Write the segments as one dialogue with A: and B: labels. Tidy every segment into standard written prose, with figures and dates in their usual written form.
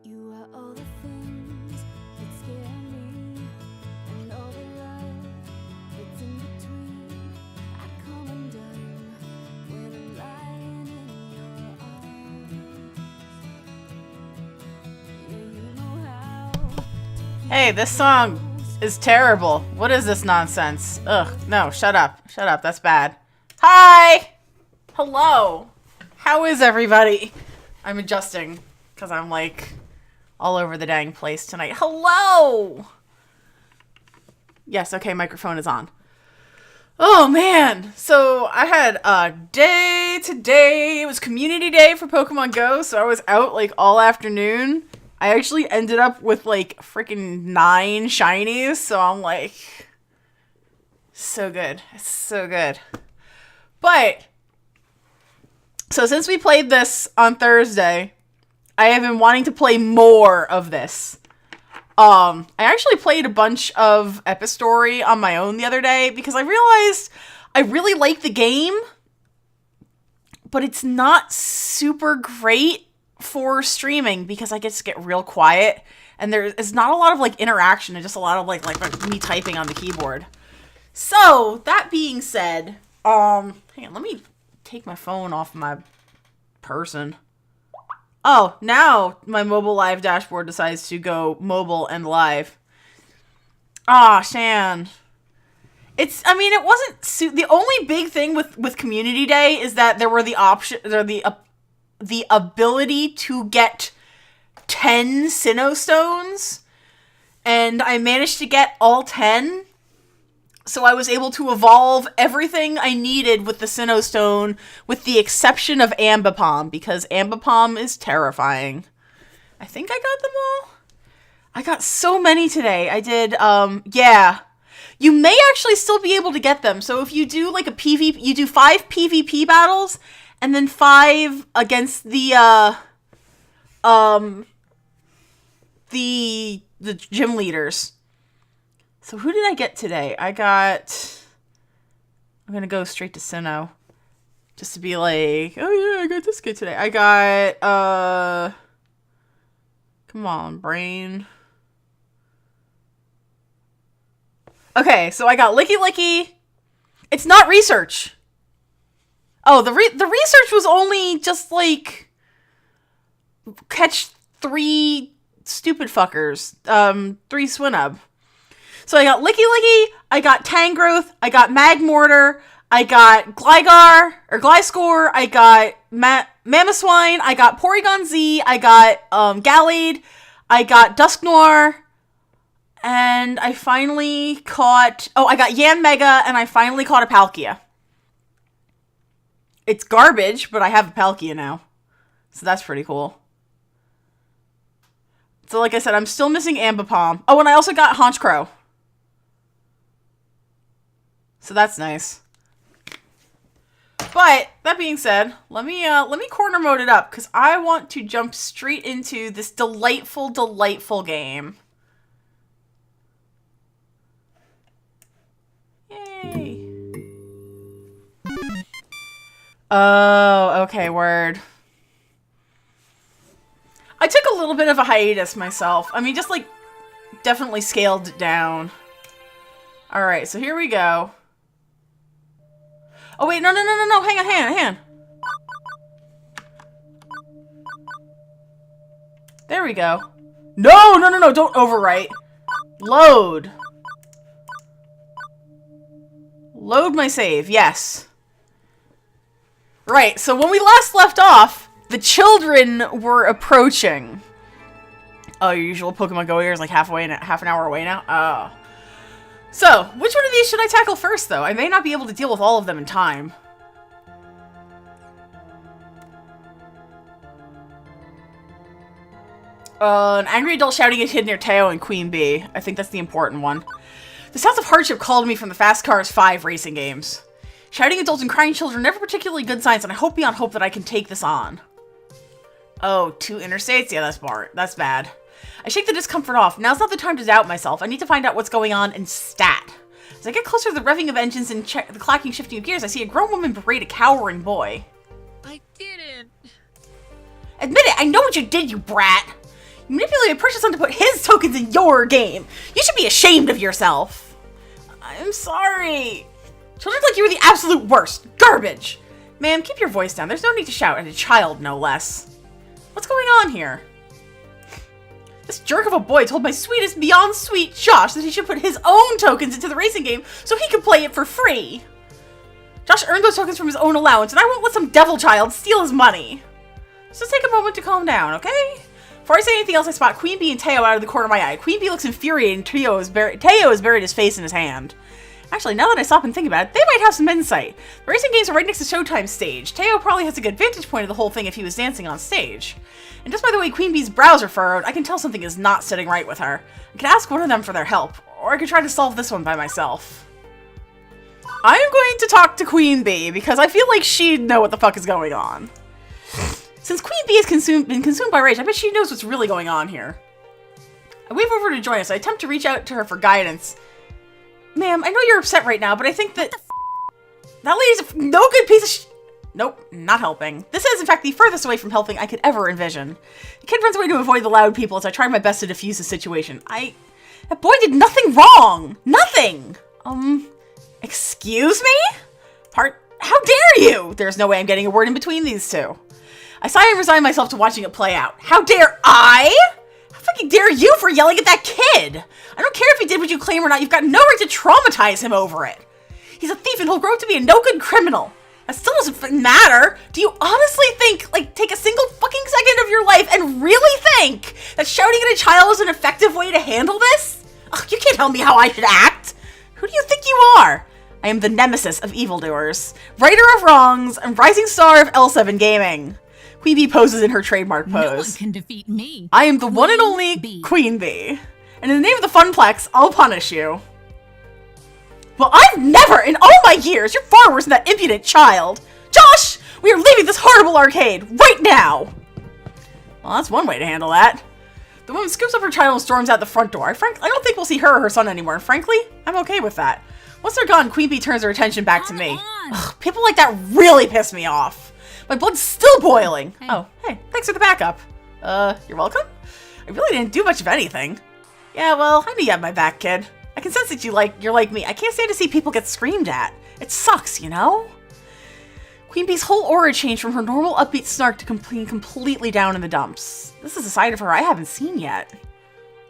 A: You are all the things that scare me, and all the love that's in between. I come undone when I'm lying in your arms. Yeah, you know how.
B: Hey, this song is terrible. What is this nonsense? Ugh, no, shut up. Shut up, that's bad. Hi! Hello! How is everybody? I'm adjusting, because I'm like all over the dang place tonight. Hello! Yes, okay, microphone is on. Oh, man. So, I had a day today. It was community day for Pokemon Go, so I was out, like, all afternoon. I actually ended up with, like, freaking 9 shinies, so I'm like, so good. It's so good. But, so since we played this on Thursday, I have been wanting to play more of this. I actually played a bunch of Epistory on my own the other day because I realized I really like the game, but it's not super great for streaming because I just get real quiet and there's not a lot of like interaction and just a lot of like me typing on the keyboard. So that being said, hang on, let me take my phone off my person. Oh, now my mobile live dashboard decides to go mobile and live. Ah, Shan. I mean, it wasn't, the only big thing with Community Day is that there were the ability to get 10 Sinnoh Stones, and I managed to get all 10, so I was able to evolve everything I needed with the Sinnoh Stone, with the exception of Ambipom, because Ambipom is terrifying. I think I got them all? I got so many today. I did, yeah. You may actually still be able to get them, so if you do, like, you do 5 PvP battles, and then 5 against the gym leaders. So who did I get today? I'm gonna go straight to Sinnoh. Just to be like, oh yeah, I got this kid today. I got, come on, brain. Okay, so I got Licky Licky. It's not research. Oh, the research was only just, like, catch 3 stupid fuckers. 3 Swinub. So I got Licky Licky, I got Tangrowth, I got Magmortar, I got Gliscor, I got Mamoswine, I got Porygon Z, I got Gallade, I got Dusknoir, and I finally caught... Oh, I got Yanmega, and I finally caught a Palkia. It's garbage, but I have a Palkia now. So that's pretty cool. So like I said, I'm still missing Ambipom. Oh, and I also got Honchkrow. So that's nice. But that being said, let me corner mode it up because I want to jump straight into this delightful, delightful game. Yay. Oh, okay, word. I took a little bit of a hiatus myself. I mean, just like definitely scaled it down. All right, so here we go. Oh, wait, no. Hang on. There we go. No, don't overwrite. Load. Load my save, yes. Right, so when we last left off, the children were approaching. Oh, your usual Pokemon Go here is like half an hour away now? Oh. So, which one of these should I tackle first, though? I may not be able to deal with all of them in time. An angry adult shouting at kid near Teo and Queen Bee. I think that's the important one. The sounds of hardship called me from the Fast Cars 5 racing games. Shouting adults and crying children are never particularly good signs, and I hope beyond hope that I can take this on. Oh, 2 interstates? Yeah, that's bad. I shake the discomfort off. Now's not the time to doubt myself. I need to find out what's going on in stat. As I get closer to the revving of engines and the clacking shifting of gears, I see a grown woman berate a cowering boy.
C: I didn't.
B: Admit it! I know what you did, you brat! You manipulated Precious Son to put his tokens in your game! You should be ashamed of yourself! I'm sorry! Children like you are the absolute worst! Garbage! Ma'am, keep your voice down. There's no need to shout at a child, no less. What's going on here? This jerk of a boy told my sweetest beyond sweet Josh that he should put his own tokens into the racing game so he could play it for free. Josh earned those tokens from his own allowance, and I won't let some devil child steal his money. So take a moment to calm down, okay? Before I say anything else, I spot Queen Bee and Teo out of the corner of my eye. Queen Bee looks infuriated, and Teo has buried his face in his hand. Actually, now that I stop and think about it, they might have some insight. The racing games are right next to Showtime's stage. Teo probably has a good vantage point of the whole thing if he was dancing on stage. And just by the way Queen Bee's brows are furrowed, I can tell something is not sitting right with her. I could ask one of them for their help, or I could try to solve this one by myself. I am going to talk to Queen Bee, because I feel like she'd know what the fuck is going on. Since Queen Bee has been consumed by rage, I bet she knows what's really going on here. I wave over to join us. I attempt to reach out to her for guidance. Ma'am, I know you're upset right now, but I think that... That lady's no good piece of Nope, not helping. This is, in fact, the furthest away from helping I could ever envision. The kid runs away to avoid the loud people as I try my best to defuse the situation. That boy did nothing wrong! Nothing! Excuse me? How dare you? There's no way I'm getting a word in between these two. I sigh and resign myself to watching it play out. How dare I? How fucking dare you for yelling at that kid? I don't care if he did what you claim or not, you've got no right to traumatize him over it. He's a thief and he'll grow up to be a no-good criminal. That still doesn't matter. Do you honestly think, like, take a single fucking second of your life and really think that shouting at a child is an effective way to handle this? Ugh, you can't tell me how I should act. Who do you think you are? I am the nemesis of evildoers, righter of wrongs, and rising star of L7 Gaming. Queen Bee poses in her trademark pose.
C: No one can defeat me.
B: I am the one and only Queen Bee. And in the name of the Funplex, I'll punish you. Well, I've never, in all my years, you're far worse than that impudent child. Josh, we are leaving this horrible arcade right now. Well, that's one way to handle that. The woman scoops up her child and storms out the front door. I don't think we'll see her or her son anymore. And frankly, I'm okay with that. Once they're gone, Queen Bee turns her attention back to me. Ugh, people like that really piss me off. My blood's still boiling. Hey. Oh, hey, thanks for the backup. You're welcome? I really didn't do much of anything. Yeah, well, I knew you had my back, kid. I can sense that you're like me. I can't stand to see people get screamed at. It sucks, you know? Queen Bee's whole aura changed from her normal upbeat snark to completely down in the dumps. This is a side of her I haven't seen yet.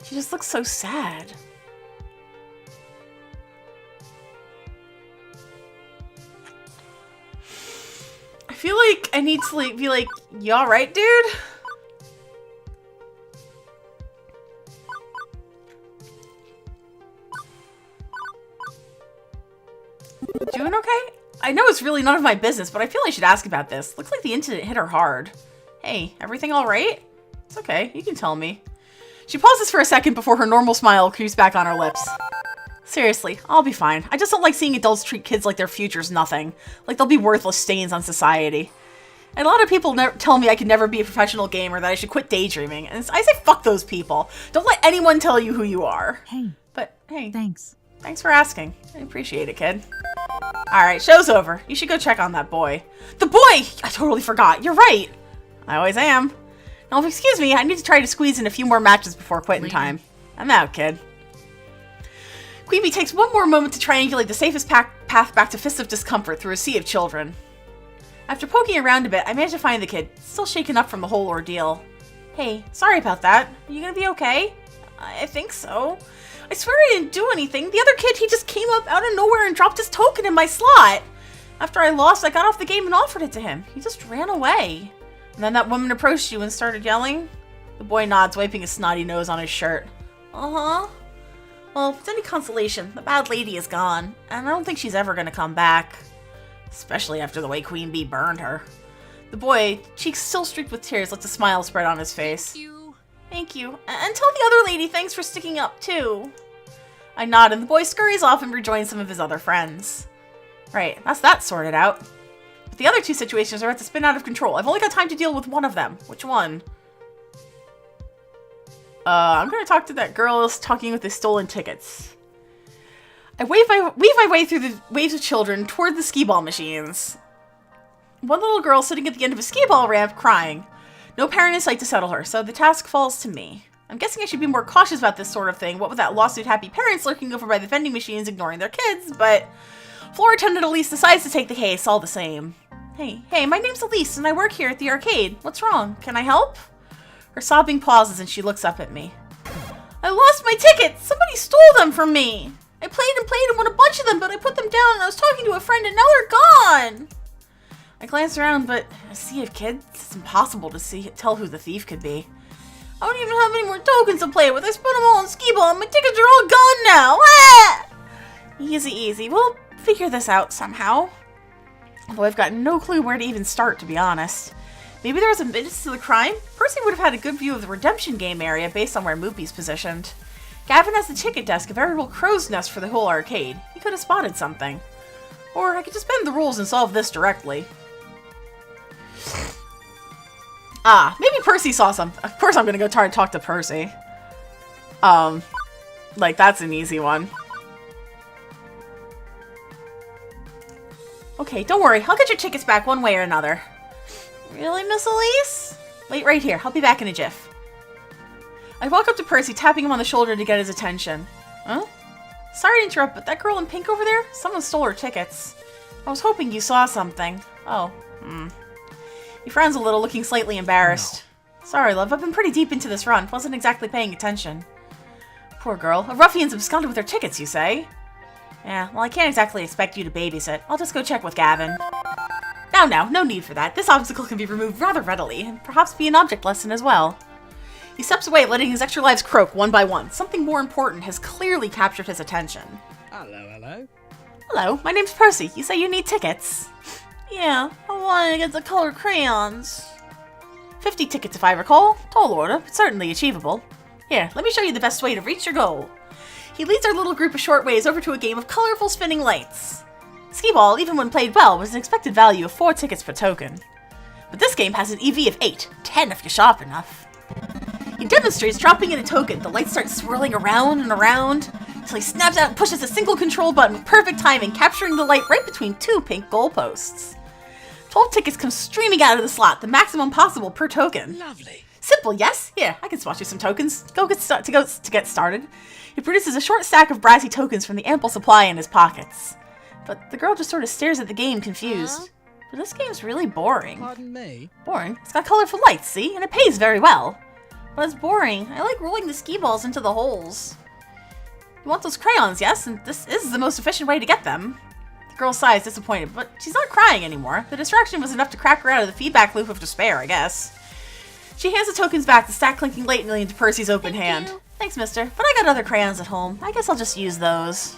B: She just looks so sad. I feel like I need to be like, you alright, dude? Doing okay? I know it's really none of my business, but I feel I should ask about this. Looks like the incident hit her hard. Hey, everything alright? It's okay, you can tell me. She pauses for a second before her normal smile creeps back on her lips. Seriously, I'll be fine. I just don't like seeing adults treat kids like their future's nothing. Like they'll be worthless stains on society. And a lot of people tell me I could never be a professional gamer, that I should quit daydreaming. And I say fuck those people. Don't let anyone tell you who you are.
C: Hey.
B: But, hey.
C: Thanks.
B: Thanks for asking. I appreciate it, kid. Alright, show's over. You should go check on that boy. The boy! I totally forgot. You're right. I always am. Now, excuse me, I need to try to squeeze in a few more matches before quitting time. I'm out, kid. Queen Bee takes one more moment to triangulate the safest path back to Fist of Discomfort through a sea of children. After poking around a bit, I managed to find the kid, still shaken up from the whole ordeal. Hey, sorry about that. Are you gonna be okay? I think so. I swear I didn't do anything. The other kid, he just came up out of nowhere and dropped his token in my slot. After I lost, I got off the game and offered it to him. He just ran away. And then that woman approached you and started yelling. The boy nods, wiping his snotty nose on his shirt. Uh-huh. Well, if it's any consolation, the bad lady is gone, and I don't think she's ever gonna come back. Especially after the way Queen Bee burned her. The boy, cheeks still streaked with tears, lets a smile spread on his face.
C: Thank you.
B: Thank you. And tell the other lady thanks for sticking up, too. I nod, and the boy scurries off and rejoins some of his other friends. Right, that's that sorted out. But the other two situations are about to spin out of control. I've only got time to deal with one of them. Which one? I'm gonna talk to that girl talking with the stolen tickets. I weave my way through the waves of children toward the skee-ball machines. One little girl sitting at the end of a skee-ball ramp crying. No parent in sight to settle her, so the task falls to me. I'm guessing I should be more cautious about this sort of thing, what with that lawsuit-happy parents lurking over by the vending machines ignoring their kids, but floor attendant Elise decides to take the case all the same. Hey, my name's Elise and I work here at the arcade. What's wrong? Can I help? Her sobbing pauses and she looks up at me. I lost my tickets! Somebody stole them from me! I played and won a bunch of them, but I put them down and I was talking to a friend and now they're gone! I glance around, but a sea of kids, it's impossible to tell who the thief could be. I don't even have any more tokens to play with. I spent them all on skee-ball and my tickets are all gone now! Ah! Easy. We'll figure this out somehow. Although I've got no clue where to even start, to be honest. Maybe there was a witness to the crime? Percy would have had a good view of the redemption game area based on where Moopy's positioned. Gavin has the ticket desk, a veritable crow's nest for the whole arcade. He could have spotted something. Or I could just bend the rules and solve this directly. Maybe Percy saw something. Of course I'm gonna go try to talk to Percy. Like, that's an easy one. Okay, don't worry. I'll get your tickets back one way or another. Really, Miss Elise? Wait right here. I'll be back in a jiff. I walk up to Percy, tapping him on the shoulder to get his attention. Huh? Sorry to interrupt, but that girl in pink over there? Someone stole her tickets. I was hoping you saw something. Oh, He frowns a little, looking slightly embarrassed. No. Sorry, love. I've been pretty deep into this run. Wasn't exactly paying attention. Poor girl. A ruffian's absconded with her tickets, you say? Yeah, well, I can't exactly expect you to babysit. I'll just go check with Gavin. Now, no need for that. This obstacle can be removed rather readily, and perhaps be an object lesson as well. He steps away, letting his extra lives croak one by one. Something more important has clearly captured his attention.
C: Hello.
B: Hello, my name's Percy. You say you need tickets? Yeah, I want to get the colored crayons. 50 tickets if I recall. Tall order, but certainly achievable. Here, let me show you the best way to reach your goal. He leads our little group a short ways over to a game of colorful spinning lights. Skee-ball, even when played well, was an expected value of 4 tickets per token. But this game has an EV of 8, 10 if you're sharp enough. He demonstrates dropping in a token. The lights start swirling around and around, until he snaps out and pushes a single control button with perfect timing, capturing the light right between 2 pink goalposts. 12 tickets come streaming out of the slot, the maximum possible per token.
C: Lovely.
B: Simple, yes? Here, I can swatch you some tokens. To get started. He produces a short stack of brassy tokens from the ample supply in his pockets. But the girl just sort of stares at the game, confused. But this game's really boring.
C: Pardon me?
B: Boring? It's got colorful lights, see? And it pays very well. But it's boring. I like rolling the skee balls into the holes. You want those crayons, yes? And this is the most efficient way to get them. The girl sighs, disappointed, but she's not crying anymore. The distraction was enough to crack her out of the feedback loop of despair, I guess. She hands the tokens back, the stack clinking latently into Percy's open hand. Thanks, mister, but I got other crayons at home. I guess I'll just use those.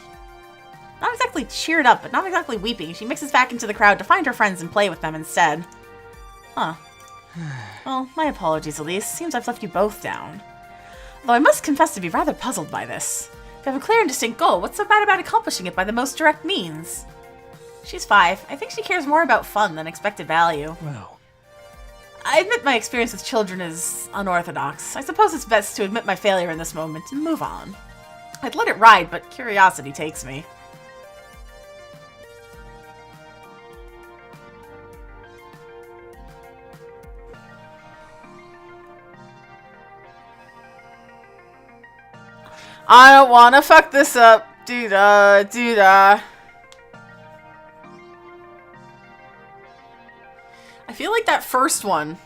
B: Not exactly cheered up, but not exactly weeping, she mixes back into the crowd to find her friends and play with them instead. Huh. Well, my apologies, Elise. Seems I've left you both down. Though I must confess to be rather puzzled by this. If you have a clear and distinct goal, what's so bad about accomplishing it by the most direct means? She's 5. I think she cares more about fun than expected value.
C: Well,
B: I admit my experience with children is unorthodox. I suppose it's best to admit my failure in this moment and move on. I'd let it ride, but curiosity takes me. I don't wanna fuck this up. Doo-da. I feel like that first one.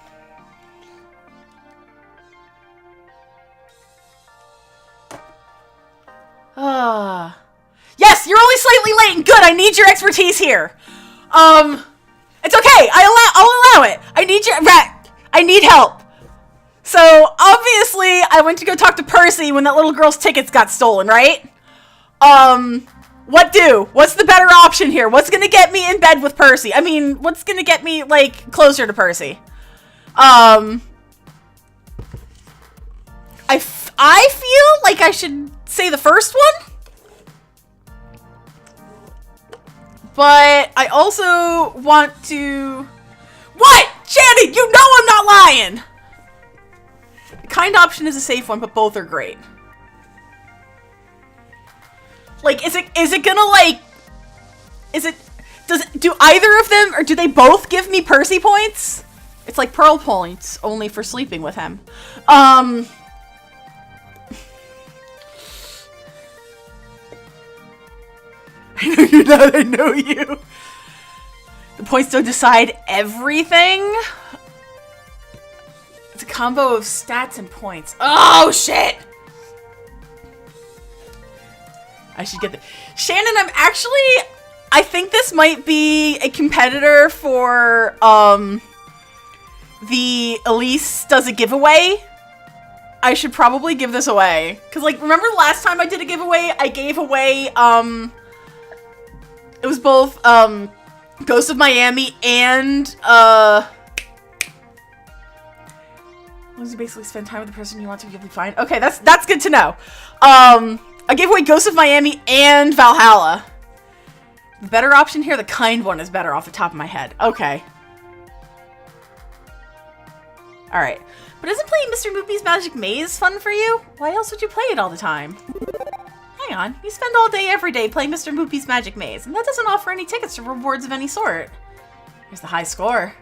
B: Yes, you're only slightly late and good. I need your expertise here. It's okay. I'll allow it. I need help. So, obviously, I went to go talk to Percy when that little girl's tickets got stolen, right? What do? What's the better option here? What's gonna get me in bed with Percy? I mean, what's gonna get me, like, closer to Percy? I feel like I should say the first one? But I also want to... What? Shannon, you know I'm not lying! The kind option is a safe one, but both are great. Like, is it gonna, like... Do either of them, or do they both give me Percy points? It's like Pearl points, only for sleeping with him. I know you're not, I know you. The points don't decide everything. It's a combo of stats and points. Oh, shit! I should get the... Shannon, I think this might be a competitor for, the Elise does a giveaway. I should probably give this away. Because, like, remember the last time I did a giveaway? I gave away, it was both, Ghost of Miami and, you basically spend time with the person you want to be able to find. Okay, that's good to know. I gave away Ghost of Miami and Valhalla. The better option here, the kind one, is better off the top of my head. Okay. Alright. But isn't playing Mr. Moopy's Magic Maze fun for you? Why else would you play it all the time? Hang on. You spend all day every day playing Mr. Moopy's Magic Maze, and that doesn't offer any tickets or rewards of any sort. Here's the high score.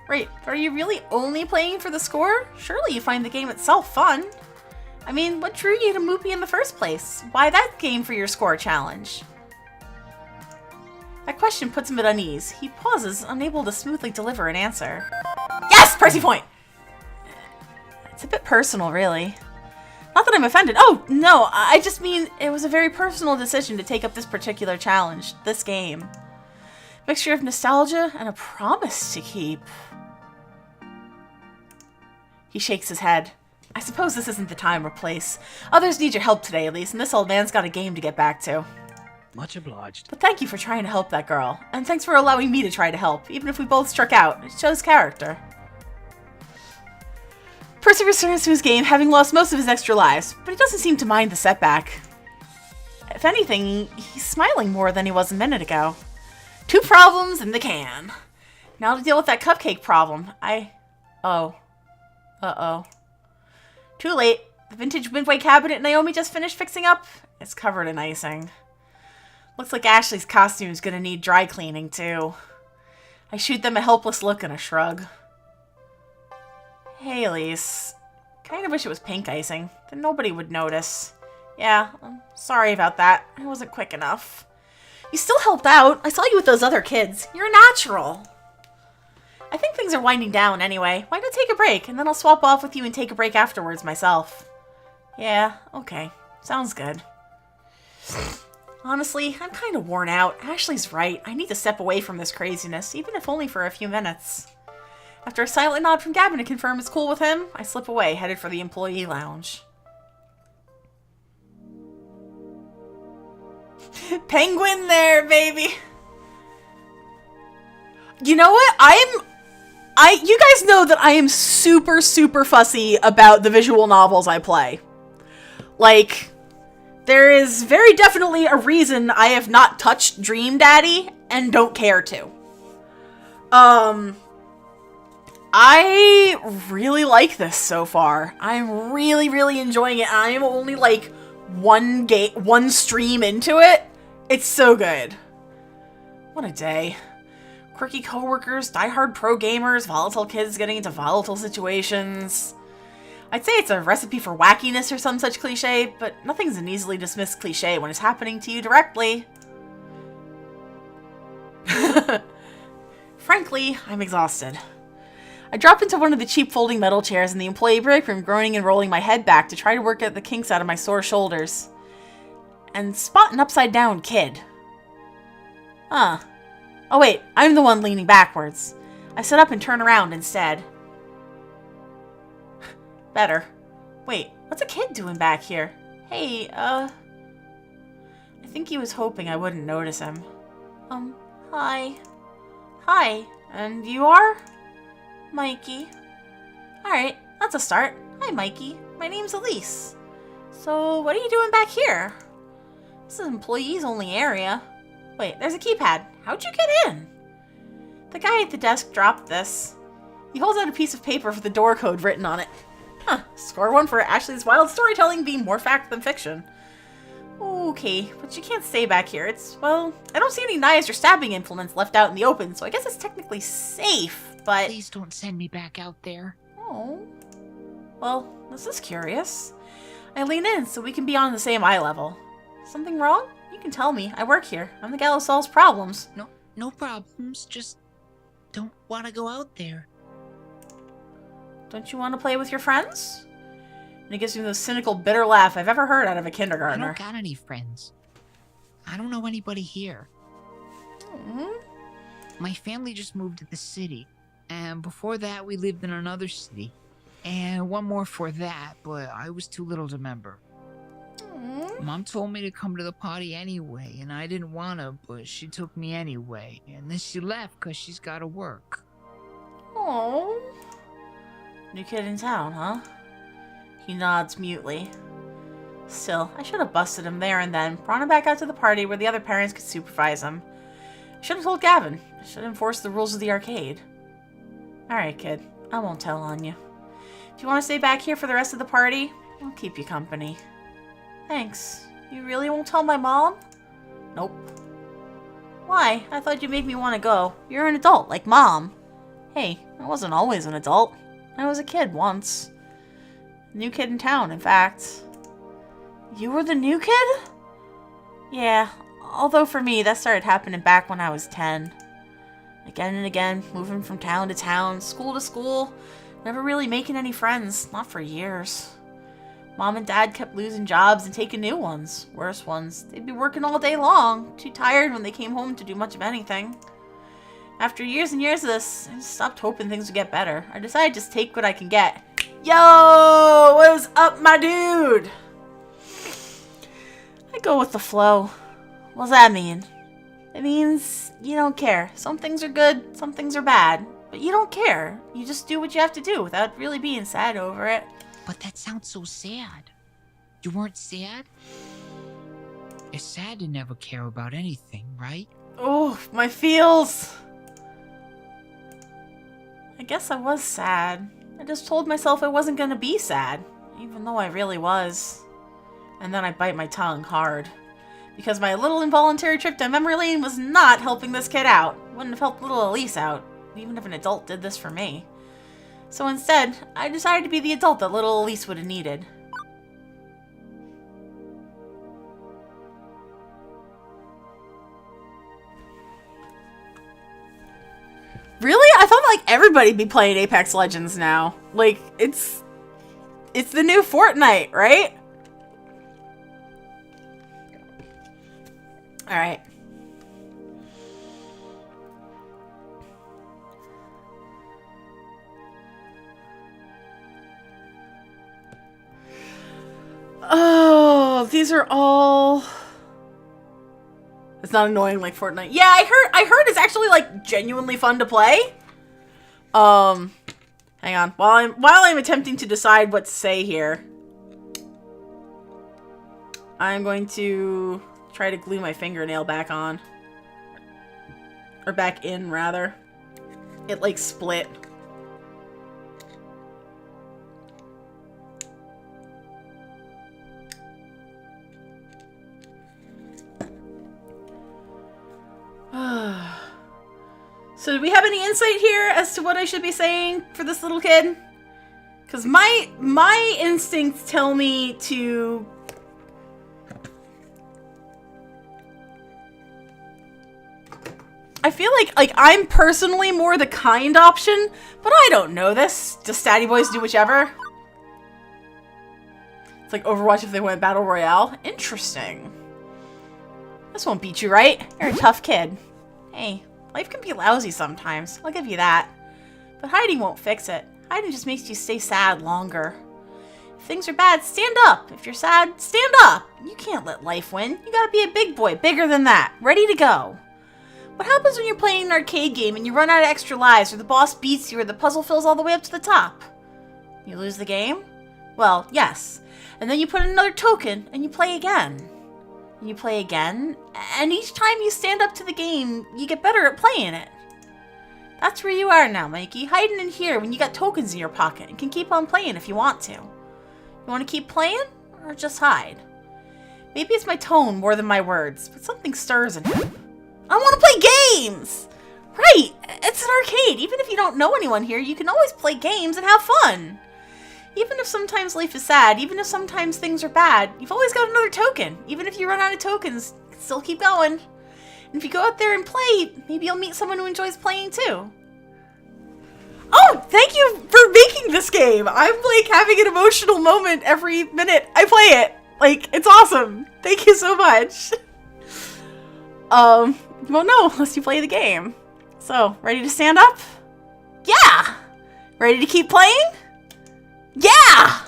B: Wait, are you really only playing for the score? Surely you find the game itself fun. I mean, what drew you to Moopy in the first place? Why that game for your score challenge? That question puts him at unease. He pauses, unable to smoothly deliver an answer. Yes! Percy point! It's a bit personal, really. Not that I'm offended. Oh, no, I just mean it was a very personal decision to take up this particular challenge, this game. Mixture of nostalgia and a promise to keep. He shakes his head. I suppose this isn't the time or place. Others need your help today, at least, and this old man's got a game to get back to.
C: Much obliged.
B: But thank you for trying to help that girl. And thanks for allowing me to try to help, even if we both struck out. It shows character. Percy returns to his game, having lost most of his extra lives, but he doesn't seem to mind the setback. If anything, he's smiling more than he was a minute ago. 2 problems in the can. Now to deal with that cupcake problem. Oh. Uh-oh. Too late. The vintage Midway cabinet Naomi just finished fixing up is covered in icing. Looks like Ashley's costume is gonna need dry cleaning, too. I shoot them a helpless look and a shrug. Hey, Elise. Kinda wish it was pink icing. Then nobody would notice. Yeah, I'm sorry about that. I wasn't quick enough. You still helped out. I saw you with those other kids. You're natural. I think things are winding down anyway. Why not take a break, and then I'll swap off with you and take a break afterwards myself. Yeah, okay. Sounds good. Honestly, I'm kind of worn out. Ashley's right. I need to step away from this craziness, even if only for a few minutes. After a silent nod from Gavin to confirm it's cool with him, I slip away, headed for the employee lounge. Penguin there, baby! You know what? You guys know that I am super, super fussy about the visual novels I play. Like, there is very definitely a reason I have not touched Dream Daddy and don't care to. I really like this so far. I'm really, really enjoying it. I'm only like one stream into it. It's so good. What a day. Quirky coworkers, diehard pro gamers, volatile kids getting into volatile situations. I'd say it's a recipe for wackiness or some such cliche, but nothing's an easily dismissed cliche when it's happening to you directly. Frankly, I'm exhausted. I drop into one of the cheap folding metal chairs in the employee break room, groaning and rolling my head back to try to work out the kinks out of my sore shoulders. And spot an upside-down kid. Huh. Oh wait, I'm the one leaning backwards. I sit up and turn around instead. Better. Wait, what's a kid doing back here? Hey, I think he was hoping I wouldn't notice him. Hi. Hi, and you are? Mikey. Alright, that's a start. Hi, Mikey. My name's Elise. So, what are you doing back here? This is employees only area. Wait, there's a keypad. How'd you get in? The guy at the desk dropped this. He holds out a piece of paper with the door code written on it. Huh, score 1 for Ashley's wild storytelling being more fact than fiction. Okay, but you can't stay back here. Well, I don't see any knives or stabbing implements left out in the open, so I guess it's technically safe, but...
D: Please don't send me back out there.
B: Oh. Well, this is curious. I lean in so we can be on the same eye level. Something wrong? You can tell me. I work here. I'm the gal who solves problems.
D: No problems. Just don't want to go out there.
B: Don't you want to play with your friends? And he gives me the most cynical, bitter laugh I've ever heard out of a
D: I
B: kindergartner.
D: don't got any friends. I don't know anybody here. My family just moved to the city. And before that, we lived in another city. And one more for that, but I was too little to remember. Mom told me to come to the party anyway, and I didn't want to, but she took me anyway. And then she left because she's got to work.
B: Oh. New kid in town, huh? He nods mutely. Still, I should have busted him there and then, brought him back out to the party where the other parents could supervise him. I should have told Gavin. I should have enforced the rules of the arcade. Alright, kid. I won't tell on you. If you want to stay back here for the rest of the party, I'll keep you company. Thanks. You really won't tell my mom? Nope. Why? I thought you'd make me want to go. You're an adult, like Mom. Hey, I wasn't always an adult. I was a kid once. New kid in town, in fact. You were the new kid? Yeah, although for me, that started happening back when I was 10. Again and again, moving from town to town, school to school, never really making any friends, not for years. Mom and Dad kept losing jobs and taking new ones, worse ones. They'd be working all day long, too tired when they came home to do much of anything. After years and years of this, I just stopped hoping things would get better. I decided to just take what I can get. Yo, what's up, my dude? I go with the flow. What does that mean? It means you don't care. Some things are good, some things are bad. But you don't care. You just do what you have to do without really being sad over it.
D: But that sounds so sad. You weren't sad? It's sad to never care about anything, right?
B: Oh, my feels. I guess I was sad. I just told myself I wasn't gonna be sad, even though I really was. And then I bite my tongue hard. Because my little involuntary trip down memory lane was not helping this kid out. Wouldn't have helped little Elise out, even if an adult did this for me. So instead, I decided to be the adult that little Elise would have needed. Really? I thought like everybody'd be playing Apex Legends now. Like, it's the new Fortnite, right? Alright. Oh, these are all... It's not annoying like Fortnite. Yeah, I heard it's actually like genuinely fun to play. Hang on. While I'm attempting to decide what to say here, I'm going to try to glue my fingernail back on. Or back in, rather. It like split. So do we have any insight here as to what I should be saying for this little kid? Because my instincts tell me to... I feel like I'm personally more the kind option, but I don't know this. Does Statty Boys do whichever? It's like Overwatch if they went Battle Royale. Interesting. This won't beat you, right? You're a tough kid. Hey, life can be lousy sometimes. I'll give you that. But hiding won't fix it. Hiding just makes you stay sad longer. If things are bad, stand up. If you're sad, stand up. You can't let life win. You gotta be a big boy, bigger than that. Ready to go. What happens when you're playing an arcade game and you run out of extra lives, or the boss beats you, or the puzzle fills all the way up to the top? You lose the game? Well, yes. And then you put in another token, and you play again. And you play again, and each time you stand up to the game, you get better at playing it. That's where you are now, Mikey, hiding in here when you got tokens in your pocket and can keep on playing if you want to. You want to keep playing, or just hide? Maybe it's my tone more than my words, but something stirs in him. I want to play games! Right, it's an arcade. Even if you don't know anyone here, you can always play games and have fun. Even if sometimes life is sad, even if sometimes things are bad, you've always got another token. Even if you run out of tokens, you can still keep going. And if you go out there and play, maybe you'll meet someone who enjoys playing too. Oh, thank you for making this game. I'm like having an emotional moment every minute I play it. Like, it's awesome. Thank you so much. You won't know unless you play the game. So, ready to stand up? Yeah! Ready to keep playing? Yeah!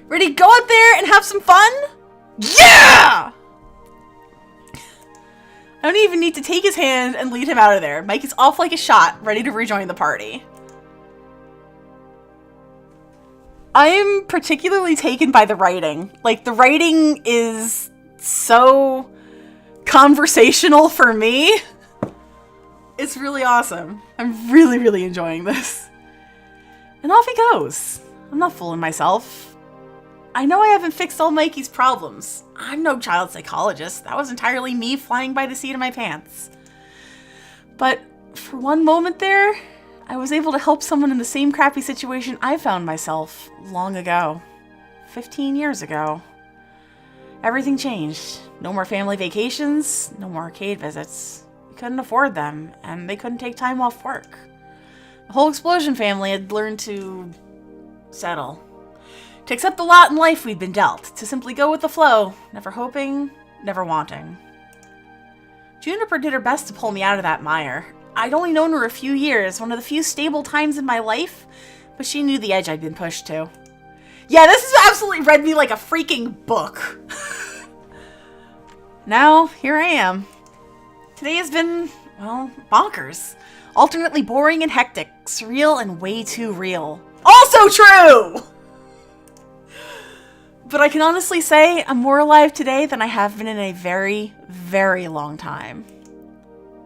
B: Ready to go out there and have some fun? Yeah! I don't even need to take his hand and lead him out of there. Mike is off like a shot, ready to rejoin the party. I am particularly taken by the writing. Like, the writing is so conversational for me. It's really awesome. I'm really, really enjoying this. And off he goes. I'm not fooling myself. I know I haven't fixed all Mikey's problems. I'm no child psychologist. That was entirely me flying by the seat of my pants. But for one moment there, I was able to help someone in the same crappy situation I found myself long ago. 15 years ago. Everything changed. No more family vacations, no more arcade visits. We couldn't afford them, and they couldn't take time off work. The whole Explosion family had learned to settle. To accept the lot in life we'd been dealt. To simply go with the flow. Never hoping, never wanting. Juniper did her best to pull me out of that mire. I'd only known her a few years, one of the few stable times in my life, but she knew the edge I'd been pushed to. Yeah, this has absolutely read me like a freaking book. Now, here I am. Today has been, well, bonkers. Alternately boring and hectic, surreal and way too real. Also true! But I can honestly say I'm more alive today than I have been in a very, very long time.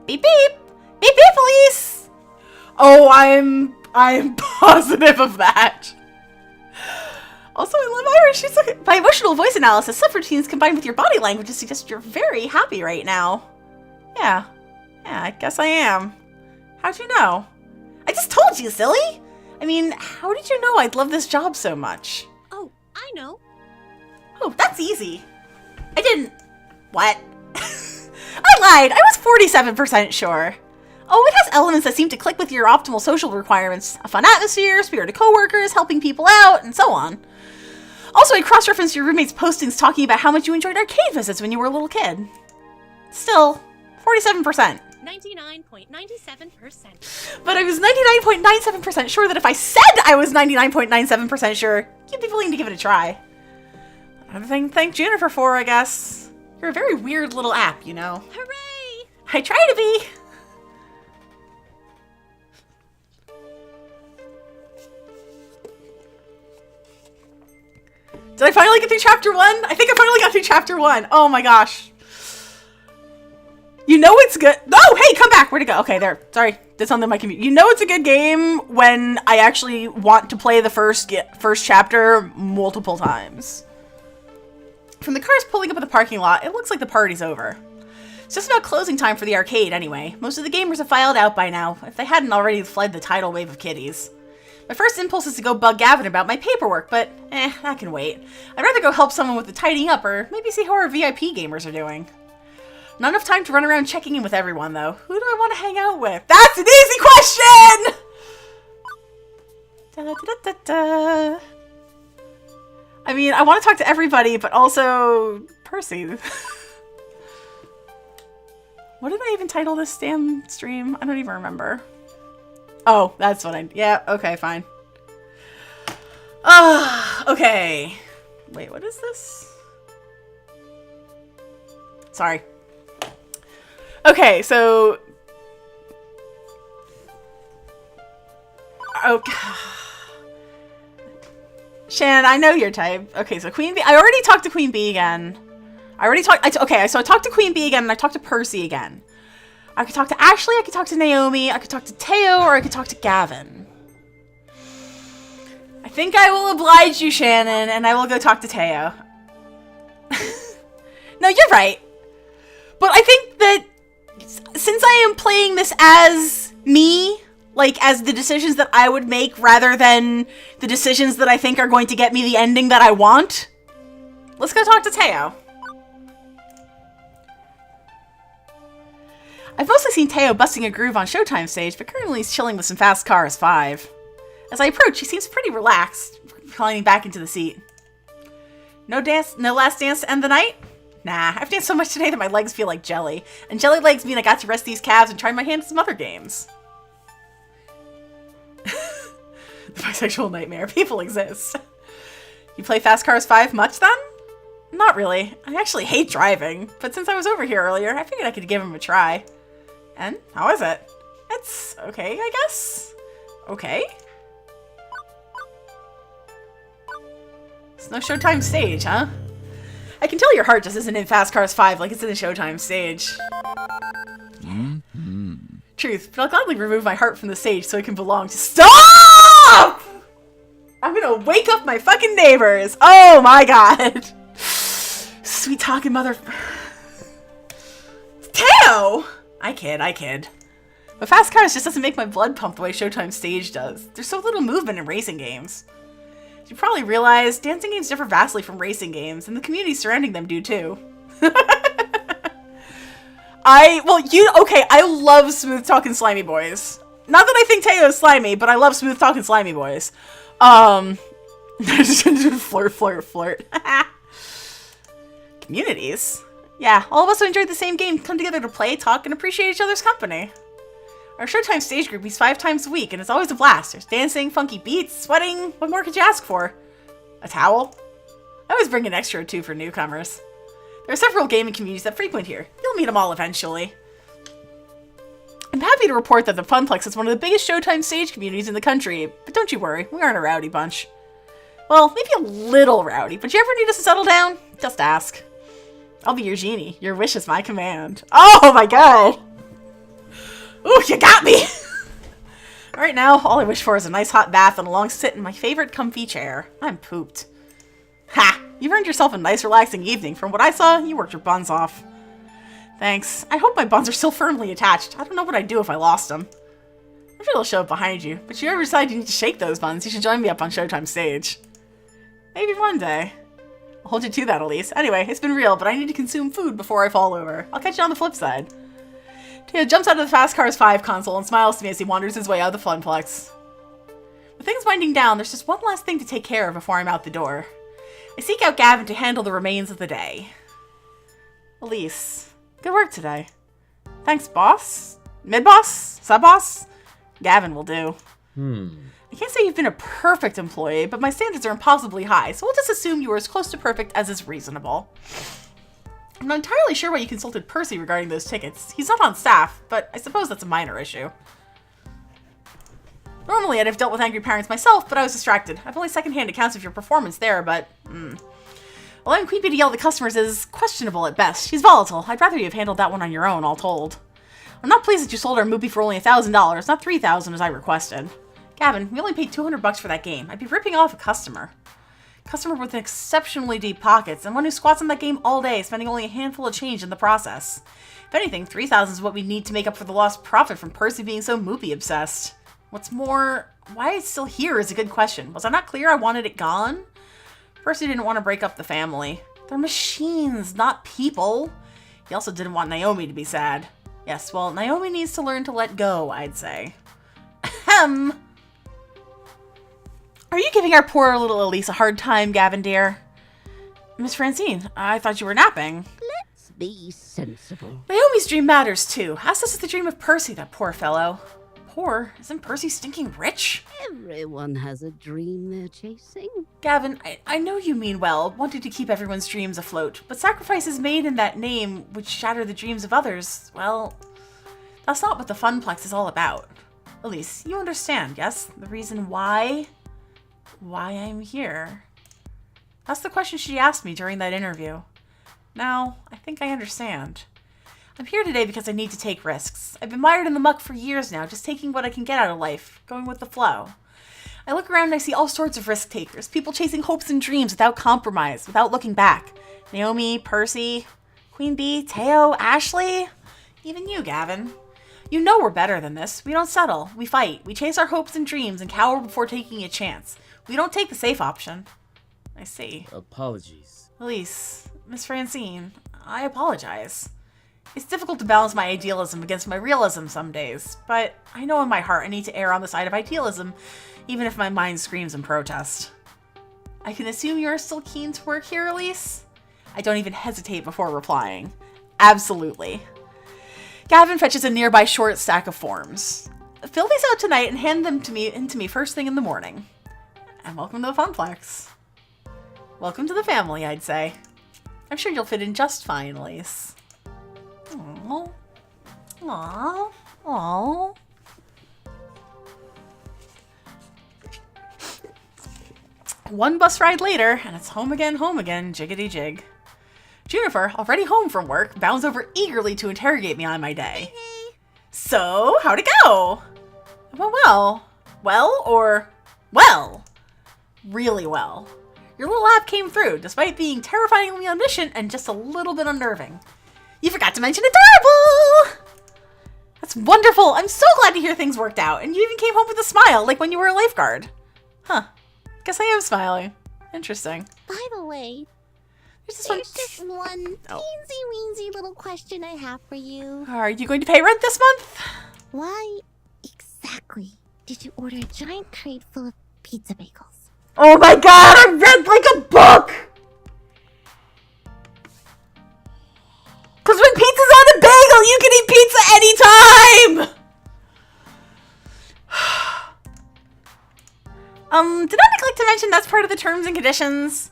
B: Beep beep! Beep beep police! Oh, I'm positive of that. Also, I love Irish. She's like, by emotional voice analysis, subroutines combined with your body language suggest you're very happy right now. Yeah, I guess I am. How'd you know? I just told you, silly! I mean, how did you know I'd love this job so much?
C: Oh, I know.
B: Oh, that's easy. I didn't... What? I lied. I was 47% sure. Oh, it has elements that seem to click with your optimal social requirements. A fun atmosphere, spirited coworkers, helping people out, and so on. Also, I cross-referenced your roommate's postings talking about how much you enjoyed arcade visits when you were a little kid. Still, 47%.
C: 99.97%.
B: But I was 99.97% sure that if I said I was 99.97% sure, you'd be willing to give it a try. Another thing to thank Juniper for, I guess. You're a very weird little app, you know.
C: Hooray!
B: I try to be. Did I finally get through chapter 1? I think I finally got through chapter 1. Oh my gosh. You know it's good. Oh, hey, come back. Where'd it go? Okay, there. Sorry. Did something on my computer. You know it's a good game when I actually want to play the first chapter multiple times. From the cars pulling up at the parking lot, it looks like the party's over. It's just about closing time for the arcade anyway. Most of the gamers have filed out by now, if they hadn't already fled the tidal wave of kiddies. My first impulse is to go bug Gavin about my paperwork, but that can wait. I'd rather go help someone with the tidying up or maybe see how our VIP gamers are doing. Not enough time to run around checking in with everyone, though. Who do I want to hang out with? That's an easy question! Da, da, da, da. I mean, I want to talk to everybody, but also Percy. What did I even title this damn stream? I don't even remember. Oh, that's what yeah, okay, fine. Okay. Wait, what is this? Sorry. Okay, so... Okay. Shan, I know your type. Okay, so Queen Bee... I already talked to Queen Bee again. Okay, so I talked to Queen Bee again, and I talked to Percy again. I could talk to Ashley, I could talk to Naomi, I could talk to Teo, or I could talk to Gavin. I think I will oblige you, Shannon, and I will go talk to Teo. No, you're right. But I think that since I am playing this as me, like as the decisions that I would make rather than the decisions that I think are going to get me the ending that I want, let's go talk to Teo. I've mostly seen Teo busting a groove on Showtime stage, but currently he's chilling with some Fast Cars 5. As I approach, he seems pretty relaxed, reclining back into the seat. No last dance to end the night? Nah, I've danced so much today that my legs feel like jelly. And jelly legs mean I got to rest these calves and try my hand at some other games. The bisexual nightmare. People exist. You play Fast Cars 5 much then? Not really. I actually hate driving, but since I was over here earlier, I figured I could give him a try. And how is it? It's okay, I guess? Okay? It's no Showtime stage, huh? I can tell your heart just isn't in Fast Cars 5 like it's in a Showtime stage.
E: Mm-hmm.
B: Truth, but I'll gladly remove my heart from the stage so it can belong to— STOP! I'm gonna wake up my fucking neighbors! Oh my god! Sweet talking mother... Teo! I kid. But Fast Cars just doesn't make my blood pump the way Showtime stage does. There's so little movement in racing games. As you probably realize, dancing games differ vastly from racing games, and the community surrounding them do too. I love smooth talking slimy boys. Not that I think Teo is slimy, but I love smooth talking slimy boys. Flirt, flirt, flirt. Communities? Yeah, all of us who enjoyed the same game come together to play, talk, and appreciate each other's company. Our Showtime stage group meets 5 times a week, and it's always a blast. There's dancing, funky beats, sweating. What more could you ask for? A towel? I always bring an extra or two for newcomers. There are several gaming communities that frequent here. You'll meet them all eventually. I'm happy to report that the Funplex is one of the biggest Showtime stage communities in the country, but don't you worry, we aren't a rowdy bunch. Well, maybe a little rowdy, but you ever need us to settle down? Just ask. I'll be your genie. Your wish is my command. Oh my god! Ooh, you got me! Right now, all I wish for is a nice hot bath and a long sit in my favorite comfy chair. I'm pooped. Ha! You've earned yourself a nice relaxing evening. From what I saw, you worked your buns off. Thanks. I hope my buns are still firmly attached. I don't know what I'd do if I lost them. I'm sure they'll show up behind you, but if you ever decide you need to shake those buns, you should join me up on Showtime stage. Maybe one day. I'll hold you to that, Elise. Anyway, it's been real, but I need to consume food before I fall over. I'll catch you on the flip side. Teo jumps out of the Fast Cars 5 console and smiles to me as he wanders his way out of the Funplex. With things winding down, there's just one last thing to take care of before I'm out the door. I seek out Gavin to handle the remains of the day. Elise, good work today. Thanks, boss? Mid-boss? Sub-boss? Gavin will do. I can't say you've been a perfect employee, but my standards are impossibly high, so we'll just assume you were as close to perfect as is reasonable. I'm not entirely sure why you consulted Percy regarding those tickets. He's not on staff, but I suppose that's a minor issue. Normally, I'd have dealt with angry parents myself, but I was distracted. I've only secondhand accounts of your performance there, but... Allowing Queen Bee to yell at the customers is questionable at best. She's volatile. I'd rather you have handled that one on your own, all told. I'm not pleased that you sold our movie for only $1,000, not $3,000 as I requested. Gavin, we only paid $200 for that game. I'd be ripping off a customer. Customer with exceptionally deep pockets, and one who squats on that game all day, spending only a handful of change in the process. If anything, $3,000 is what we need to make up for the lost profit from Percy being so movie obsessed. What's more, why it's still here is a good question. Was I not clear I wanted it gone? Percy didn't want to break up the family. They're machines, not people. He also didn't want Naomi to be sad. Yes, well, Naomi needs to learn to let go, I'd say. Ahem. Are you giving our poor little Elise a hard time, Gavin, dear? Miss Francine, I thought you were napping.
C: Let's be sensible.
B: Naomi's dream matters, too. As does the dream of Percy, that poor fellow. Poor? Isn't Percy stinking rich?
C: Everyone has a dream they're chasing.
B: Gavin, I know you mean well, wanting to keep everyone's dreams afloat, but sacrifices made in that name which shatter the dreams of others, well, that's not what the Funplex is all about. Elise, you understand, yes? The reason why I'm here. That's the question she asked me during that interview. Now, I think I understand. I'm here today because I need to take risks. I've been mired in the muck for years now, just taking what I can get out of life, going with the flow. I look around and I see all sorts of risk takers, people chasing hopes and dreams without compromise, without looking back. Naomi, Percy, Queen Bee, Teo, Ashley, even you, Gavin. You know we're better than this. We don't settle. We fight. We chase our hopes and dreams and cower before taking a chance. We don't take the safe option. I see.
E: Apologies.
B: Elise, Miss Francine, I apologize. It's difficult to balance my idealism against my realism some days, but I know in my heart I need to err on the side of idealism, even if my mind screams in protest. I can assume you're still keen to work here, Elise? I don't even hesitate before replying. Absolutely. Gavin fetches a nearby short stack of forms. Fill these out tonight and hand them to me first thing in the morning. And welcome to the Funplex. Welcome to the family, I'd say. I'm sure you'll fit in just fine, Elise. Aww. Aww. Aww. One bus ride later, and it's home again, jiggity jig. Juniper, already home from work, bounds over eagerly to interrogate me on my day.
C: Hey.
B: So, how'd it go? It went well. Well, or well? Really well. Your little app came through, despite being terrifyingly omniscient and just a little bit unnerving. You forgot to mention adorable! That's wonderful! I'm so glad to hear things worked out, and you even came home with a smile, like when you were a lifeguard. Huh. Guess I am smiling. Interesting.
C: By the way,
B: There's
C: there's just one teensy-weensy little question I have for you.
B: Are you going to pay rent this month?
C: Why exactly did you order a giant crate full of pizza bagels?
B: Oh my god, I read like a book! Because when pizza's on a bagel, you can eat pizza anytime! Did I neglect to mention that's part of the terms and conditions?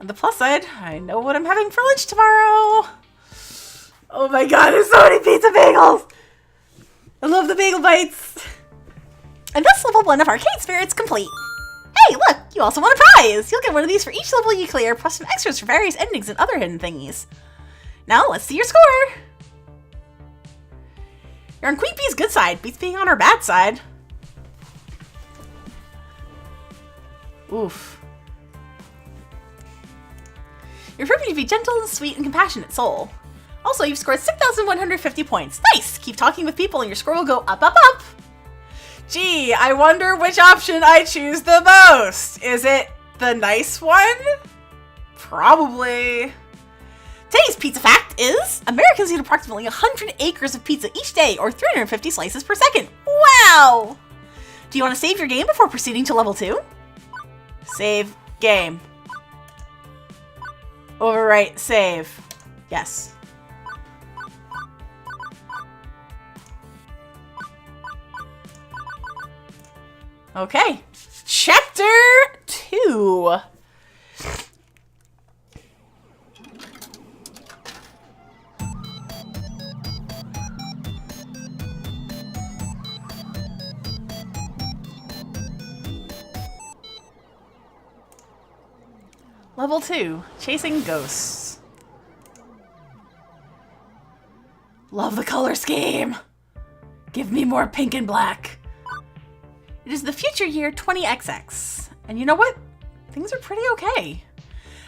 B: On the plus side, I know what I'm having for lunch tomorrow. Oh my god, there's so many pizza bagels! I love the bagel bites! And thus level 1 of Arcade Spirits complete. Hey, look! You also won a prize! You'll get one of these for each level you clear, plus some extras for various endings and other hidden thingies. Now, let's see your score! You're on Queen Bee's good side, beats being on her bad side. Oof. You're proving to be gentle and sweet and compassionate soul. Also, you've scored 6,150 points. Nice! Keep talking with people and your score will go up, up, up! Gee, I wonder which option I choose the most. Is it the nice one? Probably. Today's pizza fact is, Americans eat approximately 100 acres of pizza each day, or 350 slices per second. Wow! Do you want to save your game before proceeding to level 2? Save game. Overwrite save. Yes. Okay. Chapter 2. Level 2, Chasing Ghosts. Love the color scheme. Give me more pink and black. It is the future year 20XX. And you know what? Things are pretty okay.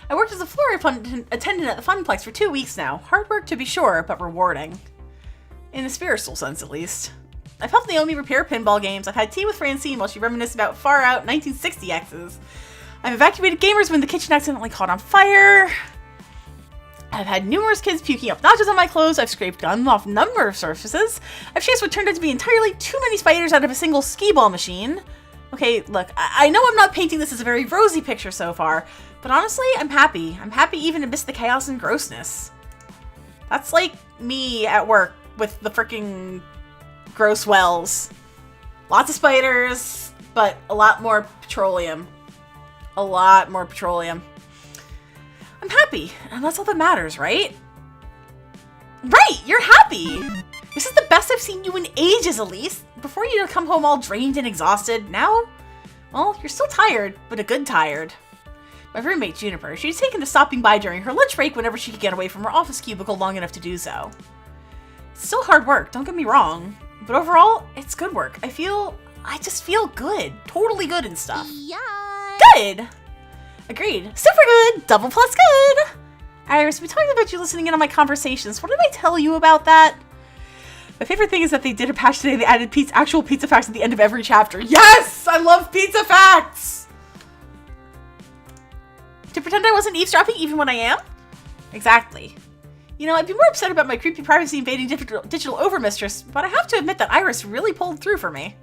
B: I worked as a floor attendant at the Funplex for 2 weeks now. Hard work to be sure, but rewarding. In a spiritual sense, at least. I've helped Naomi repair pinball games. I've had tea with Francine while she reminisced about far-out 1960Xs. I've evacuated gamers when the kitchen accidentally caught on fire. I've had numerous kids puking up notches on my clothes. I've scraped gum off a number of surfaces. I've chased what turned out to be entirely too many spiders out of a single skee-ball machine. Okay, look, I know I'm not painting this as a very rosy picture so far, but honestly, I'm happy. I'm happy even amidst the chaos and grossness. That's like me at work with the freaking gross wells. Lots of spiders, but a lot more petroleum. A lot more petroleum. I'm happy, and that's all that matters, right? Right, you're happy! This is the best I've seen you in ages, Elise. Before you come home all drained and exhausted. Now, well, you're still tired, but a good tired. My roommate, Juniper, she's taken to stopping by during her lunch break whenever she could get away from her office cubicle long enough to do so. It's still hard work, don't get me wrong, but overall, it's good work. I just feel good. Totally good and stuff.
C: Yeah.
B: Good! Agreed. Super good! Double plus good! Iris, we talked about you listening in on my conversations. What did I tell you about that? My favorite thing is that they did a patch today. They added actual pizza facts at the end of every chapter. Yes! I love pizza facts! To pretend I wasn't eavesdropping even when I am? Exactly. You know, I'd be more upset about my creepy privacy invading digital overmistress, but I have to admit that Iris really pulled through for me.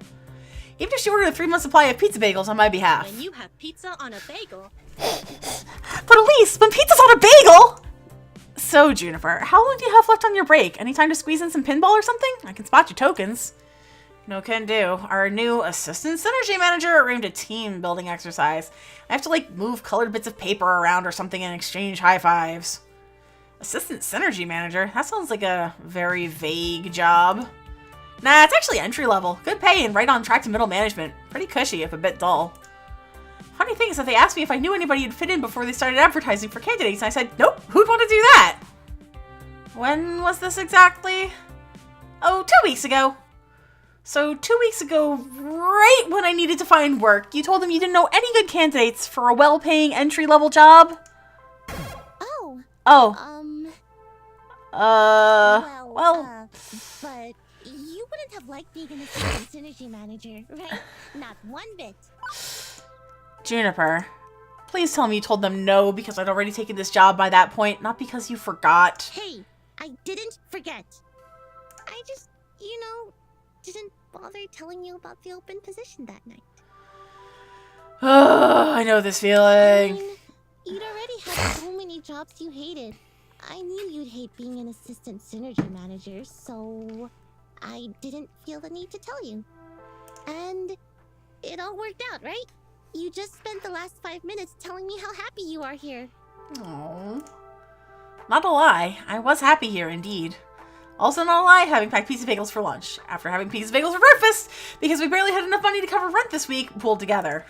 B: Even if she ordered a 3-month supply of pizza bagels on my behalf.
E: When you have pizza on a bagel.
B: But Elise, when pizza's on a bagel! So, Juniper, how long do you have left on your break? Any time to squeeze in some pinball or something? I can spot your tokens. No can do. Our new assistant synergy manager arranged a team building exercise. I have to, like, move colored bits of paper around or something and exchange high fives. Assistant synergy manager? That sounds like a very vague job. Nah, it's actually entry level. Good pay and right on track to middle management. Pretty cushy, if a bit dull. Funny thing is that they asked me if I knew anybody who'd fit in before they started advertising for candidates, and I said, nope, who'd want to do that? When was this exactly? Oh, 2 weeks ago. So 2 weeks ago, right when I needed to find work, you told them you didn't know any good candidates for a well-paying entry-level job?
C: Oh.
B: Oh. Well.
C: But you wouldn't have liked being an assistant synergy manager, right? Not one bit.
B: Juniper, please tell me you told them no because I'd already taken this job by that point, not because you forgot.
C: Hey, I didn't forget. I just, didn't bother telling you about the open position that night.
B: Oh, I know this
C: I
B: feeling.
C: mean, you'd already had so many jobs you hated. I knew you'd hate being an assistant synergy manager, so I didn't feel the need to tell you. And it all worked out, right? You just spent the last 5 minutes telling me how happy you are here.
B: Aww. Not a lie, I was happy here indeed. Also not a lie, having packed pizza bagels for lunch. After having pizza bagels for breakfast, because we barely had enough money to cover rent this week, pulled together.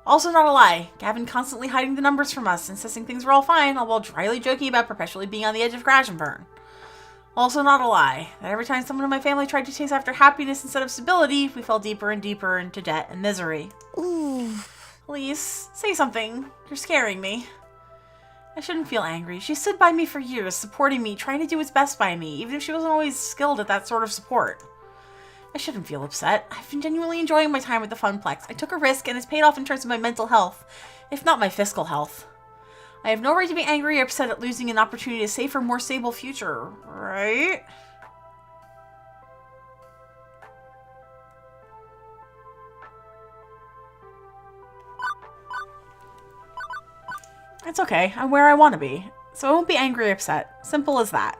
B: Also not a lie, Gavin constantly hiding the numbers from us, insisting things were all fine, all while dryly joking about perpetually being on the edge of crash and burn. Also not a lie, that every time someone in my family tried to chase after happiness instead of stability, we fell deeper and deeper into debt and misery.
C: Ooh.
B: Elise, say something. You're scaring me. I shouldn't feel angry. She stood by me for years, supporting me, trying to do its best by me, even if she wasn't always skilled at that sort of support. I shouldn't feel upset. I've been genuinely enjoying my time at the Funplex. I took a risk, and it's paid off in terms of my mental health, if not my fiscal health. I have no right to be angry or upset at losing an opportunity to save for a more stable future, right? It's okay. I'm where I want to be. So I won't be angry or upset. Simple as that.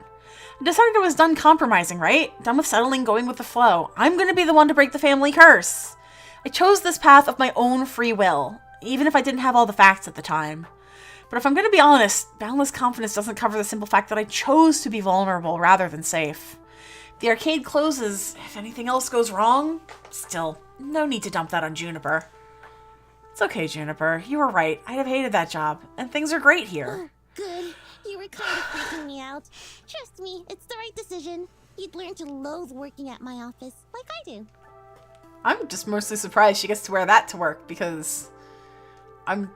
B: I decided I was done compromising, right? Done with settling, going with the flow. I'm going to be the one to break the family curse. I chose this path of my own free will, even if I didn't have all the facts at the time. But if I'm going to be honest, boundless confidence doesn't cover the simple fact that I chose to be vulnerable rather than safe. If the arcade closes, if anything else goes wrong, still, no need to dump that on Juniper. It's okay, Juniper. You were right. I'd have hated that job. And things are great here.
C: Good. You were kind of freaking me out. Trust me, it's the right decision. You'd learn to loathe working at my office, like I do.
B: I'm just mostly surprised she gets to wear that to work because I'm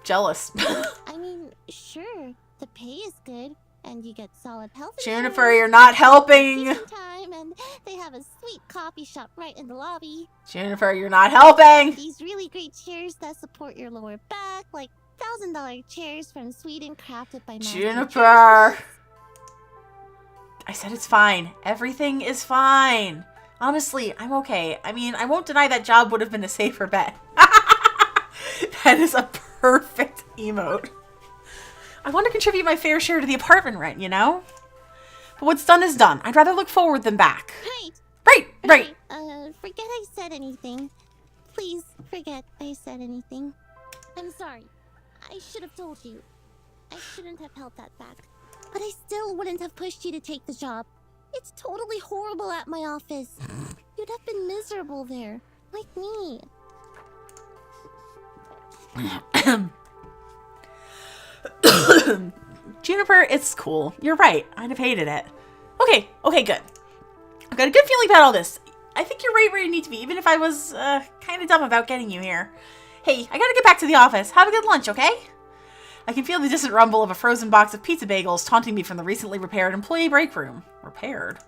B: jealous.
C: I mean, sure, the pay is good, and you get solid health
B: Juniper,
C: insurance,
B: you're not helping.
C: vacation time, and they have a sweet coffee shop right in the lobby.
B: Juniper, you're not helping.
C: These really great chairs that support your lower back, like $1,000 chairs from Sweden crafted by master
B: Juniper. I said it's fine. Everything is fine. Honestly, I'm okay. I mean, I won't deny that job would have been a safer bet. That is a perfect emote. I want to contribute my fair share to the apartment rent, you know? But what's done is done. I'd rather look forward than back. Right.
C: Forget I said anything. Please, forget I said anything. I'm sorry. I should have told you. I shouldn't have held that back. But I still wouldn't have pushed you to take the job. It's totally horrible at my office. You'd have been miserable there, like me.
B: Juniper, it's cool. You're right. I'd have hated it. Okay, good. I've got a good feeling about all this. I think you're right where you need to be, even if I was kind of dumb about getting you here. Hey, I gotta get back to the office. Have a good lunch, okay? I can feel the distant rumble of a frozen box of pizza bagels taunting me from the recently repaired employee break room. Repaired?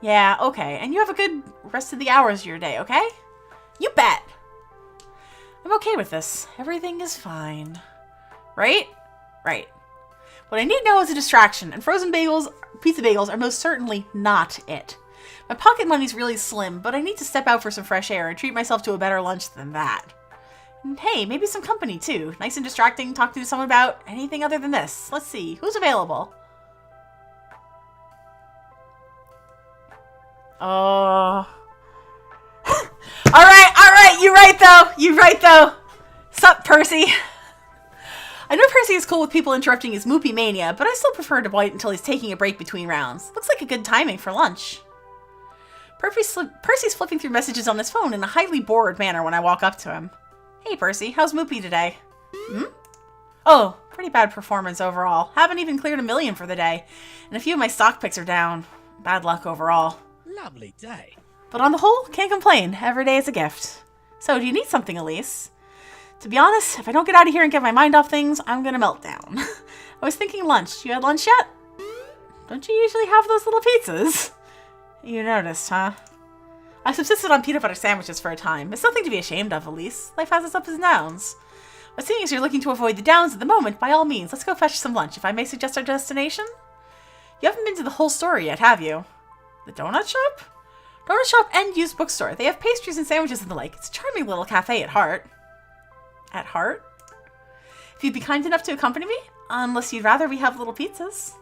B: Yeah, okay. And you have a good rest of the hours of your day, okay? You bet. I'm okay with this. Everything is fine. Right? Right. What I need now is a distraction, and frozen bagels, pizza bagels, are most certainly not it. My pocket money's really slim, but I need to step out for some fresh air and treat myself to a better lunch than that. And hey, maybe some company too. Nice and distracting, talk to someone about anything other than this. Let's see, who's available? Oh. Alright, you're right though. Sup, Percy? I know Percy is cool with people interrupting his moopy mania, but I still prefer to wait until he's taking a break between rounds. Looks like a good timing for lunch. Percy's flipping through messages on his phone in a highly bored manner when I walk up to him. Hey Percy, how's Moopy today? Oh, pretty bad performance overall. Haven't even cleared $1 million for the day, and a few of my stock picks are down. Bad luck overall.
F: Lovely day.
B: But on the whole, can't complain. Every day is a gift. So, do you need something, Elise? To be honest, if I don't get out of here and get my mind off things, I'm gonna melt down. I was thinking lunch. You had lunch yet? Don't you usually have those little pizzas? You noticed, huh? I subsisted on peanut butter sandwiches for a time. It's nothing to be ashamed of, Elise. Life has its ups and downs. But seeing as you're looking to avoid the downs at the moment, by all means, let's go fetch some lunch, if I may suggest our destination? You haven't been to the whole story yet, have you? The donut shop? Donut shop and used bookstore. They have pastries and sandwiches and the like. It's a charming little cafe at heart. at heart. If you'd be kind enough to accompany me, unless you'd rather we have little pizzas.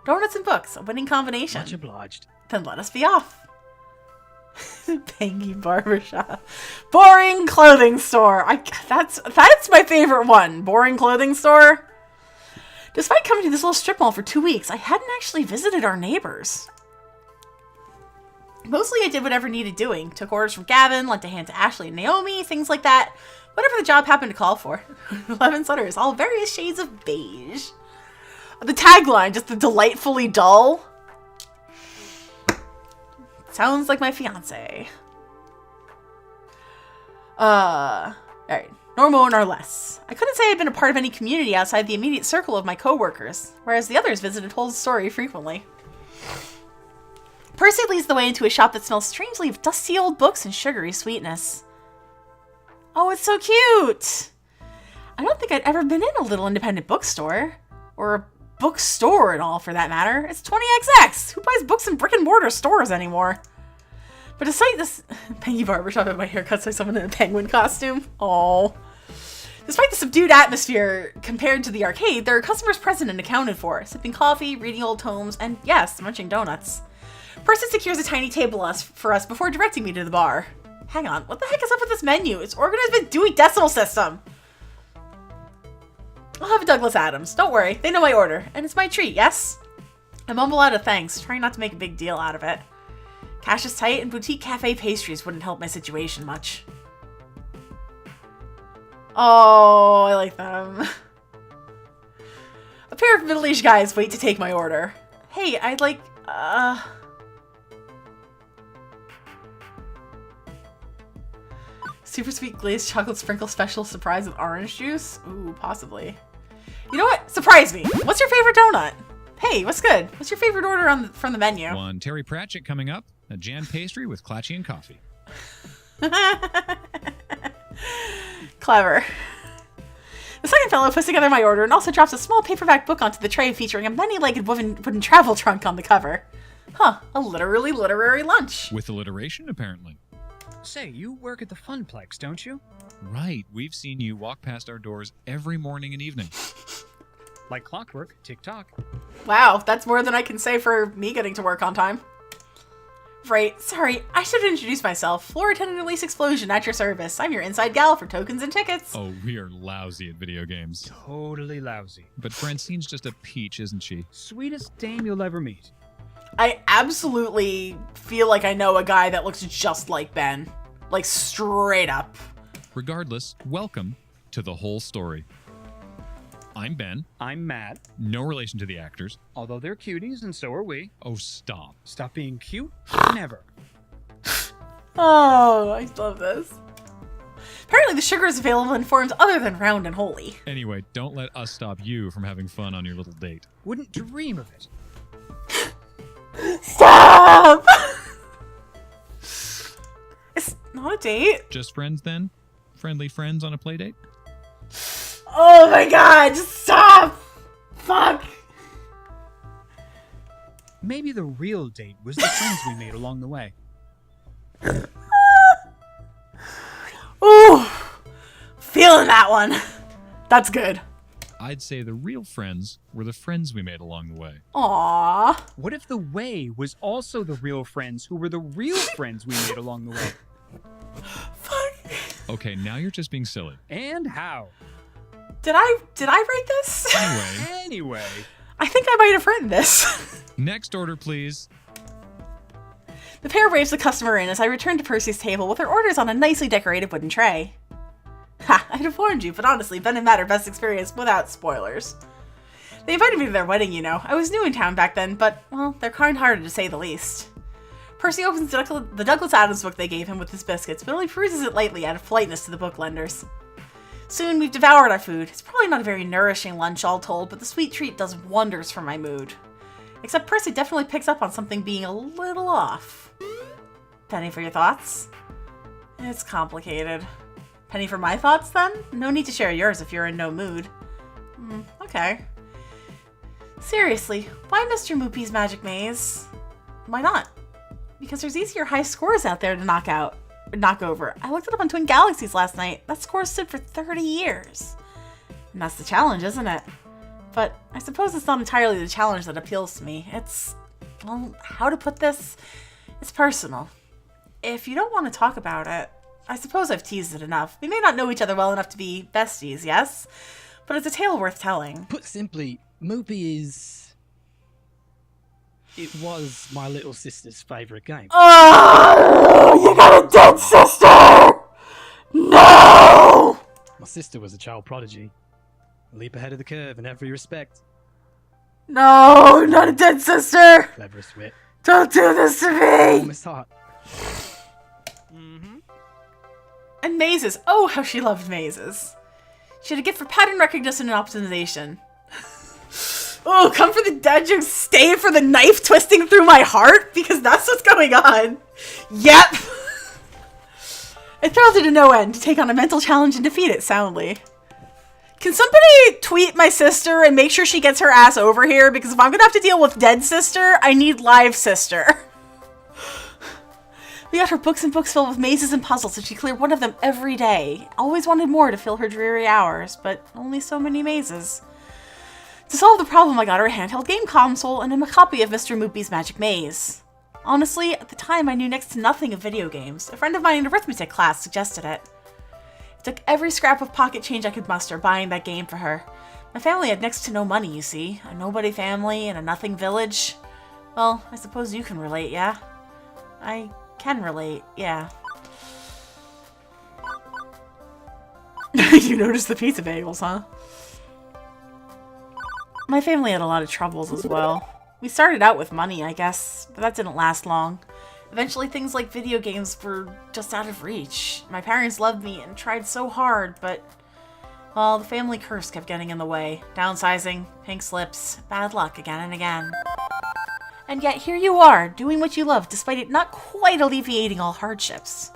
B: Donuts and books, a winning combination.
F: Much obliged.
B: Then let us be off. Pangy barbershop. Boring clothing store. That's my favorite one. Boring clothing store. Despite coming to this little strip mall for 2 weeks, I hadn't actually visited our neighbors. Mostly I did whatever needed doing. Took orders from Gavin, lent a hand to Ashley and Naomi, things like that. Whatever the job happened to call for. 11 sweaters, all various shades of beige. The tagline, just the delightfully dull. Sounds like my fiance. Alright. Nor more nor less. I couldn't say I'd been a part of any community outside the immediate circle of my co-workers, whereas the others visited Hull's Story frequently. Percy leads the way into a shop that smells strangely of dusty old books and sugary sweetness. Oh, it's so cute! I don't think I'd ever been in a little independent bookstore. Or a bookstore at all, for that matter. It's 20XX! Who buys books in brick-and-mortar stores anymore? But despite this... Pengy barbershop at my haircut, so someone in a penguin costume. Oh. Despite the subdued atmosphere compared to the arcade, there are customers present and accounted for, sipping coffee, reading old tomes, and yes, munching donuts. Percy secures a tiny table for us before directing me to the bar. Hang on, what the heck is up with this menu? It's organized by Dewey Decimal System. I'll have a Douglas Adams. Don't worry, they know my order, and it's my treat, yes? I mumble out a thanks, trying not to make a big deal out of it. Cash is tight, and boutique cafe pastries wouldn't help my situation much. Oh, I like them. A pair of middle-aged guys wait to take my order. Hey, I'd like, super sweet glazed chocolate sprinkle special surprise with orange juice? Ooh, possibly. You know what? Surprise me. What's your favorite donut? Hey, what's good? What's your favorite order from the menu?
G: One Terry Pratchett coming up. A jam pastry with Clatchy and coffee.
B: Clever. The second fellow puts together my order and also drops a small paperback book onto the tray featuring a many-legged wooden travel trunk on the cover. Huh, a literary lunch.
G: With alliteration, apparently.
F: Say, you work at the Funplex, don't you?
G: Right, we've seen you walk past our doors every morning and evening.
F: Like clockwork, tick-tock.
B: Wow, that's more than I can say for me getting to work on time. Right, sorry, I should introduce myself. Floor Attendant Elise Explosion at your service. I'm your inside gal for tokens and tickets.
G: Oh, we are lousy at video games.
F: Totally lousy.
G: But Francine's just a peach, isn't she?
F: Sweetest dame you'll ever meet.
B: I absolutely feel like I know a guy that looks just like Ben. Like, straight up.
G: Regardless, welcome to The Whole Story. I'm Ben.
F: I'm Matt.
G: No relation to the actors.
F: Although they're cuties, and so are we.
G: Oh, stop.
F: Stop being cute? Never.
B: Oh, I love this. Apparently the sugar is available in forms other than round and holy.
G: Anyway, don't let us stop you from having fun on your little date.
F: Wouldn't dream of it.
B: Stop! It's not a date.
G: Just friends, then? Friendly friends on a play date?
B: Oh my god, just stop! Fuck!
F: Maybe the real date was the friends we made along the way.
B: Ooh! Feeling that one. That's good.
G: I'd say the real friends were the friends we made along the way.
B: Aww.
F: What if the way was also the real friends who were the real friends we made along the way?
B: Fuck.
G: Okay, now you're just being silly.
F: And how?
B: Did I write this?
F: Anyway.
B: I think I might have written this.
G: Next order, please.
B: The pair waves the customer in as I return to Percy's table with her orders on a nicely decorated wooden tray. Ha, I'd have warned you, but honestly, Ben and Matt are best experience without spoilers. They invited me to their wedding, you know. I was new in town back then, but, well, they're kind-hearted to say the least. Percy opens the Douglas Adams book they gave him with his biscuits, but only peruses it lightly out of politeness to the book lenders. Soon, we've devoured our food. It's probably not a very nourishing lunch, all told, but the sweet treat does wonders for my mood. Except Percy definitely picks up on something being a little off. Penny for your thoughts? It's complicated. Penny for my thoughts, then? No need to share yours if you're in no mood. Okay. Seriously, why Mr. Moopy's Magic Maze? Why not? Because there's easier high scores out there to knock out. knock over. I looked it up on Twin Galaxies last night. That score stood for 30 years. And that's the challenge, isn't it? But I suppose it's not entirely the challenge that appeals to me. It's, well, how to put this? It's personal. If you don't want to talk about it, I suppose I've teased it enough. We may not know each other well enough to be besties, yes? But it's a tale worth telling.
H: Put simply, Moopy is... It was my little sister's favourite game.
B: Oh, you got a dead sister! No!
H: My sister was a child prodigy. A leap ahead of the curve in every respect.
B: No, not a dead sister!
H: Cleverest wit.
B: Don't do this to me!
H: Warmest heart.
B: And mazes. Oh, how she loved mazes. She had a gift for pattern recognition and optimization. Oh, come for the dead jokes, stay for the knife twisting through my heart? Because that's what's going on. Yep. It thrilled her to no end to take on a mental challenge and defeat it soundly. Can somebody tweet my sister and make sure she gets her ass over here? Because if I'm going to have to deal with dead sister, I need live sister. We got her books and books filled with mazes and puzzles, and she cleared one of them every day. Always wanted more to fill her dreary hours, but only so many mazes. To solve the problem, I got her a handheld game console and a copy of Mr. Moopy's Magic Maze. Honestly, at the time I knew next to nothing of video games. A friend of mine in arithmetic class suggested it. It took every scrap of pocket change I could muster buying that game for her. My family had next to no money, you see. A nobody family in a nothing village. Well, I suppose you can relate, yeah? I can relate, yeah. You noticed the pizza bagels, huh? My family had a lot of troubles as well. We started out with money, I guess, but that didn't last long. Eventually things like video games were just out of reach. My parents loved me and tried so hard, but, well, the family curse kept getting in the way. Downsizing, pink slips, bad luck again and again. And yet here you are, doing what you love, despite it not quite alleviating all hardships.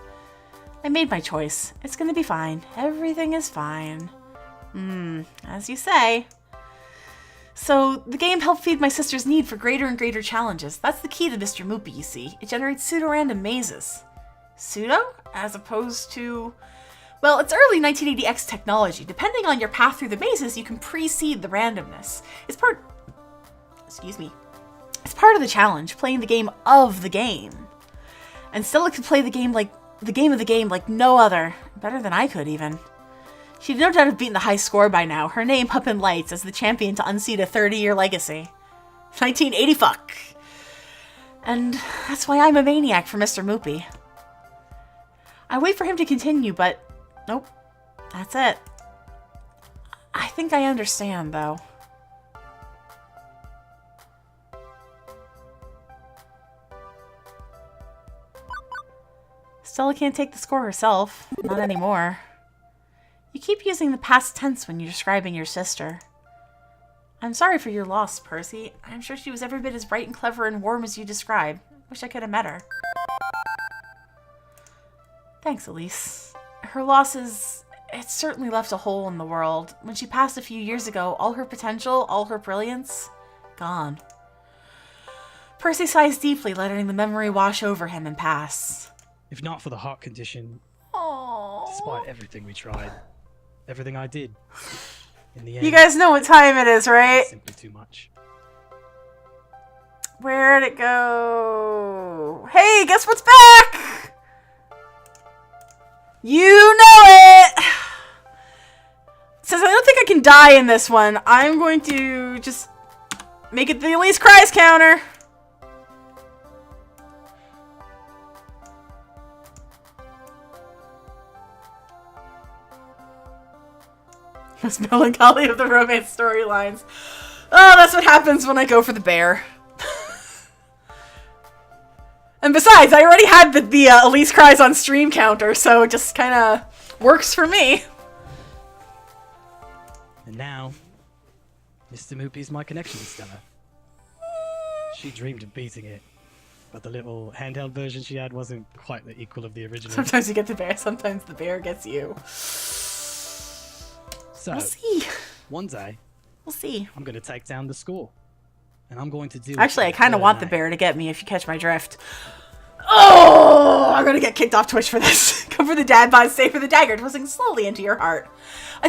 B: I made my choice. It's gonna be fine. Everything is fine. As you say. So, the game helped feed my sister's need for greater and greater challenges. That's the key to Mr. Moopy, you see. It generates pseudo-random mazes. Pseudo? As opposed to... Well, it's early 1980X technology. Depending on your path through the mazes, you can precede the randomness. It's part... Excuse me. It's part of the challenge, playing the game of the game. And Stella could play the game of the game like no other. Better than I could, even. She'd no doubt have beaten the high score by now, her name up in lights as the champion to unseat a 30-year legacy. 1980 fuck. And that's why I'm a maniac for Mr. Moopy. I wait for him to continue, but nope. That's it. I think I understand, though. Stella can't take the score herself. Not anymore. You keep using the past tense when you're describing your sister. I'm sorry for your loss, Percy. I'm sure she was every bit as bright and clever and warm as you describe. Wish I could have met her. Thanks, Elise. Her loss is... It certainly left a hole in the world. When she passed a few years ago, all her potential, all her brilliance, gone. Percy sighs deeply, letting the memory wash over him and pass.
H: If not for the heart condition,
B: Aww.
H: despite everything we tried, everything I did, in the end,
B: You guys know what time it is, right?
H: simply too much.
B: Where'd it go? Hey, guess what's back? You know it! Since I don't think I can die in this one, I'm going to just make it the Elise Cries counter. This melancholy of the romance storylines. Oh, that's what happens when I go for the bear. And besides, I already had the Elise Cries on stream counter, so it just kind of works for me.
H: And now, Mr. Moopy's my connection to Stella. She dreamed of beating it, but the little handheld version she had wasn't quite the equal of the original.
B: Sometimes you get the bear, sometimes the bear gets you.
H: So,
B: We'll see.
H: one day,
B: We'll see.
H: I'm going to take down the score. And I'm going to do...
B: Actually, I kind of want the bear to get me, if you catch my drift. Oh, I'm gonna get kicked off Twitch for this. Go for the dad bod, stay for the dagger, twisting slowly into your heart.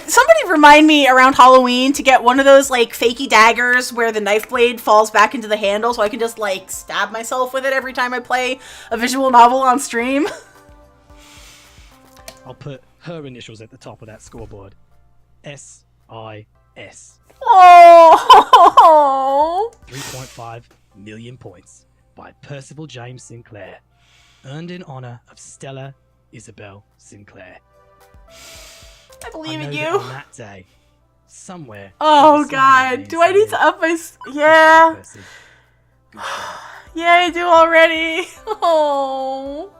B: Somebody remind me around Halloween to get one of those, like, fakey daggers where the knife blade falls back into the handle so I can just, like, stab myself with it every time I play a visual novel on stream.
H: I'll put her initials at the top of that scoreboard. S-I-S.
B: Oh!
H: 3.5 million points by Percival James Sinclair. Earned in honor of Stella Isabel Sinclair.
B: I believe
H: I
B: in
H: know
B: you.
H: that on that day, somewhere.
B: Oh
H: you'll be smiling at
B: god,
H: me
B: do I need to
H: saying,
B: up my...
H: "Good job,
B: Yeah.
H: Percy. Good job."
B: Yeah, I do already. Oh.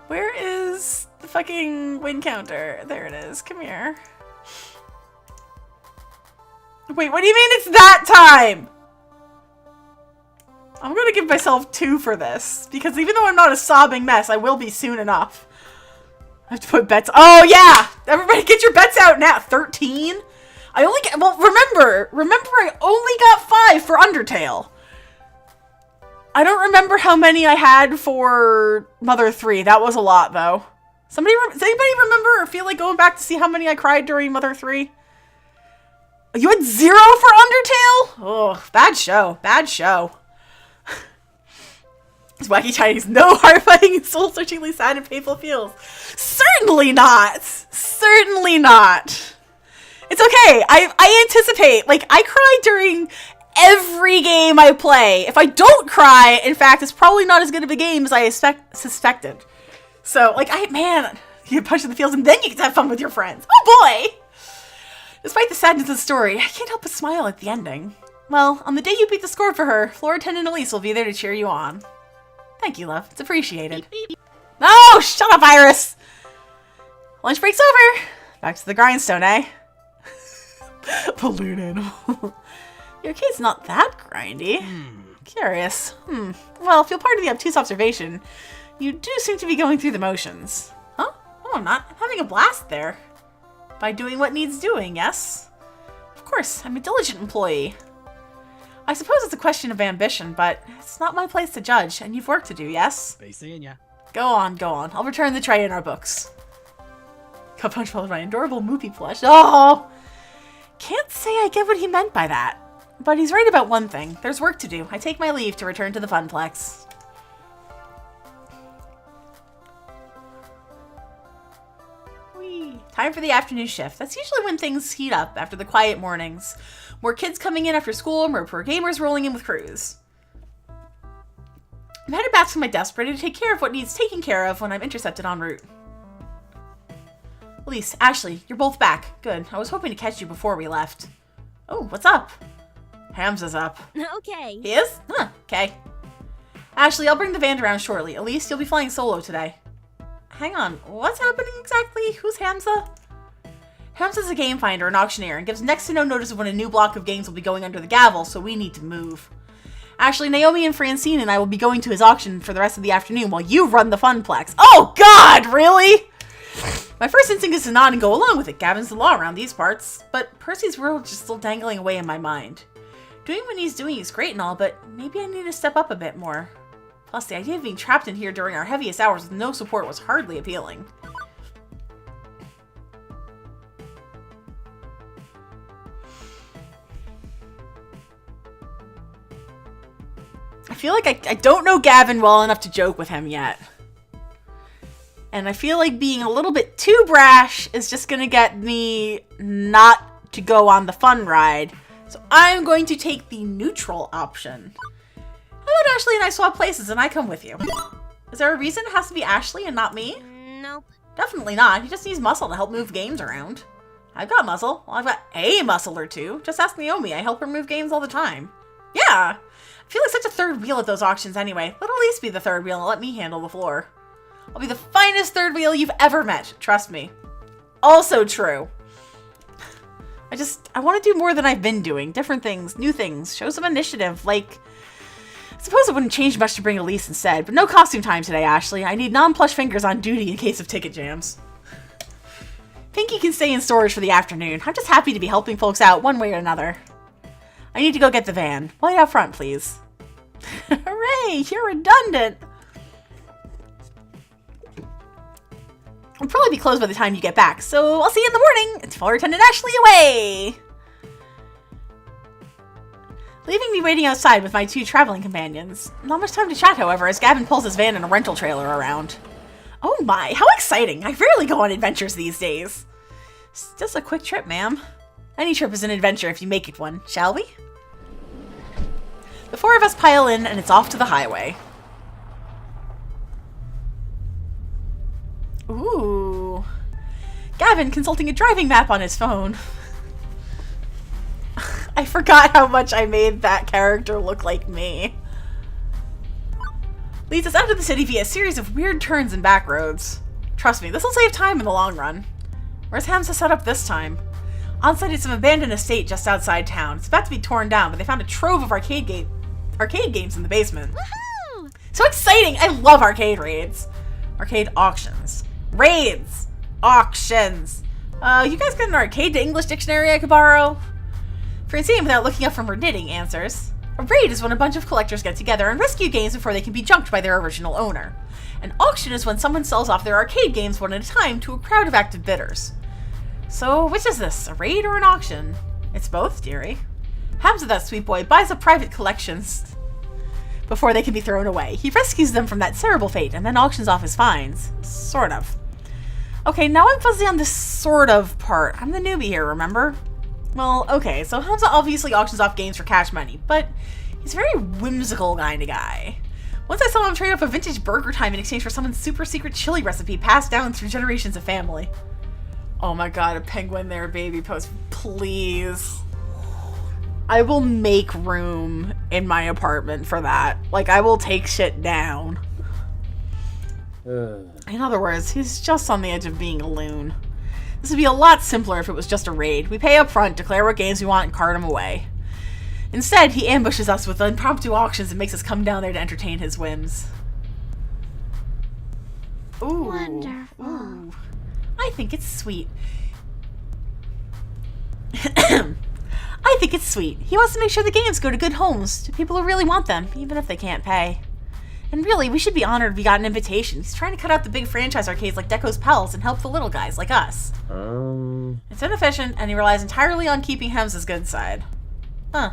B: Where is the fucking win counter? There it is. Come here. Wait, what do you mean it's that time? I'm gonna give myself 2 for this, because even though I'm not a sobbing mess, I will be soon enough. I have to put bets. Oh yeah! Everybody get your bets out now. 13? I only get, well, remember I only got 5 for Undertale. I don't remember how many I had for Mother 3. That was a lot, though. Does anybody remember or feel like going back to see how many I cried during Mother 3? You had 0 for Undertale? Oh, bad show. Bad show. It's Wacky Chinese. No heart fighting and soul searchingly sad and painful feels. Certainly not. Certainly not. It's okay. I anticipate. Like, I cry during every game I play. If I don't cry, in fact, it's probably not as good of a game as I suspected. So, like, man, you get punched in the feels and then you get to have fun with your friends. Oh boy! Despite the sadness of the story, I can't help but smile at the ending. Well, on the day you beat the score for her, floor attendant Elise will be there to cheer you on. Thank you, love. It's appreciated. No! Shut up, Iris! Lunch break's over. Back to the grindstone, eh? Balloon animal. Your kid's not that grindy. Curious. Well, if you'll pardon the obtuse observation, you do seem to be going through the motions. Huh? Oh, I'm not. I'm having a blast there. By doing what needs doing, yes? Of course, I'm a diligent employee. I suppose it's a question of ambition, but it's not my place to judge, and you've work to do, yes?
H: Be seeing ya.
B: Go on, go on. I'll return the tray in our books. Got punched by my adorable Moopy plush. Oh! Can't say I get what he meant by that. But he's right about one thing. There's work to do. I take my leave to return to the Funplex. Whee! Time for the afternoon shift. That's usually when things heat up after the quiet mornings. More kids coming in after school, more pro gamers rolling in with crews. I'm headed back to my desk, ready to take care of what needs taken care of when I'm intercepted en route. Elise, Ashley, you're both back. Good. I was hoping to catch you before we left. Oh, what's up? Hamza's up.
E: Okay.
B: He is? Huh, okay. Ashley, I'll bring the van around shortly. Elise, you'll be flying solo today. Hang on, what's happening exactly? Who's Hamza? Hamza's a game finder and auctioneer and gives next to no notice of when a new block of games will be going under the gavel, so we need to move. Actually, Naomi and Francine and I will be going to his auction for the rest of the afternoon while you run the Funplex. Oh god, really? My first instinct is to nod and go along with it. Gavin's the law around these parts. But Percy's world is just still dangling away in my mind. Doing what he's doing is great and all, but maybe I need to step up a bit more. Plus, the idea of being trapped in here during our heaviest hours with no support was hardly appealing. I feel like I don't know Gavin well enough to joke with him yet. And I feel like being a little bit too brash is just gonna get me not to go on the fun ride. So I'm going to take the neutral option. How about Ashley and I swap places and I come with you? Is there a reason it has to be Ashley and not me?
E: Nope.
B: Definitely not. He just needs muscle to help move games around. I've got muscle. Well, I've got a muscle or two. Just ask Naomi. I help her move games all the time. Yeah. I feel like such a third wheel at those auctions anyway. Let Elise be the third wheel and let me handle the floor. I'll be the finest third wheel you've ever met. Trust me. Also true. I want to do more than I've been doing. Different things, new things, show some initiative. Like, I suppose it wouldn't change much to bring Elise instead, but no costume time today, Ashley. I need non-plush fingers on duty in case of ticket jams. Pinky can stay in storage for the afternoon. I'm just happy to be helping folks out one way or another. I need to go get the van. Wait out front, please. Hooray! You're redundant! It'll probably be closed by the time you get back, so I'll see you in the morning. It's Floor Attendant Ashley away! Leaving me waiting outside with my 2 traveling companions. Not much time to chat, however, as Gavin pulls his van and a rental trailer around. Oh my, how exciting! I rarely go on adventures these days. It's just a quick trip, ma'am. Any trip is an adventure if you make it one, shall we? The 4 of us pile in, and it's off to the highway. Ooh. Gavin consulting a driving map on his phone. I forgot how much I made that character look like me. Leads us out of the city via a series of weird turns and back roads. Trust me, this will save time in the long run. Where's Hamza set up this time? On site is some abandoned estate just outside town. It's about to be torn down, but they found a trove of arcade games in the basement.
C: Woohoo!
B: So exciting! I love arcade raids. Arcade auctions. Raids! Auctions! You guys got an arcade to English dictionary I could borrow? Francine, without looking up from her knitting, answers. A raid is when a bunch of collectors get together and rescue games before they can be junked by their original owner. An auction is when someone sells off their arcade games one at a time to a crowd of active bidders. So, which is this, a raid or an auction? It's both, dearie. Hamza, that sweet boy, buys up private collections before they can be thrown away. He rescues them from that terrible fate and then auctions off his finds. Sort of. Okay, now I'm fuzzy on this sort of part. I'm the newbie here, remember? Well, okay, so Hamza obviously auctions off games for cash money, but he's a very whimsical kind of guy. Once I saw him trade off a vintage burger time in exchange for someone's super secret chili recipe passed down through generations of family. Oh my god, a penguin there, baby post, please. I will make room in my apartment for that. Like, I will take shit down. In other words, he's just on the edge of being a loon. This would be a lot simpler if it was just a raid. We pay up front, declare what games we want, and cart them away. Instead, he ambushes us with impromptu auctions and makes us come down there to entertain his whims. Ooh.
C: Wonderful.
B: Ooh. I think it's sweet. I think it's sweet. He wants to make sure the games go to good homes, to people who really want them, even if they can't pay. And really, we should be honored we got an invitation. He's trying to cut out the big franchise arcades like Deco's Palace and help the little guys like us. It's inefficient, and he relies entirely on keeping Hamza's good side. Huh.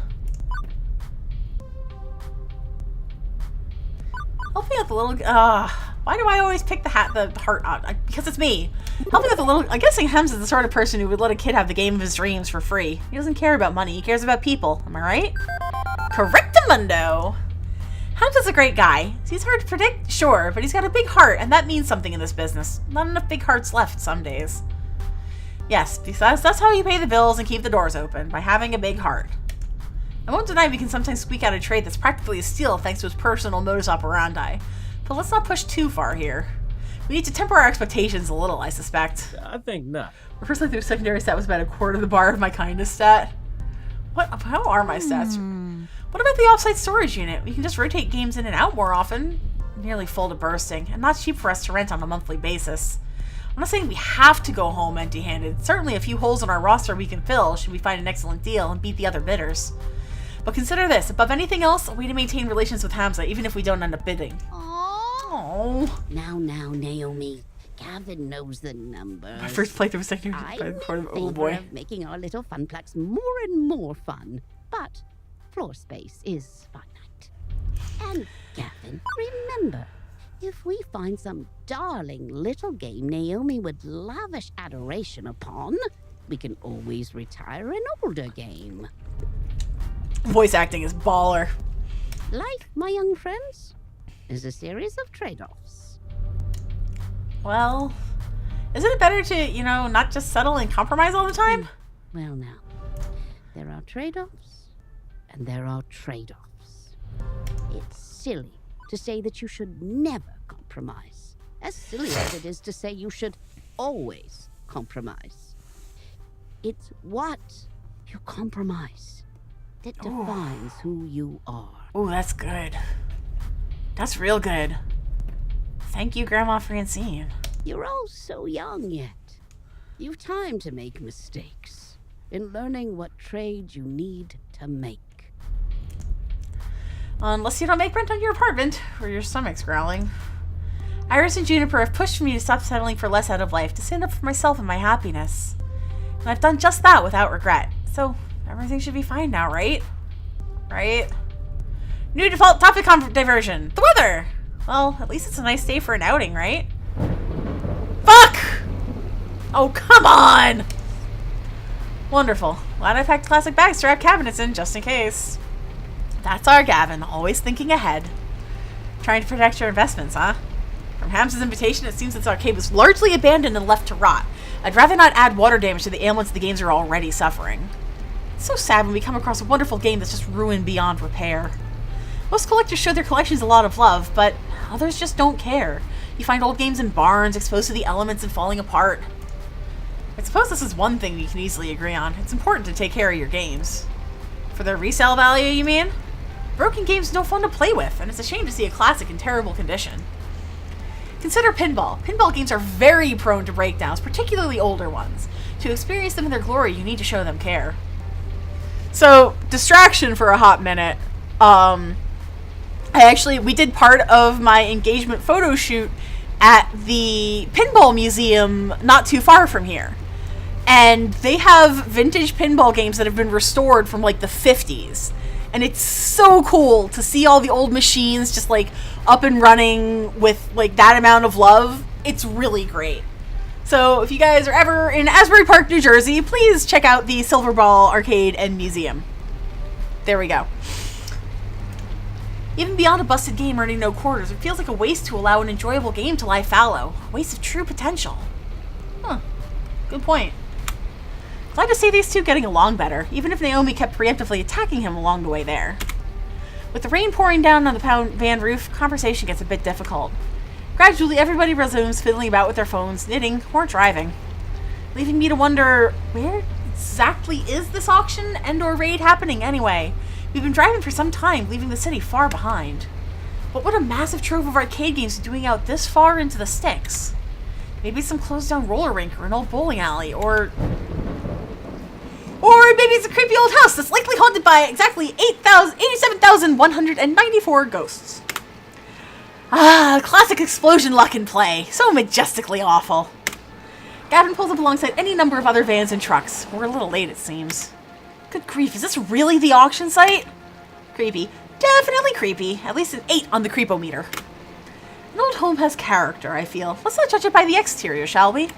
B: Helping out the little... why do I always pick the heart out? Because it's me. Helping out the little... I'm guessing Hamza's the sort of person who would let a kid have the game of his dreams for free. He doesn't care about money. He cares about people. Am I right? Correctamundo! Hamza's a great guy. He's hard to predict, sure, but he's got a big heart, and that means something in this business. Not enough big hearts left some days. Yes, because that's how you pay the bills and keep the doors open, by having a big heart. I won't deny we can sometimes squeak out a trade that's practically a steal thanks to his personal modus operandi, but let's not push too far here. We need to temper our expectations a little, I suspect.
I: I think not.
B: First, like, the secondary stat was about a quarter of the bar of my kindness stat. How are my stats? What about the offsite storage unit? We can just rotate games in and out more often. Nearly full to bursting, and not cheap for us to rent on a monthly basis. I'm not saying we have to go home empty-handed. Certainly a few holes in our roster we can fill should we find an excellent deal and beat the other bidders. But consider this, above anything else, a way to maintain relations with Hamza, even if we don't end up bidding. Oh.
J: Now, Naomi. Gavin knows the numbers.
B: My first playthrough was secondary. Oh boy.
J: Of making our little fun plaques more and more fun, but floor space is finite. And Gavin, remember, if we find some darling little game Naomi would lavish adoration upon, we can always retire an older game.
B: Voice acting is baller.
J: Life, my young friends, is a series of trade-offs.
B: Well, isn't it better to, not just settle and compromise all the time?
J: Well, now, there are trade-offs, and there are trade-offs. It's silly to say that you should never compromise, as silly as it is to say you should always compromise. It's what you compromise that defines who you are.
B: Ooh, that's good. That's real good. Thank you, Grandma Francine.
J: You're all so young yet. You've time to make mistakes in learning what trade you need to make.
B: Unless you don't make rent on your apartment, or your stomach's growling. Iris and Juniper have pushed me to stop settling for less out of life, to stand up for myself and my happiness. And I've done just that without regret. So everything should be fine now, right? Right? New default topic diversion. The weather! Well, at least it's a nice day for an outing, right? Fuck! Oh, come on! Wonderful. Glad I packed classic bags to wrap cabinets in, just in case. That's our Gavin, always thinking ahead. Trying to protect your investments, huh? From Ham's invitation, it seems this arcade was largely abandoned and left to rot. I'd rather not add water damage to the ailments the games are already suffering. It's so sad when we come across a wonderful game that's just ruined beyond repair. Most collectors show their collections a lot of love, but others just don't care. You find old games in barns, exposed to the elements and falling apart. I suppose this is one thing we can easily agree on. It's important to take care of your games. For their resale value, you mean? Broken games are no fun to play with, and it's a shame to see a classic in terrible condition. Consider pinball. Pinball games are very prone to breakdowns, particularly older ones. To experience them in their glory, you need to show them care. So, distraction for a hot minute. We did part of my engagement photo shoot at the pinball museum not too far from here. And they have vintage pinball games that have been restored from like the 50s. And it's so cool to see all the old machines just like up and running with like that amount of love. It's really great. So if you guys are ever in Asbury Park, New Jersey, please check out the Silver Ball Arcade and Museum. There we go. Even beyond a busted game earning no quarters, it feels like a waste to allow an enjoyable game to lie fallow. A waste of true potential. Huh. Good point. Glad to see these two getting along better, even if Naomi kept preemptively attacking him along the way there. With the rain pouring down on the van roof, conversation gets a bit difficult. Gradually, everybody resumes fiddling about with their phones, knitting, or driving, leaving me to wonder, where exactly is this auction and/or raid happening anyway? We've been driving for some time, leaving the city far behind. But what a massive trove of arcade games doing out this far into the sticks? Maybe some closed-down roller rink or an old bowling alley, or maybe it's a creepy old house that's likely haunted by exactly 87,194 ghosts. Ah, classic explosion luck in play. So majestically awful. Gavin pulls up alongside any number of other vans and trucks. We're a little late, it seems. Good grief, is this really the auction site? Creepy. Definitely creepy. At least an 8 on the creepometer. An old home has character, I feel. Let's not judge it by the exterior, shall we?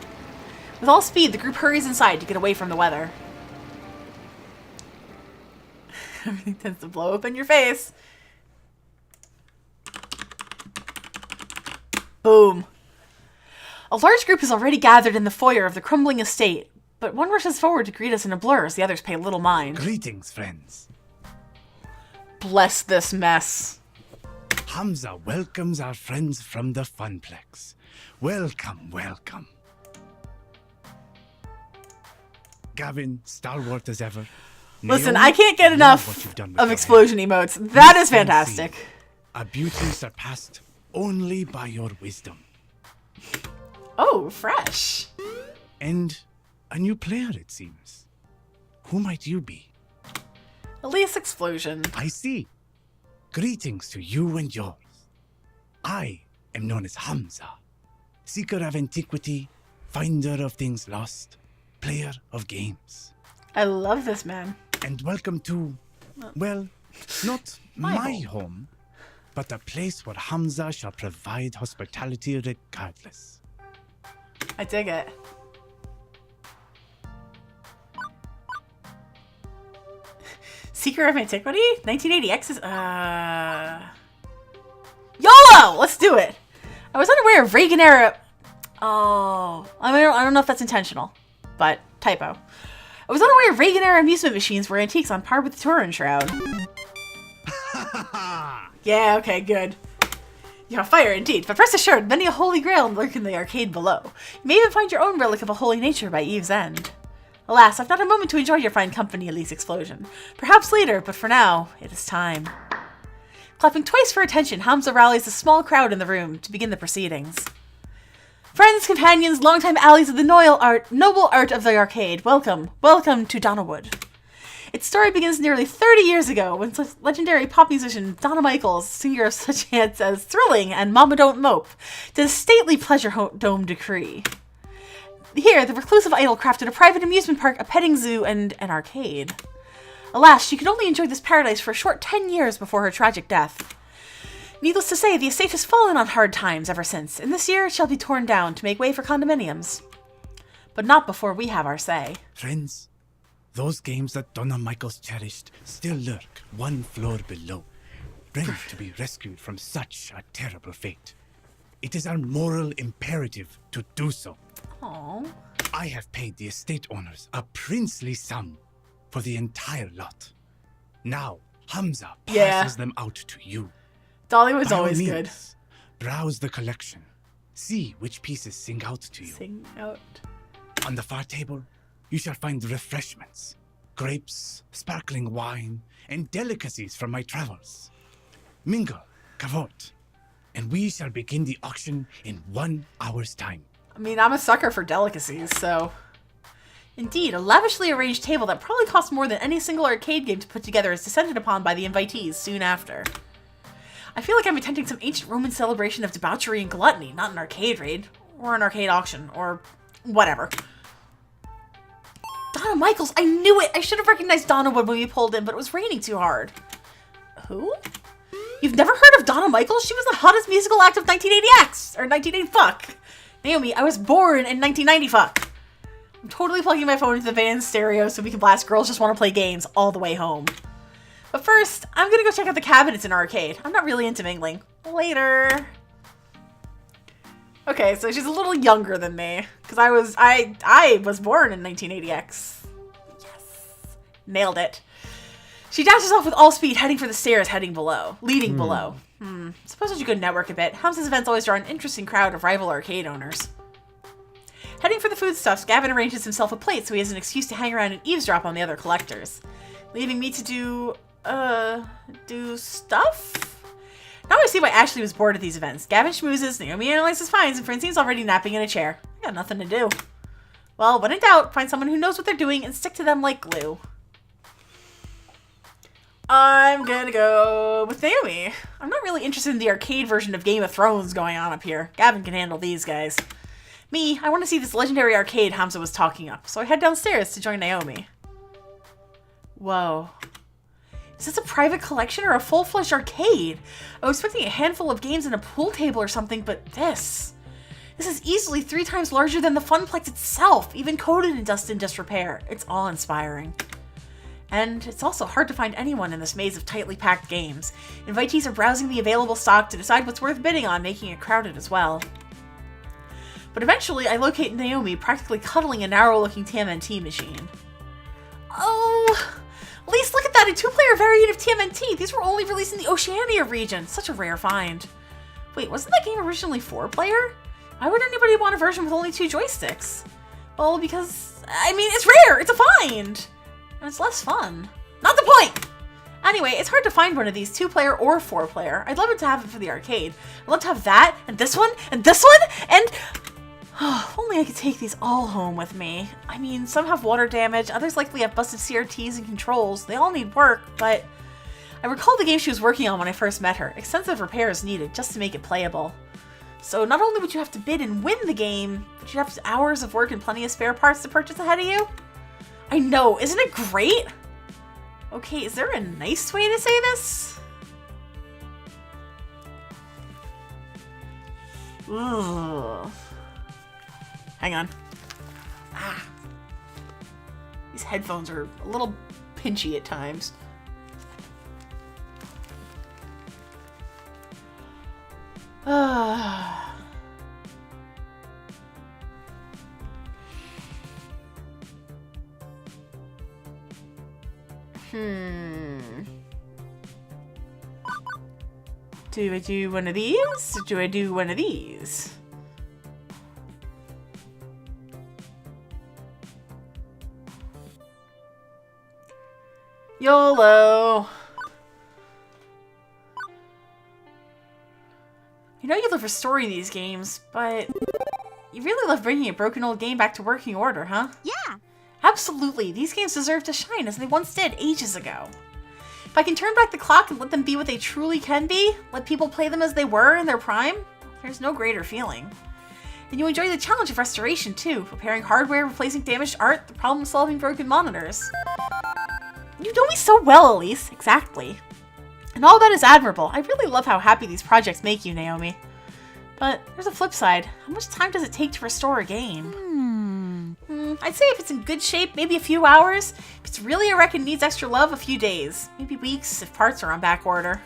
B: With all speed, the group hurries inside to get away from the weather. Everything tends to blow up in your face. Boom. A large group is already gathered in the foyer of the crumbling estate, but one rushes forward to greet us in a blur as the others pay little mind.
I: Greetings, friends.
B: Bless this mess.
I: Hamza welcomes our friends from the Funplex. Welcome, welcome. Gavin, stalwart as ever.
B: Listen,
I: Naomi,
B: I can't get
I: love
B: enough
I: what you've done with
B: of
I: your
B: explosion
I: hair.
B: emotes. That is
I: Miss Nancy,
B: fantastic.
I: a beauty surpassed only by your wisdom.
B: Oh, fresh.
I: And a new player, it seems. Who might you be?
B: Elias Explosion.
I: I see. Greetings to you and yours. I am known as Hamza, seeker of antiquity, finder of things lost, player of games.
B: I love this man.
I: And welcome to, well, not
B: My
I: my
B: home.
I: home, but a place where Hamza shall provide hospitality regardless.
B: I dig it. Seeker of Antiquity? 1980X is, YOLO! Let's do it! I was unaware of Reagan era... Oh, I don't know if that's intentional, but typo. I was unaware Reagan era amusement machines were antiques on par with the Turin Shroud. Yeah, okay, good. You're on fire indeed, but rest assured, many a holy grail lurk in the arcade below. You may even find your own relic of a holy nature by Eve's end. Alas, I've not a moment to enjoy your fine company, Elise Explosion. Perhaps later, but for now, it is time. Clapping twice for attention, Hamza rallies a small crowd in the room to begin the proceedings. Friends, companions, longtime allies of the noble art of the arcade, welcome to Donnerwood. Its story begins nearly 30 years ago when legendary pop musician Donna Michaels, singer of such hits as Thrilling and Mama Don't Mope, did a stately pleasure dome decree. Here, the reclusive idol crafted a private amusement park, a petting zoo, and an arcade. Alas, she could only enjoy this paradise for a short 10 years before her tragic death. Needless to say, the estate has fallen on hard times ever since, and this year it shall be torn down to make way for condominiums. But not before we have our say.
I: Friends, those games that Donna Michaels cherished still lurk one floor below, ready to be rescued from such a terrible fate. It is our moral imperative to do so.
B: Aww.
I: I have paid the estate owners a princely sum for the entire lot. Now, Hamza passes them out to you.
B: Dolly was
I: By all
B: always
I: means,
B: good.
I: Browse the collection. See which pieces sing out to you.
B: Sing out.
I: On the far table, you shall find refreshments, grapes, sparkling wine, and delicacies from my travels. Mingle, cavote, and we shall begin the auction in 1 hour's time.
B: I mean, I'm a sucker for delicacies, so... Indeed, a lavishly arranged table that probably costs more than any single arcade game to put together is descended upon by the invitees soon after. I feel like I'm attending some ancient Roman celebration of debauchery and gluttony, not an arcade raid, or an arcade auction, or whatever. Donna Michaels, I knew it! I should have recognized Donna when we pulled in, but it was raining too hard. Who? You've never heard of Donna Michaels? She was the hottest musical act of 1980X, or 1980 fuck. Naomi, I was born in 1990 fuck. I'm totally plugging my phone into the van stereo so we can blast Girls Just Want to Play Games all the way home. But first, I'm gonna go check out the cabinets in our arcade. I'm not really into mingling. Later. Okay, so she's a little younger than me. Because I was born in 1980X. Yes. Nailed it. She dashes off with all speed, heading for the stairs leading below. Suppose I should go network a bit. Hamza's events always draw an interesting crowd of rival arcade owners. Heading for the foodstuffs, Gavin arranges himself a plate so he has an excuse to hang around and eavesdrop on the other collectors. Leaving me to do stuff? Now I see why Ashley was bored at these events. Gavin schmoozes, Naomi analyzes finds, and Francine's already napping in a chair. I got nothing to do. Well, when in doubt, find someone who knows what they're doing and stick to them like glue. I'm gonna go with Naomi. I'm not really interested in the arcade version of Game of Thrones going on up here. Gavin can handle these guys. Me, I want to see this legendary arcade Hamza was talking up, so I head downstairs to join Naomi. Whoa. Is this a private collection or a full-fledged arcade? I was expecting a handful of games and a pool table or something, but this is easily 3 times larger than the Funplex itself, even coated in dust and disrepair. It's awe-inspiring. And it's also hard to find anyone in this maze of tightly packed games. Invitees are browsing the available stock to decide what's worth bidding on, making it crowded as well. But eventually, I locate Naomi practically cuddling a narrow-looking TMNT machine. Oh, at least look at that, a 2-player variant of TMNT. These were only released in the Oceania region. Such a rare find. Wait, wasn't that game originally 4-player? Why would anybody want a version with only 2 joysticks? Well, because, I mean, it's rare. It's a find. And it's less fun. Not the point! Anyway, it's hard to find one of these 2-player or 4-player. I'd love it to have it for the arcade. I'd love to have that, and this one, and this one, and... if only I could take these all home with me. I mean, some have water damage, others likely have busted CRTs and controls. They all need work, but... I recall the game she was working on when I first met her. Extensive repairs needed just to make it playable. So not only would you have to bid and win the game, but you'd have hours of work and plenty of spare parts to purchase ahead of you. I know, isn't it great? Okay, is there a nice way to say this? Ugh. Hang on. Ah. These headphones are a little pinchy at times. Do I do one of these? Or do I do one of these? YOLO! You know you love restoring these games, but you really love bringing a broken old game back to working order, huh?
C: Yeah.
B: How absolutely. These games deserve to shine as they once did ages ago. If I can turn back the clock and let them be what they truly can be, let people play them as they were in their prime, there's no greater feeling. And you enjoy the challenge of restoration too, repairing hardware, replacing damaged art, the problem-solving broken monitors. You know me so well, Elise. Exactly. And all that is admirable. I really love how happy these projects make you, Naomi. But there's a flip side. How much time does it take to restore a game? I'd say if it's in good shape, maybe a few hours. If it's really a wreck and needs extra love, a few days. Maybe weeks if parts are on back order.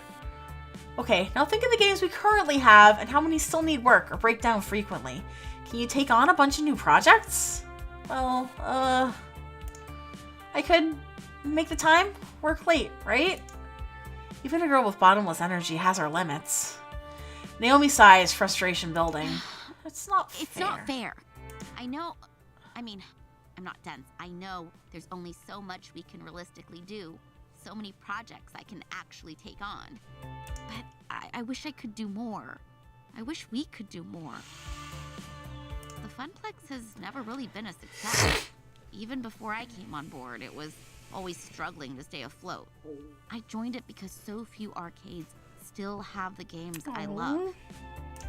B: Okay, now think of the games we currently have and how many still need work or break down frequently. Can you take on a bunch of new projects? Well, I could make the time work late, right? Even a girl with bottomless energy has her limits. Naomi sighs, frustration building. It's not fair.
K: It's not fair. I know. I mean, I'm not dense. I know there's only so much we can realistically do. So many projects I can actually take on. But I wish I could do more. I wish we could do more. The Funplex has never really been a success. Even before I came on board, it was always struggling to stay afloat. I joined it because so few arcades still have the games I love.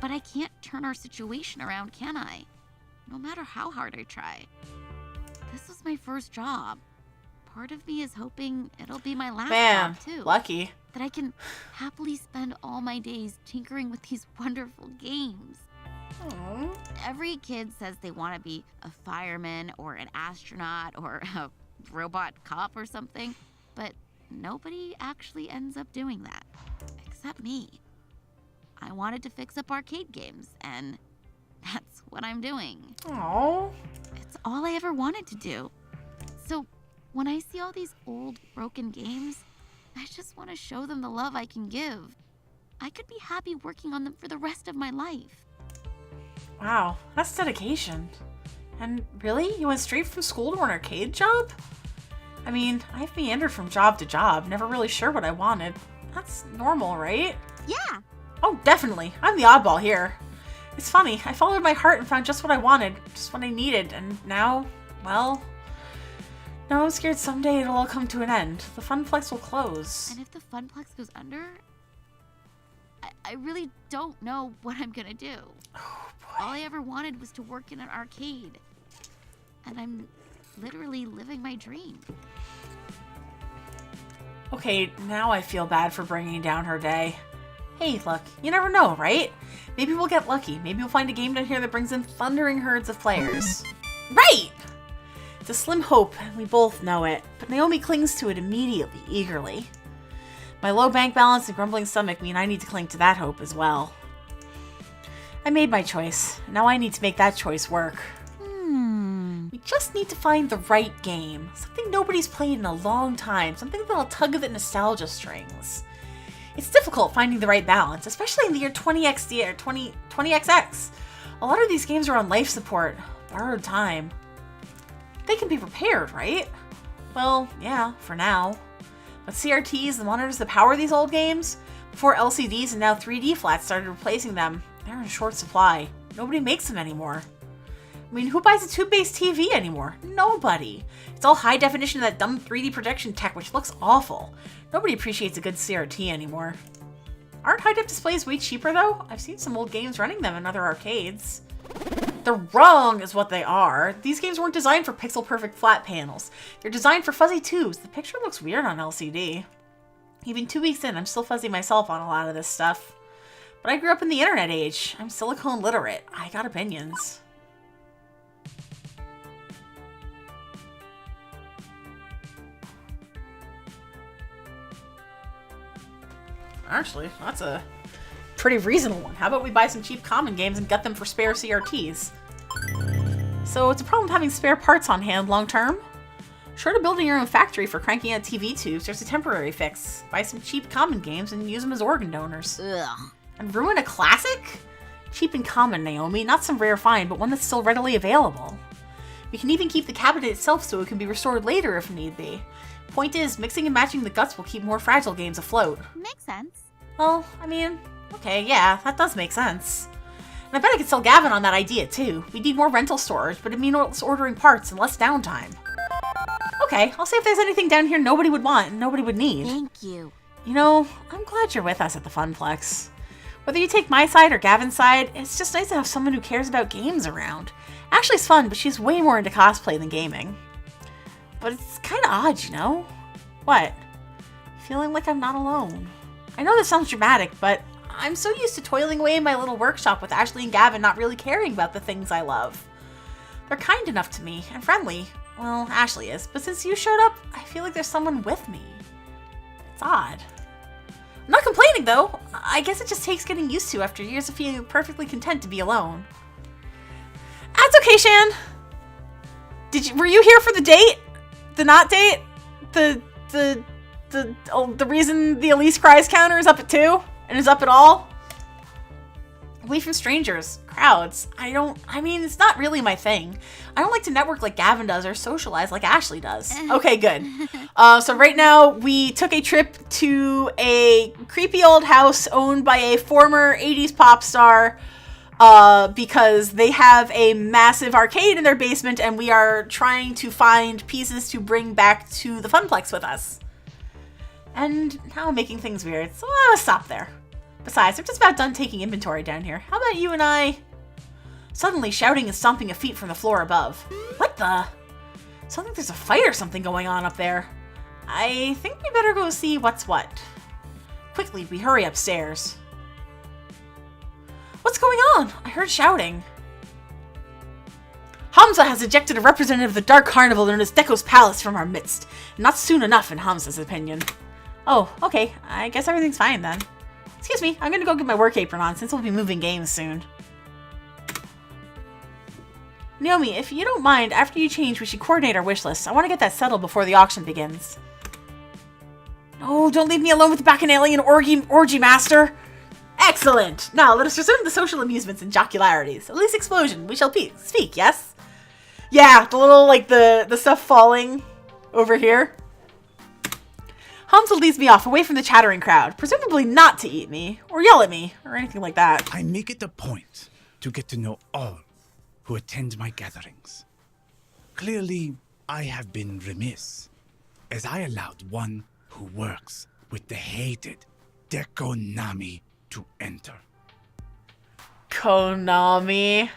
K: But I can't turn our situation around, can I? No matter how hard I try. This was my first job. Part of me is hoping it'll be my last job, too.
B: Lucky.
K: That I can happily spend all my days tinkering with these wonderful games.
B: Aww.
K: Every kid says they want to be a fireman or an astronaut or a robot cop or something, but nobody actually ends up doing that. Except me. I wanted to fix up arcade games, and that's what I'm doing.
B: Aww.
K: It's all I ever wanted to do. So when I see all these old, broken games, I just want to show them the love I can give. I could be happy working on them for the rest of my life.
B: Wow, that's dedication. And really? You went straight from school to an arcade job? I mean, I've meandered from job to job, never really sure what I wanted. That's normal, right?
K: Yeah.
B: Oh, definitely. I'm the oddball here. It's funny, I followed my heart and found just what I wanted, just what I needed, and now, well, now I'm scared someday it'll all come to an end. The Funplex will close.
K: And if the Funplex goes under, I really don't know what I'm gonna do.
B: Oh, boy.
K: All I ever wanted was to work in an arcade. And I'm literally living my dream.
B: Okay, now I feel bad for bringing down her day. Hey, look, you never know, right? Maybe we'll get lucky. Maybe we'll find a game down here that brings in thundering herds of players. Right! It's a slim hope, and we both know it, but Naomi clings to it immediately, eagerly. My low bank balance and grumbling stomach mean I need to cling to that hope as well. I made my choice. Now I need to make that choice work. We just need to find the right game. Something nobody's played in a long time. Something that'll tug at the nostalgia strings. It's difficult finding the right balance, especially in the year 20XD or 20XX. A lot of these games are on life support, borrowed time. They can be repaired, right? Well, yeah, for now. But CRTs, the monitors that power these old games, before LCDs and now 3D flats started replacing them, they're in short supply. Nobody makes them anymore. I mean, who buys a tube-based TV anymore? Nobody. It's all high definition of that dumb 3D projection tech, which looks awful. Nobody appreciates a good CRT anymore. Aren't high-def displays way cheaper, though? I've seen some old games running them in other arcades. They're wrong is what they are. These games weren't designed for pixel-perfect flat panels. They're designed for fuzzy tubes. The picture looks weird on LCD. Even 2 weeks in, I'm still fuzzy myself on a lot of this stuff. But I grew up in the internet age. I'm silicone literate. I got opinions. Actually, that's a pretty reasonable one. How about we buy some cheap common games and gut them for spare CRTs? So it's a problem having spare parts on hand long term? Short of building your own factory for cranking out TV tubes, there's a temporary fix. Buy some cheap common games and use them as organ donors.
K: Ugh.
B: And ruin a classic? Cheap and common, Naomi. Not some rare find, but one that's still readily available. We can even keep the cabinet itself so it can be restored later if need be. Point is, mixing and matching the guts will keep more fragile games afloat.
K: Makes sense.
B: Well, I mean, okay, yeah, that does make sense. And I bet I could sell Gavin on that idea, too. We need more rental storage, but it means ordering parts and less downtime. Okay, I'll see if there's anything down here nobody would want and nobody would need.
K: Thank you.
B: You know, I'm glad you're with us at the Funplex. Whether you take my side or Gavin's side, it's just nice to have someone who cares about games around. Ashley's fun, but she's way more into cosplay than gaming. But it's kind of odd, you know? What? Feeling like I'm not alone. I know this sounds dramatic, but I'm so used to toiling away in my little workshop with Ashley and Gavin not really caring about the things I love. They're kind enough to me, and friendly. Well, Ashley is, but since you showed up, I feel like there's someone with me. It's odd. I'm not complaining, though. I guess it just takes getting used to after years of feeling perfectly content to be alone. That's okay, Shan. Were you here for the date? The not date? The reason the Elise Cries counter is up at 2 and is up at all? Away from strangers, crowds. I mean, it's not really my thing. I don't like to network like Gavin does or socialize like Ashley does. Okay, good. So right now we took a trip to a creepy old house owned by a former 80s pop star because they have a massive arcade in their basement and we are trying to find pieces to bring back to the Funplex with us. And now I'm making things weird, so I'll stop there. Besides, I'm just about done taking inventory down here. How about you and I? Suddenly, shouting and stomping of feet from the floor above. What the? Sounds like there's a fight or something going on up there. I think we better go see what's what. Quickly, we hurry upstairs. What's going on? I heard shouting. Hamza has ejected a representative of the Dark Carnival known as Deko's Palace from our midst. Not soon enough, in Hamza's opinion. Oh, okay. I guess everything's fine then. Excuse me, I'm gonna go get my work apron on since we'll be moving games soon. Naomi, if you don't mind, after you change, we should coordinate our wish list. I want to get that settled before the auction begins. No, don't leave me alone with the Bacchanalian orgy master. Excellent! Now, let us resume the social amusements and jocularities. At least explosion, we shall speak, yes? Yeah, the little, like, the stuff falling over here. Hamza leads me off away from the chattering crowd, presumably not to eat me, or yell at me, or anything like that.
I: I make it a point to get to know all who attend my gatherings. Clearly, I have been remiss, as I allowed one who works with the hated Dekonami to enter.
B: Konami.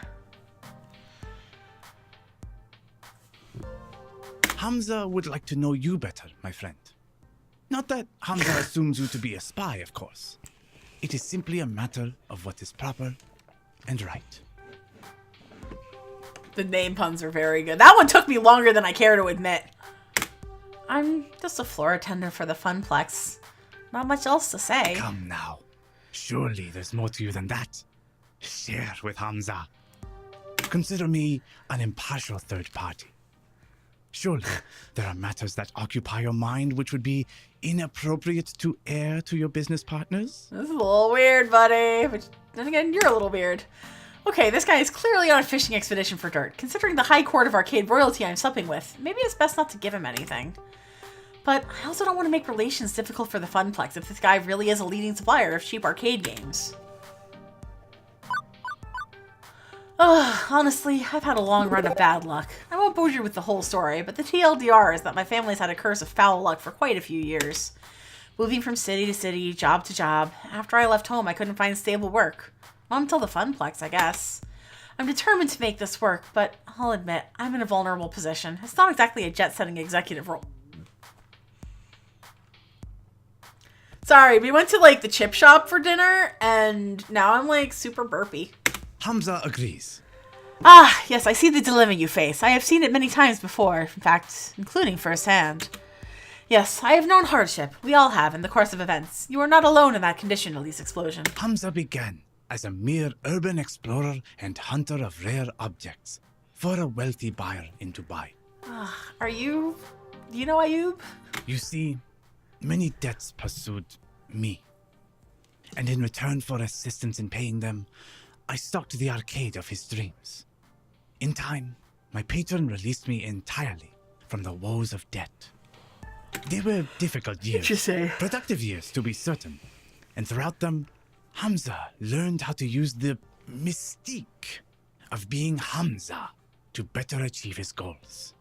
I: Hamza would like to know you better, my friend. Not that Hamza assumes you to be a spy, of course. It is simply a matter of what is proper and right.
B: The name puns are very good. That one took me longer than I care to admit. I'm just a floor attendant for the Funplex. Not much else to say.
I: Come now. Surely there's more to you than that. Share with Hamza. Consider me an impartial third party. Surely there are matters that occupy your mind which would be inappropriate to air to your business partners?
B: This is a little weird, buddy. But then again, you're a little weird. Okay, this guy is clearly on a fishing expedition for dirt. Considering the high court of arcade royalty I'm supping with, maybe it's best not to give him anything. But I also don't want to make relations difficult for the Funplex if this guy really is a leading supplier of cheap arcade games. Ugh, honestly, I've had a long run of bad luck. I won't bore you with the whole story, but the TLDR is that my family's had a curse of foul luck for quite a few years. Moving from city to city, job to job. After I left home, I couldn't find stable work. Not until the Funplex, I guess. I'm determined to make this work, but I'll admit, I'm in a vulnerable position. It's not exactly a jet-setting executive role. Sorry, we went to, like, the chip shop for dinner, and now I'm, like, super burpy.
I: Hamza agrees.
B: Ah, yes, I see the dilemma you face. I have seen it many times before, in fact, including firsthand. Yes, I have known hardship. We all have in the course of events. You are not alone in that condition, Elise Explosion.
I: Hamza began as a mere urban explorer and hunter of rare objects for a wealthy buyer in Dubai.
B: Do you know Ayub?
I: You see, many debts pursued me. And in return for assistance in paying them, I stocked the arcade of his dreams. In time, my patron released me entirely from the woes of debt. They were difficult years.
B: What'd you say?
I: Productive years, to be certain. And throughout them, Hamza learned how to use the mystique of being Hamza to better achieve his goals.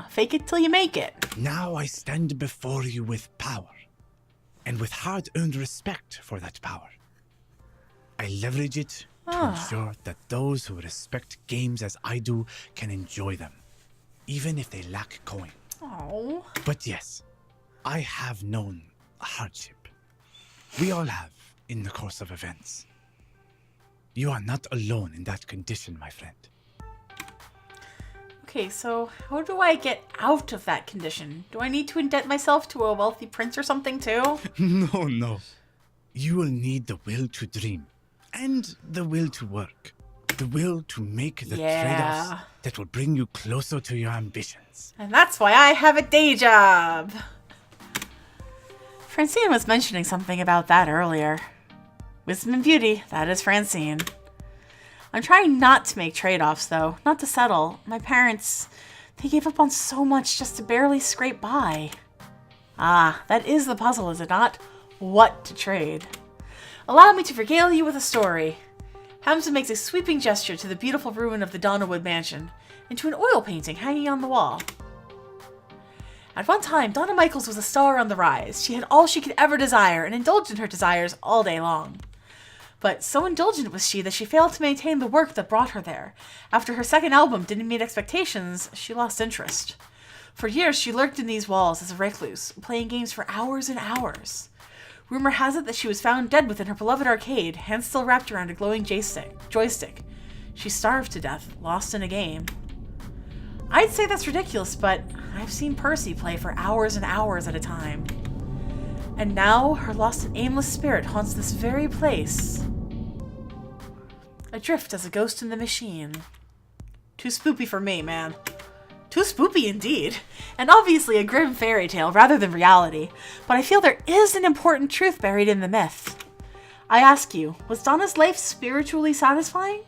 B: Fake it till you make it.
I: Now I stand before you with power, and with hard-earned respect for that power. I leverage it to ensure that those who respect games as I do can enjoy them, even if they lack coin.
B: Oh.
I: But yes, I have known hardship. We all have in the course of events. You are not alone in that condition, my friend.
B: Okay, so how do I get out of that condition? Do I need to indent myself to a wealthy prince or something too?
I: No. You will need the will to dream, and the will to work. The will to make the trade-offs that will bring you closer to your ambitions.
B: And that's why I have a day job. Francine was mentioning something about that earlier. Wisdom and beauty, that is Francine. I'm trying not to make trade-offs, though. Not to settle. My parents, they gave up on so much just to barely scrape by. Ah, that is the puzzle, is it not? What to trade. Allow me to regale you with a story. Hamza makes a sweeping gesture to the beautiful ruin of the Donnawood mansion, and to an oil painting hanging on the wall. At one time, Donna Michaels was a star on the rise. She had all she could ever desire, and indulged in her desires all day long. But so indulgent was she that she failed to maintain the work that brought her there. After her second album didn't meet expectations, she lost interest. For years, she lurked in these walls as a recluse, playing games for hours and hours. Rumor has it that she was found dead within her beloved arcade, hands still wrapped around a glowing joystick. She starved to death, lost in a game. I'd say that's ridiculous, but I've seen Percy play for hours and hours at a time. And now, her lost and aimless spirit haunts this very place. Adrift as a ghost in the machine. Too spoopy for me, man. Too spoopy indeed. And obviously a grim fairy tale rather than reality. But I feel there is an important truth buried in the myth. I ask you, was Donna's life spiritually satisfying?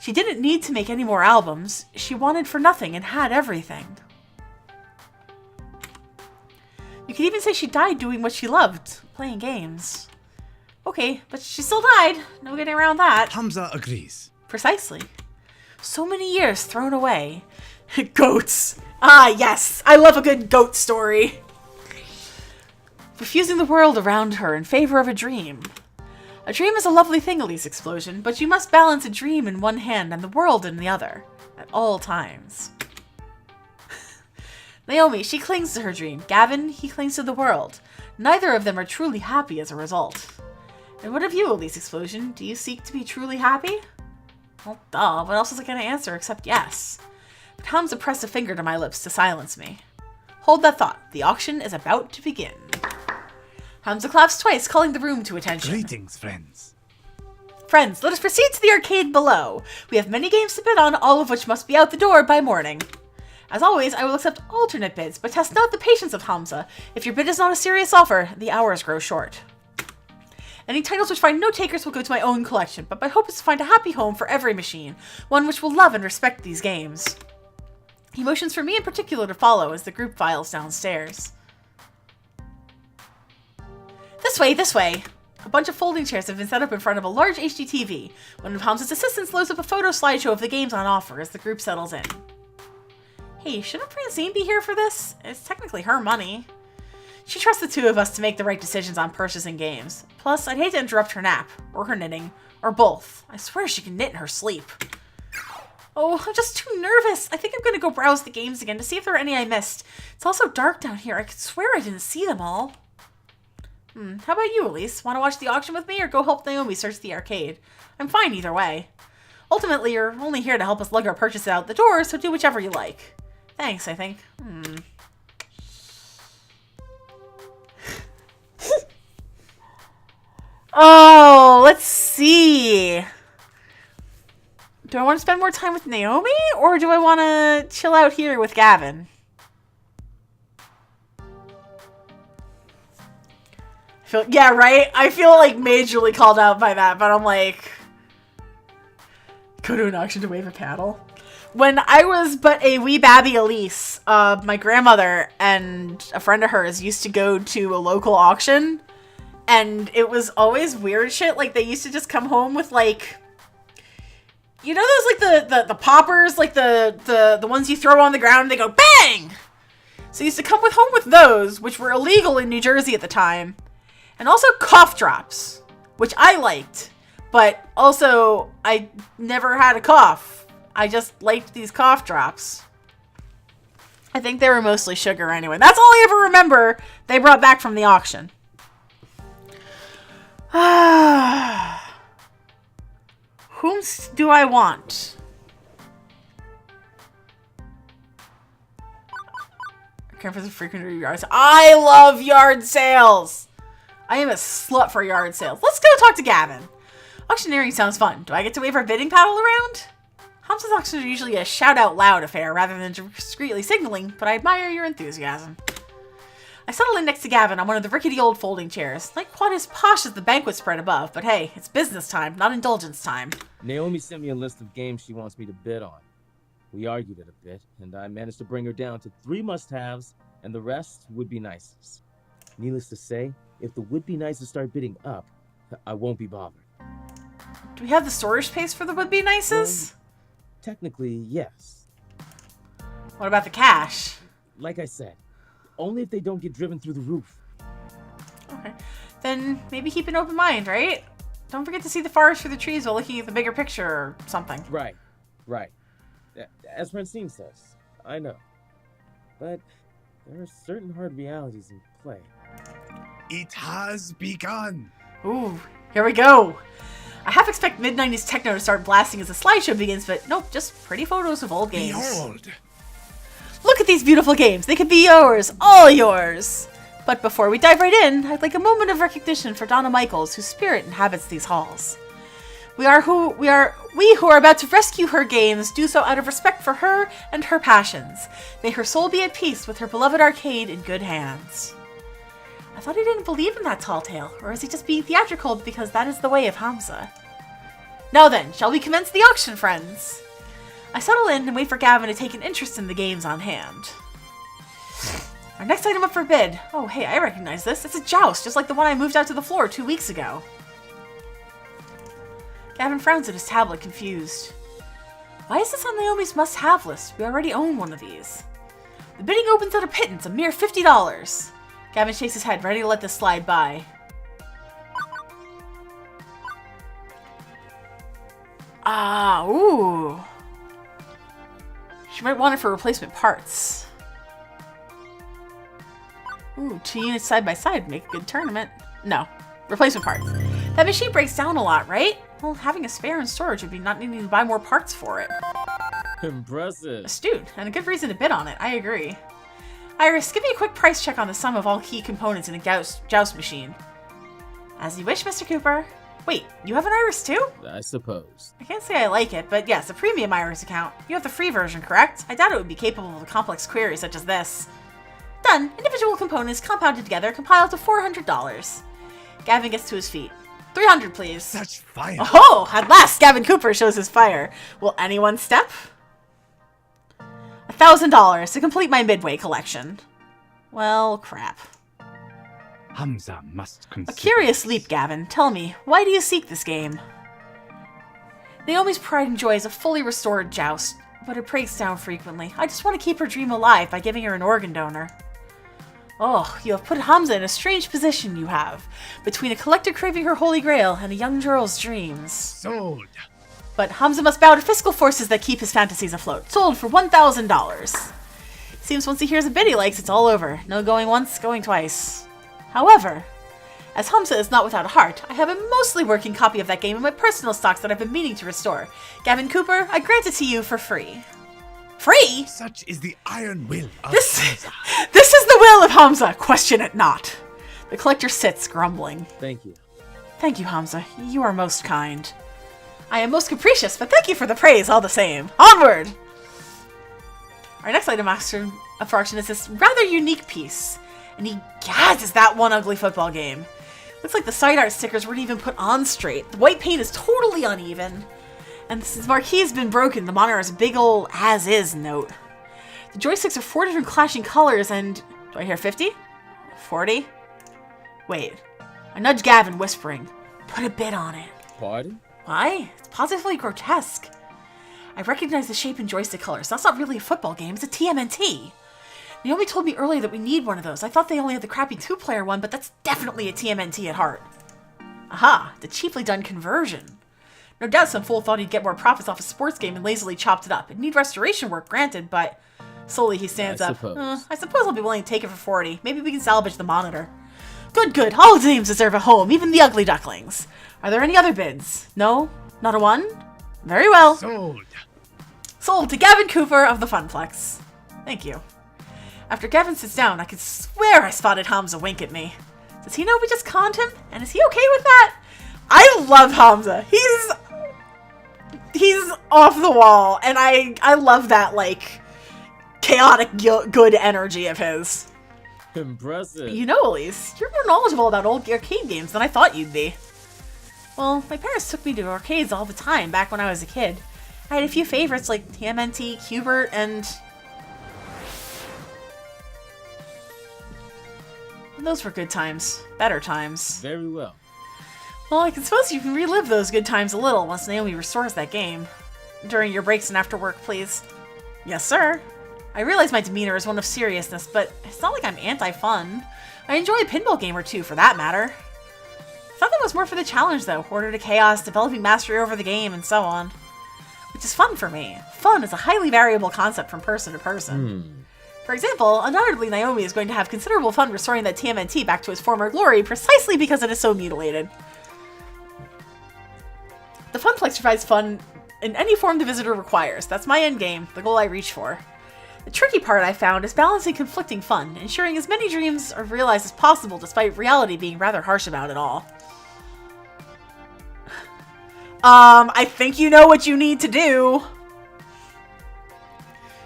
B: She didn't need to make any more albums. She wanted for nothing and had everything. You could even say she died doing what she loved, playing games. Okay, but she still died. No getting around that.
I: Hamza agrees.
B: Precisely. So many years thrown away. Goats. Ah, yes. I love a good goat story. Refusing the world around her in favor of a dream. A dream is a lovely thing, Elise Explosion, but you must balance a dream in one hand and the world in the other. At all times. Naomi, she clings to her dream. Gavin, he clings to the world. Neither of them are truly happy as a result. And what of you, Elise Explosion? Do you seek to be truly happy? Well, duh, what else was I going to answer except yes? But Hamza pressed a finger to my lips to silence me. Hold that thought. The auction is about to begin. Hamza claps twice, calling the room to attention.
I: Greetings, friends.
B: Friends, let us proceed to the arcade below. We have many games to bid on, all of which must be out the door by morning. As always, I will accept alternate bids, but test not the patience of Hamza. If your bid is not a serious offer, the hours grow short. Any titles which find no takers will go to my own collection, but my hope is to find a happy home for every machine, one which will love and respect these games. Emotions for me in particular to follow as the group files downstairs. This way, this way! A bunch of folding chairs have been set up in front of a large HD TV. One of Hamza's assistants loads up a photo slideshow of the games on offer as the group settles in. Hey, shouldn't Francine be here for this? It's technically her money. She trusts the two of us to make the right decisions on purchasing games. Plus, I'd hate to interrupt her nap, or her knitting, or both. I swear she can knit in her sleep. Oh, I'm just too nervous. I think I'm gonna go browse the games again to see if there are any I missed. It's also dark down here. I could swear I didn't see them all. How about you, Elise? Want to watch the auction with me or go help Naomi search the arcade? I'm fine either way. Ultimately, you're only here to help us lug our purchases out the door, so do whichever you like. Thanks, I think. Oh, let's see. Do I want to spend more time with Naomi, or do I want to chill out here with Gavin? Yeah, right? I feel like majorly called out by that, but I'm like... Go to an auction to wave a paddle. When I was but a wee babby Elise, my grandmother and a friend of hers used to go to a local auction, and it was always weird shit. Like, they used to just come home with, like, You know those like the poppers, like the ones you throw on the ground and they go bang? So I used to come home with those, which were illegal in New Jersey at the time. And also cough drops, which I liked. But also, I never had a cough. I just liked these cough drops. I think they were mostly sugar anyway. That's all I ever remember they brought back from the auction. Whom do I want? Care for the frequent yard sales. I love yard sales. I am a slut for yard sales. Let's go talk to Gavin. Auctioneering sounds fun. Do I get to wave our bidding paddle around? Hamza's auctions are usually a shout out loud affair rather than discreetly signaling, but I admire your enthusiasm. I settle in next to Gavin on one of the rickety old folding chairs. Not quite as posh as the banquet spread above, but hey, it's business time, not indulgence time.
L: Naomi sent me a list of games she wants me to bid on. We argued it a bit, and I managed to bring her down to 3 must-haves, and the rest would-be nices. Needless to say, if the would-be nices start bidding up, I won't be bothered.
B: Do we have the storage space for the would-be nices?
L: Technically, yes.
B: What about the cash?
L: Like I said, only if they don't get driven through the roof.
B: Okay. Then maybe keep an open mind, right? Don't forget to see the forest for the trees while looking at the bigger picture or something.
L: Right. As Francine says, I know. But there are certain hard realities in play.
I: It has begun.
B: Ooh, here we go. I half expect mid-90s techno to start blasting as the slideshow begins, but nope, just pretty photos of old games.
I: Behold.
B: Look at these beautiful games. They could be yours, all yours. But before we dive right in, I'd like a moment of recognition for Donna Michaels, whose spirit inhabits these halls. We who are about to rescue her games do so out of respect for her and her passions. May her soul be at peace with her beloved arcade in good hands. I thought he didn't believe in that tall tale, or is he just being theatrical because that is the way of Hamza? Now then, shall we commence the auction, friends? I settle in and wait for Gavin to take an interest in the games on hand. Our next item up for bid. Oh, hey, I recognize this. It's a joust, just like the one I moved out to the floor 2 weeks ago. Gavin frowns at his tablet, confused. Why is this on Naomi's must-have list? We already own one of these. The bidding opens at a pittance, a mere $50. Gavin shakes his head, ready to let this slide by. Ooh. She might want it for replacement parts. Ooh, 2 units side by side make a good tournament. No, replacement parts. That machine breaks down a lot, right? Well, having a spare in storage would be not needing to buy more parts for it.
L: Impressive.
B: Astute, and a good reason to bid on it, I agree. Iris, give me a quick price check on the sum of all key components in a joust machine. As you wish, Mr. Cooper. Wait, you have an Iris too?
L: I suppose.
B: I can't say I like it, but yes, a premium Iris account. You have the free version, correct? I doubt it would be capable of a complex query such as this. Done. Individual components compounded together compile to $400. Gavin gets to his feet. 300, please.
I: Such fire.
B: Oh, at last, Gavin Cooper shows his fire. Will anyone step? $1,000 to complete my Midway collection. Well, crap.
I: Hamza must consider.
B: A curious leap, Gavin. Tell me, why do you seek this game? Naomi's pride and joy is a fully restored joust, but it breaks down frequently. I just want to keep her dream alive by giving her an organ donor. Oh, you have put Hamza in a strange position, you have. Between a collector craving her holy grail and a young girl's dreams.
I: Sold.
B: But Hamza must bow to fiscal forces that keep his fantasies afloat. Sold for $1,000. Seems once he hears a bid he likes, it's all over. No going once, going twice. However, as Hamza is not without a heart, I have a mostly working copy of that game in my personal stocks that I've been meaning to restore. Gavin Cooper, I grant it to you for free. Free?
I: Such is the iron will of
B: This
I: Hamza.
B: is the will of Hamza. Question it not. The collector sits, grumbling.
L: Thank you.
B: Thank you, Hamza. You are most kind. I am most capricious, but thank you for the praise all the same. Onward! Our next item for auction is this rather unique piece. And egad, is that one ugly football game. Looks like the side art stickers weren't even put on straight. The white paint is totally uneven. And since marquee has been broken, the monitor has a big ol' as-is note. The joysticks are 4 different clashing colors and... Do I hear 50? 40? Wait. I nudge Gavin, whispering, put a bid on it.
L: Pardon?
B: Why? It's positively grotesque. I recognize the shape and joystick colors. That's not really a football game. It's a TMNT. Naomi told me earlier that we need one of those. I thought they only had the crappy 2-player one, but that's definitely a TMNT at heart. Aha, the cheaply done conversion. No doubt some fool thought he'd get more profits off a sports game and lazily chopped it up. It'd need restoration work, granted, but... Slowly he stands up. I suppose I'll be willing to take it for 40. Maybe we can salvage the monitor. Good, good. All games deserve a home, even the ugly ducklings. Are there any other bids? No? Not a one? Very well.
I: Sold.
B: Sold to Gavin Cooper of the Funplex. Thank you. After Gavin sits down, I could swear I spotted Hamza wink at me. Does he know we just conned him? And is he okay with that? I love Hamza. He's off the wall, and I love that, like, chaotic good energy of his.
L: Impressive.
B: You know, Elise, you're more knowledgeable about old arcade games than I thought you'd be. Well, my parents took me to arcades all the time back when I was a kid. I had a few favorites like TMNT, Hubert, and... those were good times. Better times.
L: Very well.
B: Well, I suppose you can relive those good times a little once Naomi restores that game. During your breaks and after work, please. Yes, sir. I realize my demeanor is one of seriousness, but it's not like I'm anti-fun. I enjoy a pinball game or two, for that matter. I thought that was more for the challenge, though. Order to chaos, developing mastery over the game, and so on. Which is fun for me. Fun is a highly variable concept from person to person. For example, undoubtedly Naomi is going to have considerable fun restoring that TMNT back to its former glory precisely because it is so mutilated. The Funplex provides fun in any form the visitor requires. That's my end game, the goal I reach for. The tricky part I found is balancing conflicting fun, ensuring as many dreams are realized as possible despite reality being rather harsh about it all. I think you know what you need to do.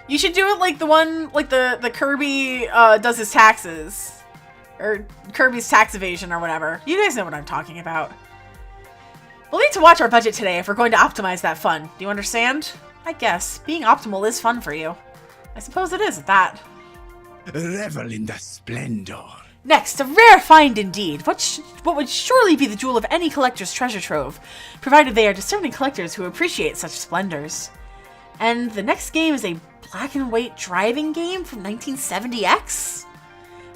B: You should do it like the one, like the Kirby does his taxes. Or Kirby's tax evasion or whatever. You guys know what I'm talking about. We'll need to watch our budget today if we're going to optimize that fun. Do you understand? I guess. Being optimal is fun for you. I suppose it is at that.
I: Revel in the splendor.
B: Next, a rare find indeed. What would surely be the jewel of any collector's treasure trove, provided they are discerning collectors who appreciate such splendors. And the next game is a black and white driving game from 1970X?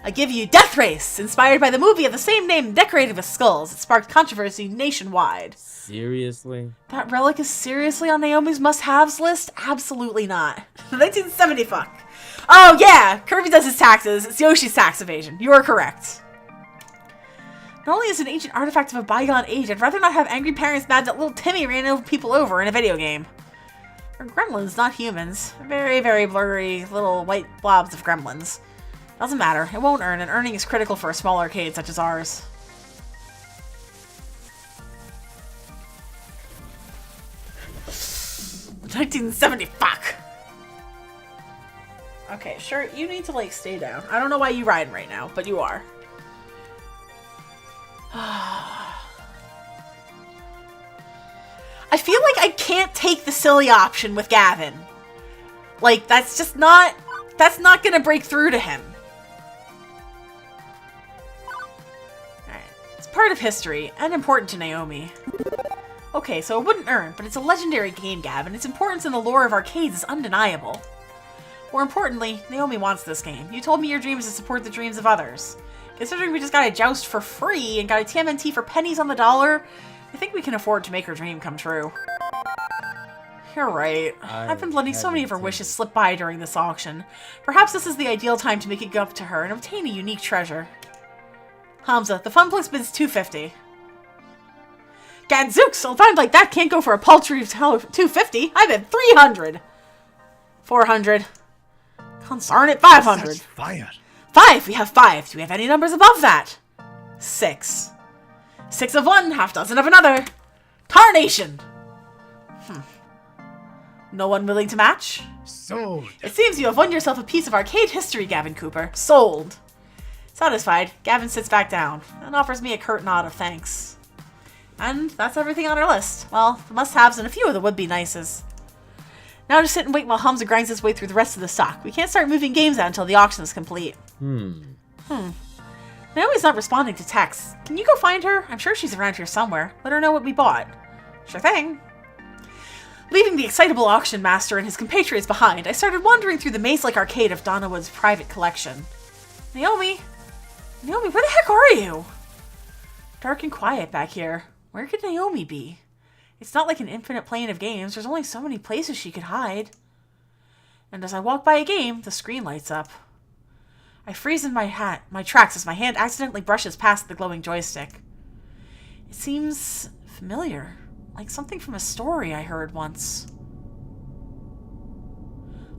B: I give you Death Race, inspired by the movie of the same name decorated with skulls. It sparked controversy nationwide.
L: Seriously?
B: That relic is seriously on Naomi's must-haves list? Absolutely not. 1970 fuck. Oh yeah, Kirby does his taxes. It's Yoshi's tax evasion. You are correct. Not only is it an ancient artifact of a bygone age, I'd rather not have angry parents mad that little Timmy ran people over in a video game. They're gremlins, not humans. Very, very blurry little white blobs of gremlins. Doesn't matter. It won't earn, and earning is critical for a small arcade such as ours. $1970, fuck! Okay, sure, you need to, like, stay down. I don't know why you're riding right now, but you are. I feel like I can't take the silly option with Gavin. Like, that's just not... That's not gonna break through to him. Alright. It's part of history, and important to Naomi. Okay, so it wouldn't earn, but it's a legendary game, Gavin. Its importance in the lore of arcades is undeniable. More importantly, Naomi wants this game. You told me your dream is to support the dreams of others. Considering we just got a Joust for free and got a TMNT for pennies on the dollar, I think we can afford to make her dream come true. You're right. I've been letting so many of her wishes slip by during this auction. Perhaps this is the ideal time to make it go up to her and obtain a unique treasure. Hamza, the Funplex bids $250. Gadzooks, a find like that can't go for a paltry $250. I bid $300. $400. Concern it, $500.
I: Such fire.
B: 5. We have 5. Do we have any numbers above that? 6. 6 of one, half dozen of another. Tarnation. No one willing to match?
I: Sold.
B: It seems you have won yourself a piece of arcade history, Gavin Cooper. Sold. Satisfied, Gavin sits back down and offers me a curt nod of thanks. And that's everything on our list. Well, the must-haves and a few of the would-be-nices. Now just sit and wait while Hamza grinds his way through the rest of the stock. We can't start moving games out until the auction is complete. Naomi's not responding to texts. Can you go find her? I'm sure she's around here somewhere. Let her know what we bought. Sure thing. Leaving the excitable auction master and his compatriots behind, I started wandering through the maze-like arcade of Donnawood's private collection. Naomi, where the heck are you? Dark and quiet back here. Where could Naomi be? It's not like an infinite plane of games. There's only so many places she could hide. And as I walk by a game, the screen lights up. I freeze in my tracks as my hand accidentally brushes past the glowing joystick. It seems familiar, like something from a story I heard once.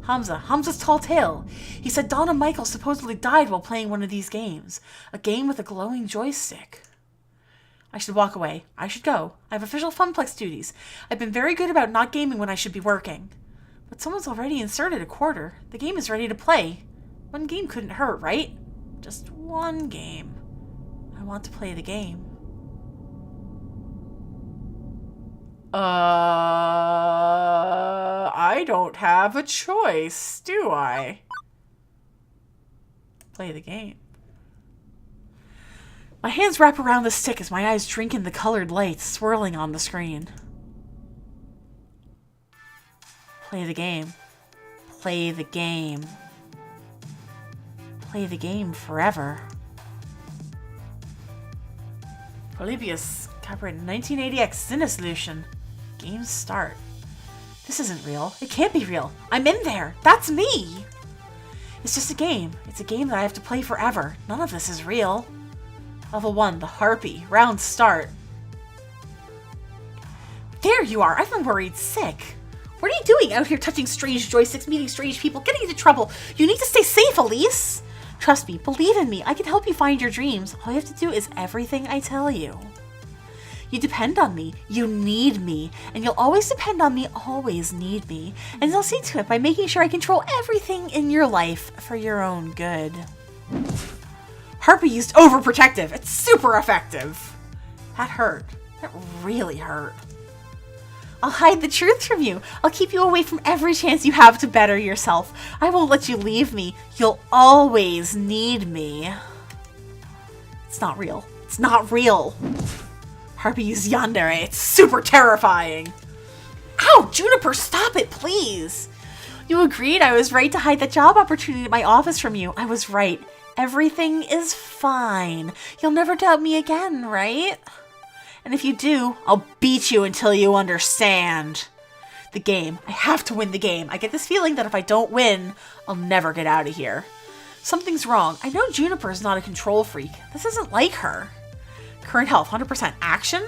B: Hamza's tall tale. He said Donna Michael supposedly died while playing one of these games. A game with a glowing joystick. I should walk away. I should go. I have official Funplex duties. I've been very good about not gaming when I should be working. But someone's already inserted a quarter. The game is ready to play. One game couldn't hurt, right? Just one game. I want to play the game. I don't have a choice, do I? Play the game. My hands wrap around the stick as my eyes drink in the colored lights swirling on the screen. Play the game. Play the game. Play the game forever. Polybius, copyright 1980X, Zinna Solution. Game start. This isn't real. It can't be real. I'm in there. That's me. It's just a game. It's a game that I have to play forever. None of this is real. Level 1, the Harpy. Round start. There you are. I've been worried sick. What are you doing out here touching strange joysticks, meeting strange people, getting into trouble? You need to stay safe, Elise. Trust me. Believe in me. I can help you find your dreams. All you have to do is everything I tell you. You depend on me. You need me. And you'll always depend on me, always need me. And I'll see to it by making sure I control everything in your life for your own good. Harpy used overprotective. It's super effective. That hurt. That really hurt. I'll hide the truth from you. I'll keep you away from every chance you have to better yourself. I won't let you leave me. You'll always need me. It's not real. It's not real. Harpy used yandere. It's super terrifying. Ow, Juniper, stop it, please. You agreed I was right to hide that job opportunity at my office from you. I was right. Everything is fine. You'll never doubt me again, right? And if you do, I'll beat you until you understand. The game. I have to win the game. I get this feeling that if I don't win, I'll never get out of here. Something's wrong. I know Juniper is not a control freak. This isn't like her. Current health, 100%. Action?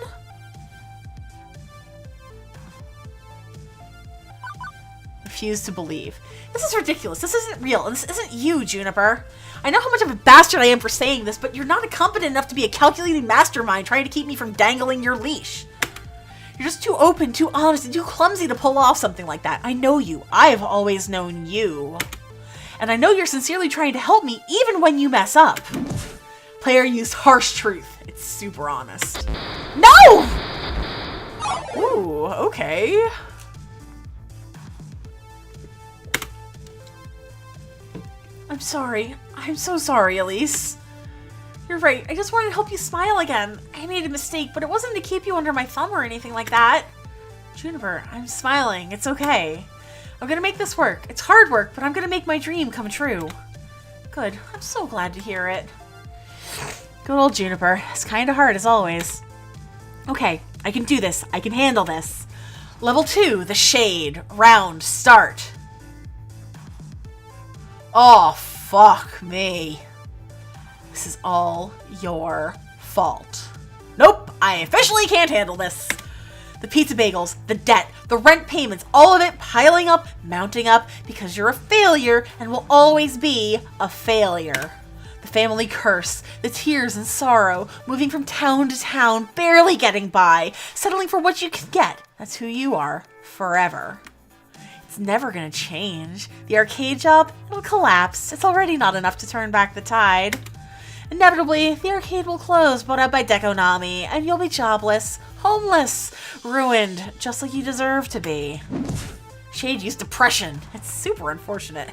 B: Refuse to believe. This is ridiculous. This isn't real. And this isn't you, Juniper. I know how much of a bastard I am for saying this, but you're not competent enough to be a calculating mastermind trying to keep me from dangling your leash. You're just too open, too honest, and too clumsy to pull off something like that. I know you. I've always known you. And I know you're sincerely trying to help me even when you mess up. Player used harsh truth. It's super honest. No! Ooh, okay. I'm sorry. I'm so sorry, Elise. You're right. I just wanted to help you smile again. I made a mistake, but it wasn't to keep you under my thumb or anything like that. Juniper, I'm smiling. It's okay. I'm gonna make this work. It's hard work, but I'm gonna make my dream come true. Good. I'm so glad to hear it. Good old Juniper. It's kinda hard as always. Okay, I can do this. I can handle this. Level 2, the Shade. Round start. Oh, fuck me. This is all your fault. Nope, I officially can't handle this. The pizza bagels, the debt, the rent payments, all of it piling up, mounting up, because you're a failure and will always be a failure. The family curse, the tears and sorrow, moving from town to town, barely getting by, settling for what you can get. That's who you are, forever. It's never gonna change. The arcade job, it'll collapse. It's already not enough to turn back the tide. Inevitably, the arcade will close, bought out by Dekonami, and you'll be jobless, homeless, ruined, just like you deserve to be. Shade used depression. It's super unfortunate.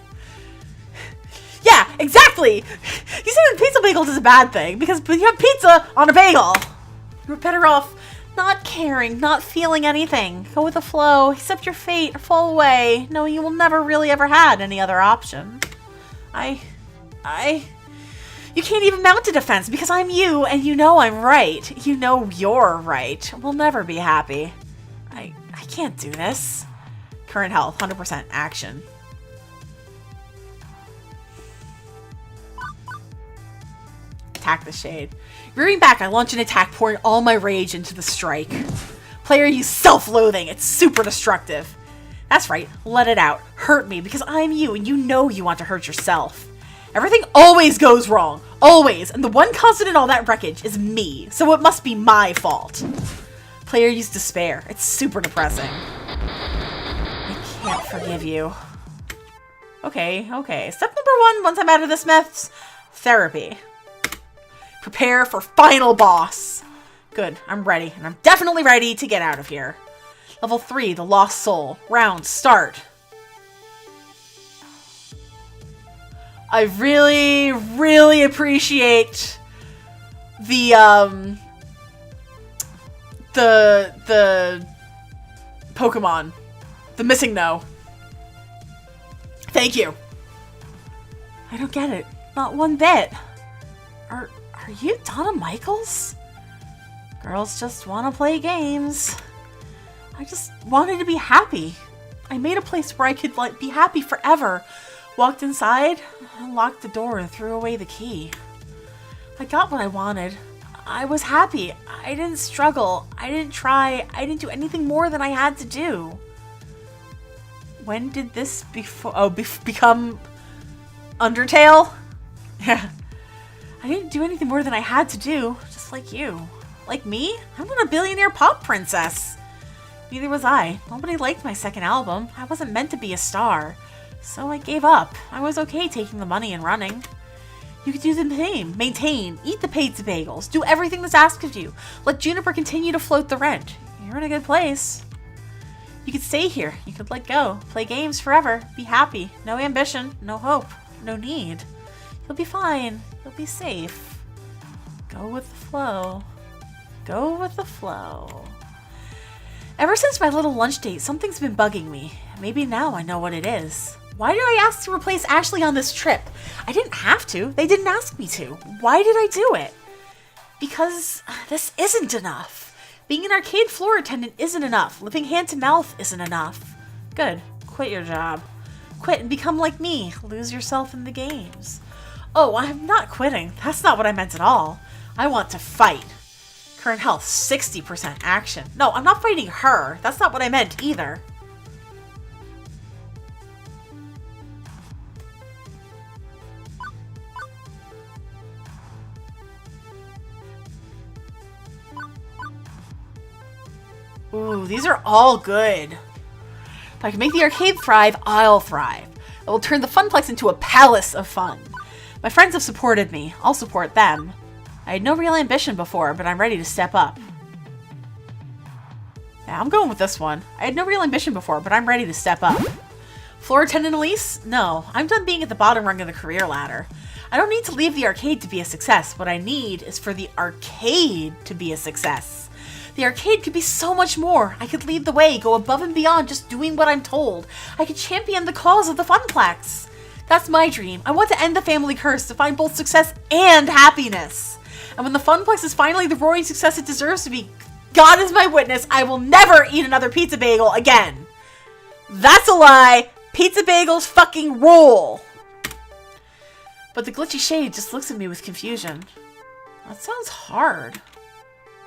B: Yeah, exactly! You say that pizza bagels is a bad thing, because you have pizza on a bagel. You were better off Not caring, not feeling anything. Go with the flow, accept your fate, or fall away, knowing you will never really ever had any other option. You can't even mount a defense because I'm you and you know I'm right. You know you're right. We'll never be happy. I can't do this. Current health, 100% action. Attack the shade. Rearing back, I launch an attack, pouring all my rage into the strike. Player, use self-loathing. It's super destructive. That's right. Let it out. Hurt me because I'm you and you know you want to hurt yourself. Everything always goes wrong. Always. And the one constant in all that wreckage is me. So it must be my fault. Player, use despair. It's super depressing. I can't forgive you. Okay. Step number 1, once I'm out of this mess, therapy. Prepare for final boss. Good, I'm ready. And I'm definitely ready to get out of here. Level 3, the Lost Soul. Round, start. I really, really appreciate the Pokemon. The missing no. Thank you. I don't get it. Not one bit. Are you Donna Michaels? Girls just want to play games. I just wanted to be happy. I made a place where I could be happy forever. Walked inside, unlocked the door, and threw away the key. I got what I wanted. I was happy. I didn't struggle. I didn't try. I didn't do anything more than I had to do. When did this become Undertale? Yeah. I didn't do anything more than I had to do, just like you. Like me? I'm not a billionaire pop princess. Neither was I. Nobody liked my second album. I wasn't meant to be a star. So I gave up. I was okay taking the money and running. You could do the same. Maintain. Eat the pizza bagels. Do everything that's asked of you. Let Juniper continue to float the rent. You're in a good place. You could stay here. You could let go. Play games forever. Be happy. No ambition. No hope. No need. You'll be fine. You'll be safe. Go with the flow. Go with the flow. Ever since my little lunch date, something's been bugging me. Maybe now I know what it is. Why did I ask to replace Ashley on this trip? I didn't have to. They didn't ask me to. Why did I do it? Because this isn't enough. Being an arcade floor attendant isn't enough. Living hand to mouth isn't enough. Good. Quit your job. Quit and become like me. Lose yourself in the games. Oh, I'm not quitting. That's not what I meant at all. I want to fight. Current health, 60% action. No, I'm not fighting her. That's not what I meant either. Ooh, these are all good. If I can make the arcade thrive, I'll thrive. I will turn the Funplex into a palace of fun. My friends have supported me. I'll support them. I had no real ambition before, but I'm ready to step up. Yeah, I'm going with this one. I had no real ambition before, but I'm ready to step up. Floor attendant Elise? No, I'm done being at the bottom rung of the career ladder. I don't need to leave the arcade to be a success. What I need is for the arcade to be a success. The arcade could be so much more. I could lead the way, go above and beyond just doing what I'm told. I could champion the cause of the Funplex. That's my dream. I want to end the family curse, to find both success and happiness. And when the Funplex is finally the roaring success it deserves to be, God is my witness, I will never eat another pizza bagel again. That's a lie. Pizza bagels fucking rule. But the glitchy shade just looks at me with confusion. That sounds hard.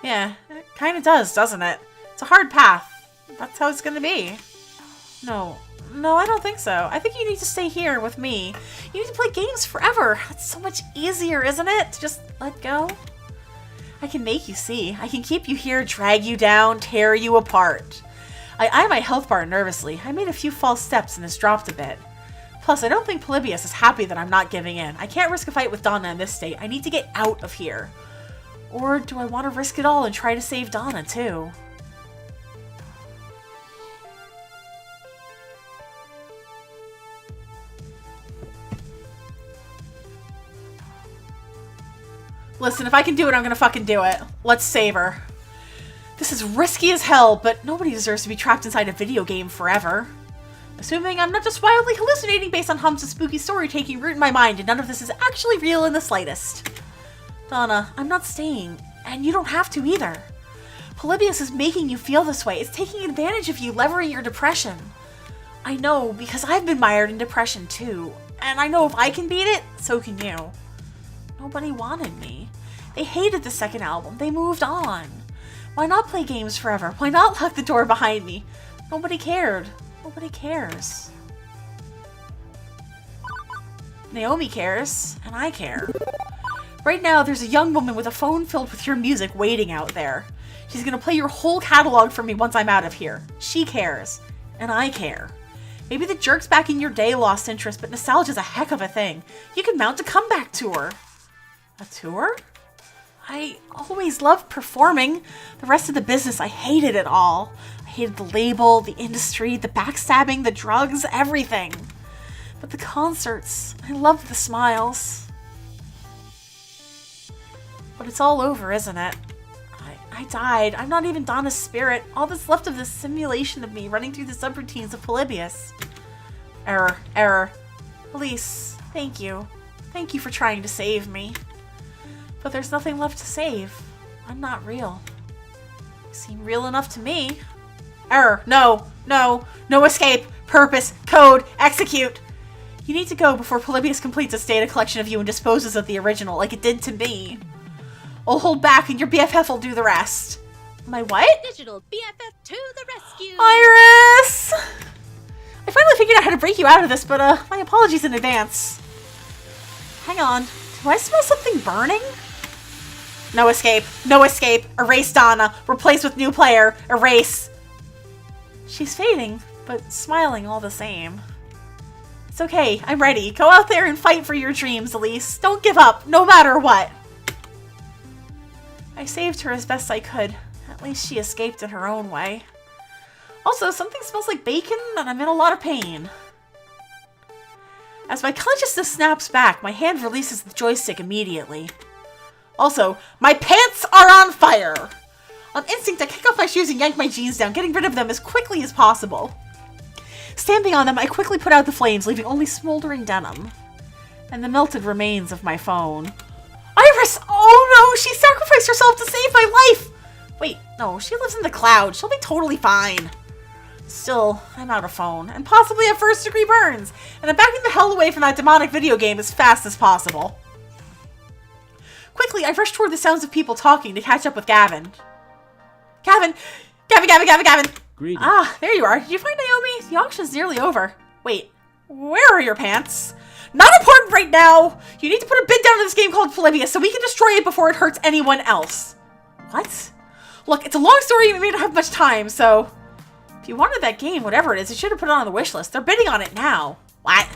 B: Yeah, it kind of does, doesn't it? It's a hard path. That's how it's gonna be. No, I don't think so. I think you need to stay here with me. You need to play games forever. It's so much easier, isn't it? To just let go. I can make you see. I can keep you here, drag you down, tear you apart. I eye my health bar nervously. I made a few false steps and it's dropped a bit. Plus, I don't think Polybius is happy that I'm not giving in. I can't risk a fight with Donna in this state. I need to get out of here. Or do I want to risk it all and try to save Donna, too? Listen, if I can do it, I'm gonna fucking do it. Let's save her. This is risky as hell, but nobody deserves to be trapped inside a video game forever. Assuming I'm not just wildly hallucinating based on Hamza's spooky story taking root in my mind and none of this is actually real in the slightest. Donna, I'm not staying, and you don't have to either. Polybius is making you feel this way. It's taking advantage of you, levering your depression. I know, because I've been mired in depression too. And I know if I can beat it, so can you. Nobody wanted me. They hated the second album. They moved on. Why not play games forever? Why not lock the door behind me? Nobody cared. Nobody cares. Naomi cares, and I care. Right now, there's a young woman with a phone filled with your music waiting out there. She's gonna play your whole catalog for me once I'm out of here. She cares, and I care. Maybe the jerks back in your day lost interest, but nostalgia's a heck of a thing. You can mount a comeback tour. A tour? I always loved performing. The rest of the business, I hated it all. I hated the label, the industry, the backstabbing, the drugs, everything. But the concerts, I loved the smiles. But it's all over, isn't it? I died. I'm not even Donna's spirit. All that's left of this simulation of me running through the subroutines of Polybius. Error. Elise, thank you. Thank you for trying to save me. But there's nothing left to save. I'm not real. You seem real enough to me. Error. No escape. Purpose. Code. Execute. You need to go before Polybius completes its data collection of you and disposes of the original like it did to me. I'll hold back and your BFF will do the rest. My what?
E: Digital BFF to the rescue!
B: Iris! I finally figured out how to break you out of this, but my apologies in advance. Hang on. Do I smell something burning? No escape. No escape. Erase Donna. Replace with new player. Erase. She's fading, but smiling all the same. It's okay. I'm ready. Go out there and fight for your dreams, Elise. Don't give up, no matter what. I saved her as best I could. At least she escaped in her own way. Also, something smells like bacon and I'm in a lot of pain. As my consciousness snaps back, my hand releases the joystick immediately. Also, my pants are on fire! On instinct, I kick off my shoes and yank my jeans down, getting rid of them as quickly as possible. Stamping on them, I quickly put out the flames, leaving only smoldering denim. And the melted remains of my phone. Iris! Oh no! She sacrificed herself to save my life! Wait, no, she lives in the clouds. She'll be totally fine. Still, I'm out of phone, and possibly have first-degree burns, and I'm backing the hell away from that demonic video game as fast as possible. Quickly, I rush toward the sounds of people talking to catch up with Gavin. Gavin!
L: Greetings.
B: Ah, there you are. Did you find Naomi? The auction's nearly over. Wait, where are your pants? Not important right now! You need to put a bid down to this game called Polybius so we can destroy it before it hurts anyone else. What? Look, it's a long story and we don't have much time, so... If you wanted that game, whatever it is, you should have put it on the wish list. They're bidding on it now. What?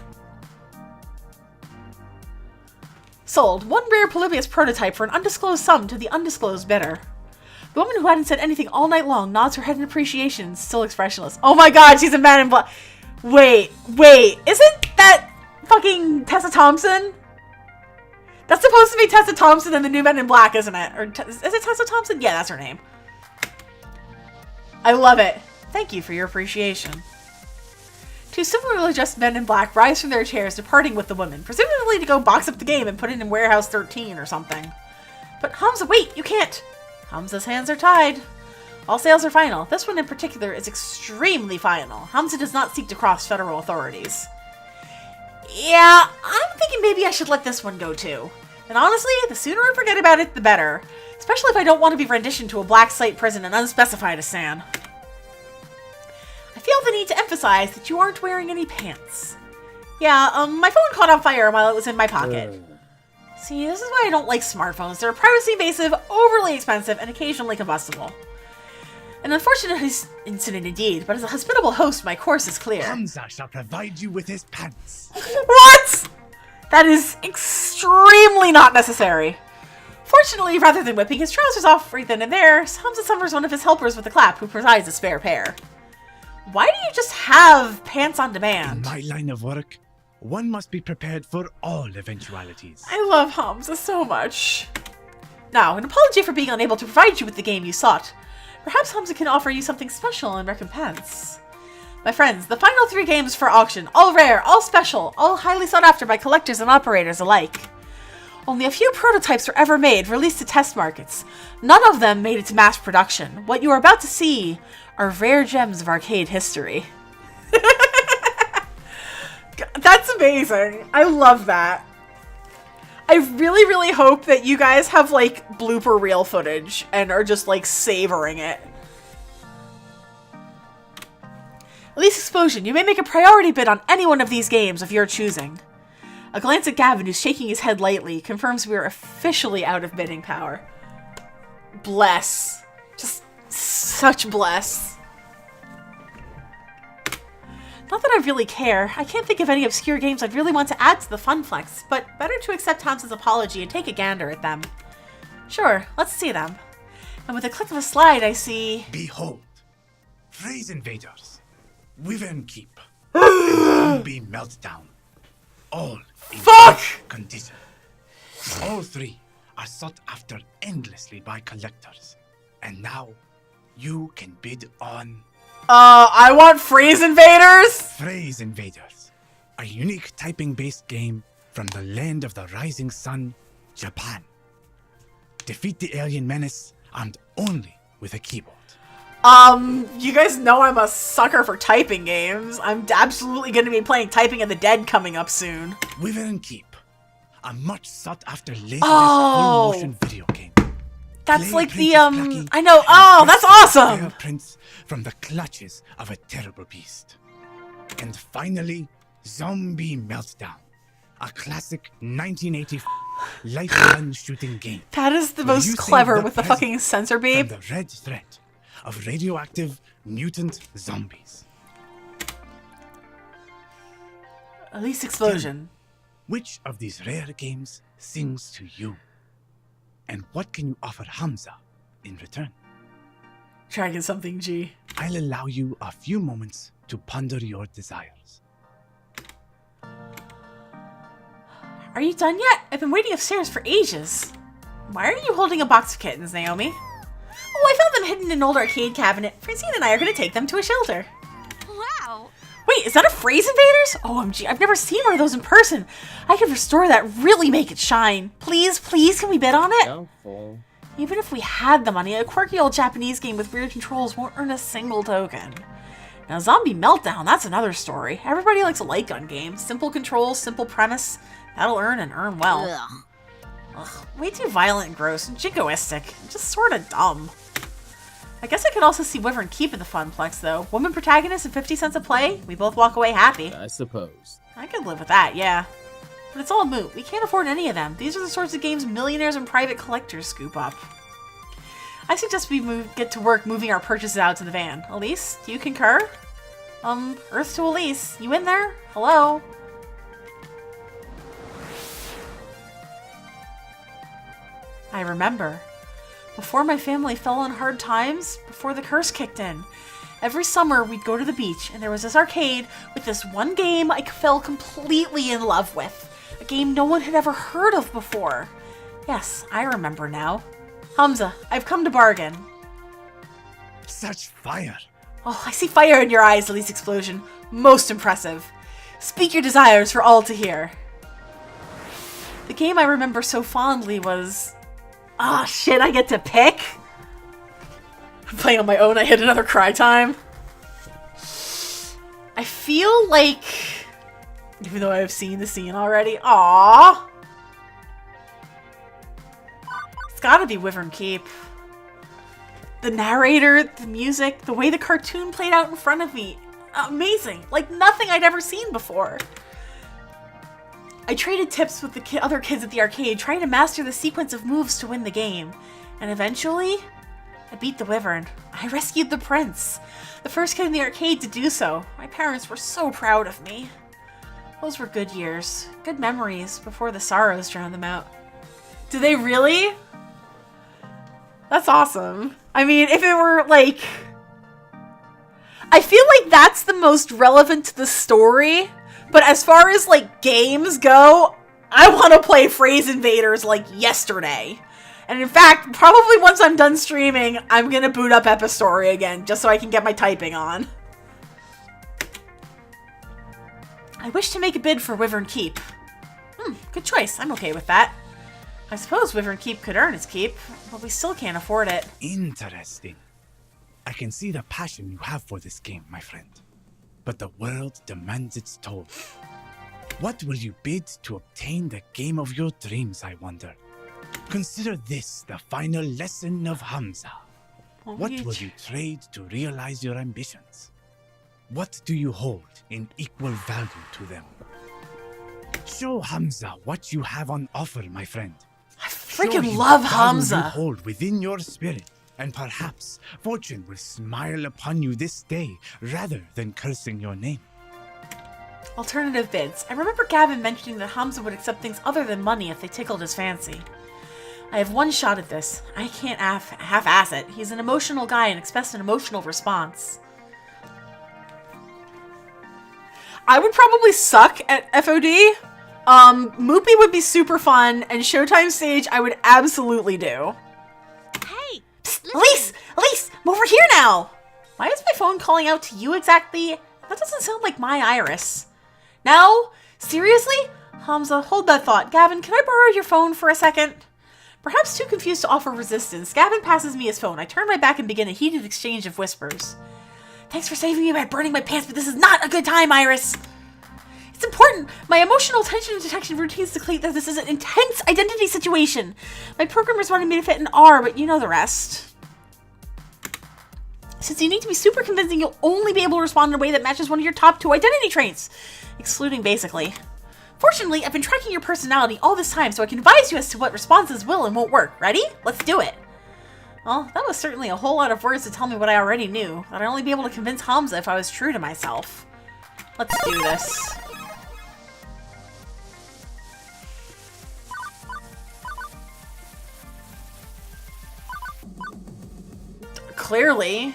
B: Sold. One rare Polybius prototype for an undisclosed sum to the undisclosed bidder. The woman who hadn't said anything all night long nods her head in appreciation, still expressionless. Oh my god, she's a Man in Black. Wait. Isn't that fucking Tessa Thompson? That's supposed to be Tessa Thompson in the new Men in Black, isn't it? Or is it Tessa Thompson? Yeah, that's her name. I love it. Thank you for your appreciation. Two similarly dressed men in black rise from their chairs, departing with the woman, presumably to go box up the game and put it in Warehouse 13 or something. But Hamza, wait! You can't! Hamza's hands are tied. All sales are final. This one in particular is extremely final. Hamza does not seek to cross federal authorities. Yeah, I'm thinking maybe I should let this one go too. And honestly, the sooner I forget about it, the better. Especially if I don't want to be renditioned to a black slate prison and unspecified as San. I feel the need to emphasize that you aren't wearing any pants. Yeah, my phone caught on fire while it was in my pocket. See, this is why I don't like smartphones. They're privacy invasive, overly expensive, and occasionally combustible. An unfortunate incident indeed, but as a hospitable host, my course is clear.
I: Hamza shall provide you with his pants.
B: What? That is extremely not necessary. Fortunately, rather than whipping his trousers off right then and there, Hamza summons one of his helpers with a clap who provides a spare pair. Why do you just have pants on demand?
I: In my line of work, one must be prepared for all eventualities.
B: I love Hamza so much. Now, an apology for being unable to provide you with the game you sought. Perhaps Hamza can offer you something special in recompense. My friends, the final 3 games for auction, all rare, all special, all highly sought after by collectors and operators alike. Only a few prototypes were ever made, released to test markets. None of them made it to mass production. What you are about to see are rare gems of arcade history. That's amazing. I love that. I really, really hope that you guys have, like, blooper reel footage and are just, like, savoring it. Elise Explosion, you may make a priority bid on any one of these games of your choosing. A glance at Gavin, who's shaking his head lightly, confirms we are officially out of bidding power. Bless. Just such bless. Not that I really care. I can't think of any obscure games I'd really want to add to the Funflex, but better to accept Hamza's apology and take a gander at them. Sure, let's see them. And with a click of a slide, I see...
I: Behold, Phrase Invaders, Wyvern Keep, and Zombie Meltdown, all in
B: Fuck!
I: good condition. All 3 are sought after endlessly by collectors, and now you can bid on...
B: I want Phrase Invaders!
I: Phrase Invaders, a unique typing-based game from the land of the rising sun, Japan. Defeat the alien menace armed only with a keyboard.
B: You guys know I'm a sucker for typing games. I'm absolutely going to be playing Typing of the Dead coming up soon.
I: Wyvern Keep, a much sought-after laserdisc full-motion video game.
B: That's like the,
I: Plucky
B: I know. Oh, that's awesome!
I: Prince from the clutches of a terrible beast. And finally, Zombie Meltdown, a classic 1984 light-gun shooting game.
B: That is the
I: where
B: most
I: you
B: clever
I: save
B: with the
I: present
B: fucking sensor
I: from
B: beam.
I: the red threat of radioactive mutant zombies.
B: Elise Explosion.
I: Which of these rare games sings to you? And what can you offer Hamza in return?
B: Try to get something, G.
I: I'll allow you a few moments to ponder your desires.
B: Are you done yet? I've been waiting upstairs for ages. Why are you holding a box of kittens, Naomi? Oh, I found them hidden in an old arcade cabinet. Francine and I are going to take them to a shelter.
K: Wow.
B: Wait, is that a Phrase Invaders? OMG, I've never seen one of those in person. I could restore that, really make it shine. Please, please, can we bid on it?
L: Doubtful.
B: Even if we had the money, a quirky old Japanese game with weird controls won't earn a single token. Now, Zombie Meltdown, that's another story. Everybody likes a light gun game. Simple controls, simple premise. That'll earn and earn well.
K: Ugh.
B: Ugh, way too violent and gross and jingoistic. Just sorta dumb. I guess I could also see Wyvern Keep in the Funplex, though. Woman protagonist and 50 cents a play? We both walk away happy.
L: I suppose.
B: I could live with that, yeah. But it's all moot. We can't afford any of them. These are the sorts of games millionaires and private collectors scoop up. I suggest we get to work moving our purchases out to the van. Elise, do you concur? Earth to Elise. You in there? Hello? I remember. Before my family fell on hard times, before the curse kicked in, every summer we'd go to the beach and there was this arcade with this one game I fell completely in love with. A game no one had ever heard of before. Yes, I remember now. Hamza, I've come to bargain.
I: Such fire!
B: Oh, I see fire in your eyes, Elise Explosion. Most impressive. Speak your desires for all to hear. The game I remember so fondly was... Ah, shit, I get to pick? I'm playing on my own, I hit another cry time. I feel like... Even though I've seen the scene already. Aww! It's gotta be Wyvern Keep. The narrator, the music, the way the cartoon played out in front of me. Amazing. Like nothing I'd ever seen before. I traded tips with the other kids at the arcade, trying to master the sequence of moves to win the game. And eventually, I beat the Wyvern. I rescued the prince. The first kid in the arcade to do so. My parents were so proud of me. Those were good years. Good memories before the sorrows drowned them out. Do they really? That's awesome. I mean, if it were like... I feel like that's the most relevant to the story. But as far as, like, games go, I want to play Phrase Invaders, like, yesterday. And in fact, probably once I'm done streaming, I'm gonna boot up Epistory again, just so I can get my typing on. I wish to make a bid for Wyvern Keep. Good choice. I'm okay with that. I suppose Wyvern Keep could earn its keep, but we still can't afford it.
I: Interesting. I can see the passion you have for this game, my friend. But the world demands its toll. What will you bid to obtain the game of your dreams, I wonder? Consider this the final lesson of Hamza. What will you trade to realize your ambitions? What do you hold in equal value to them? Show Hamza what you have on offer, my friend.
B: I freaking love Hamza.
I: You hold within your spirit, and perhaps fortune will smile upon you this day rather than cursing your name.
B: Alternative bids. I remember Gavin mentioning that Hamza would accept things other than money if they tickled his fancy. I have one shot at this. I can't half-ass it. He's an emotional guy and expects an emotional response. I would probably suck at FOD. Moopy would be super fun, and Showtime Stage I would absolutely do.
K: Hey!
B: Psst, Elise! I'm over here now! Why is my phone calling out to you exactly? That doesn't sound like my Iris. No? Seriously? Hamza, hold that thought. Gavin, can I borrow your phone for a second? Perhaps too confused to offer resistance, Gavin passes me his phone. I turn my back and begin a heated exchange of whispers. Thanks for saving me by burning my pants, but this is not a good time, Iris! It's important! My emotional tension detection routines declare that this is an intense identity situation. My programmers wanted me to fit an R, but you know the rest. Since you need to be super convincing, you'll only be able to respond in a way that matches one of your top 2 identity traits. Excluding basically. Fortunately, I've been tracking your personality all this time, so I can advise you as to what responses will and won't work. Ready? Let's do it. Well, that was certainly a whole lot of words to tell me what I already knew. That I'd only be able to convince Hamza if I was true to myself. Let's do this. Clearly.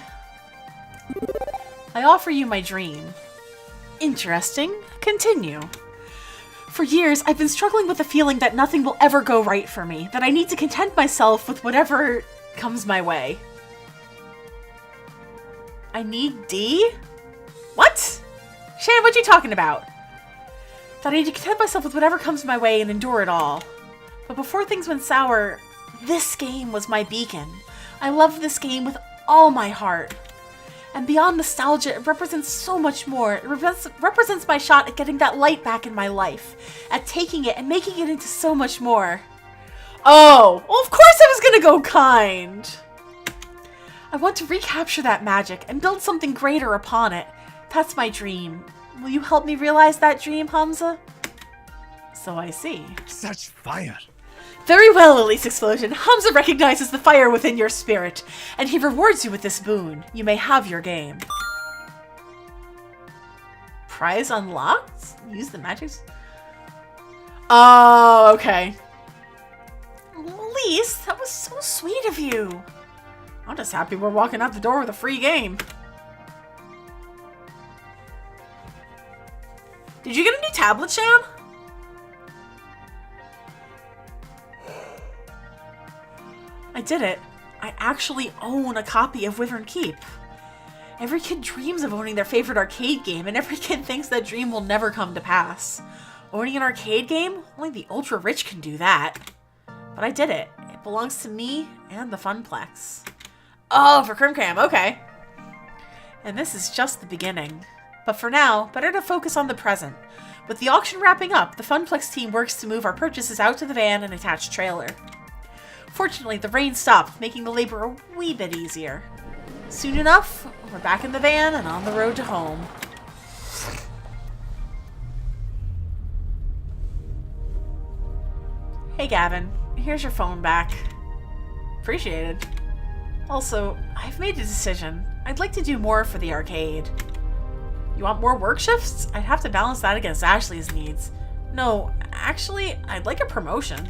B: I offer you my dream. Interesting. Continue. For years, I've been struggling with the feeling that nothing will ever go right for me, that I need to content myself with whatever comes my way. I need D? What? Shannon, what you talking about? That I need to content myself with whatever comes my way and endure it all. But before things went sour, this game was my beacon. I loved this game with all my heart. And beyond nostalgia, it represents so much more. It represents my shot at getting that light back in my life, at taking it and making it into so much more. Oh, well, of course I was gonna go kind. I want to recapture that magic and build something greater upon it. That's my dream. Will you help me realize that dream, Hamza? So I see.
I: Such fire.
B: Very well, Elise Explosion. Hamza recognizes the fire within your spirit, and he rewards you with this boon. You may have your game. Prize unlocked? Use the magics? Oh, okay. Elise, that was so sweet of you. I'm just happy we're walking out the door with a free game. Did you get a new tablet, Shan? I did it. I actually own a copy of Wyvern Keep. Every kid dreams of owning their favorite arcade game, and every kid thinks that dream will never come to pass. Owning an arcade game? Only the ultra-rich can do that. But I did it. It belongs to me and the Funplex. Oh, for Crim Cram, okay. And this is just the beginning. But for now, better to focus on the present. With the auction wrapping up, the Funplex team works to move our purchases out to the van and attached trailer. Fortunately, the rain stopped, making the labor a wee bit easier. Soon enough, we're back in the van and on the road to home. Hey Gavin, here's your phone back. Appreciated. Also, I've made a decision. I'd like to do more for the arcade. You want more work shifts? I'd have to balance that against Ashley's needs. No, actually, I'd like a promotion.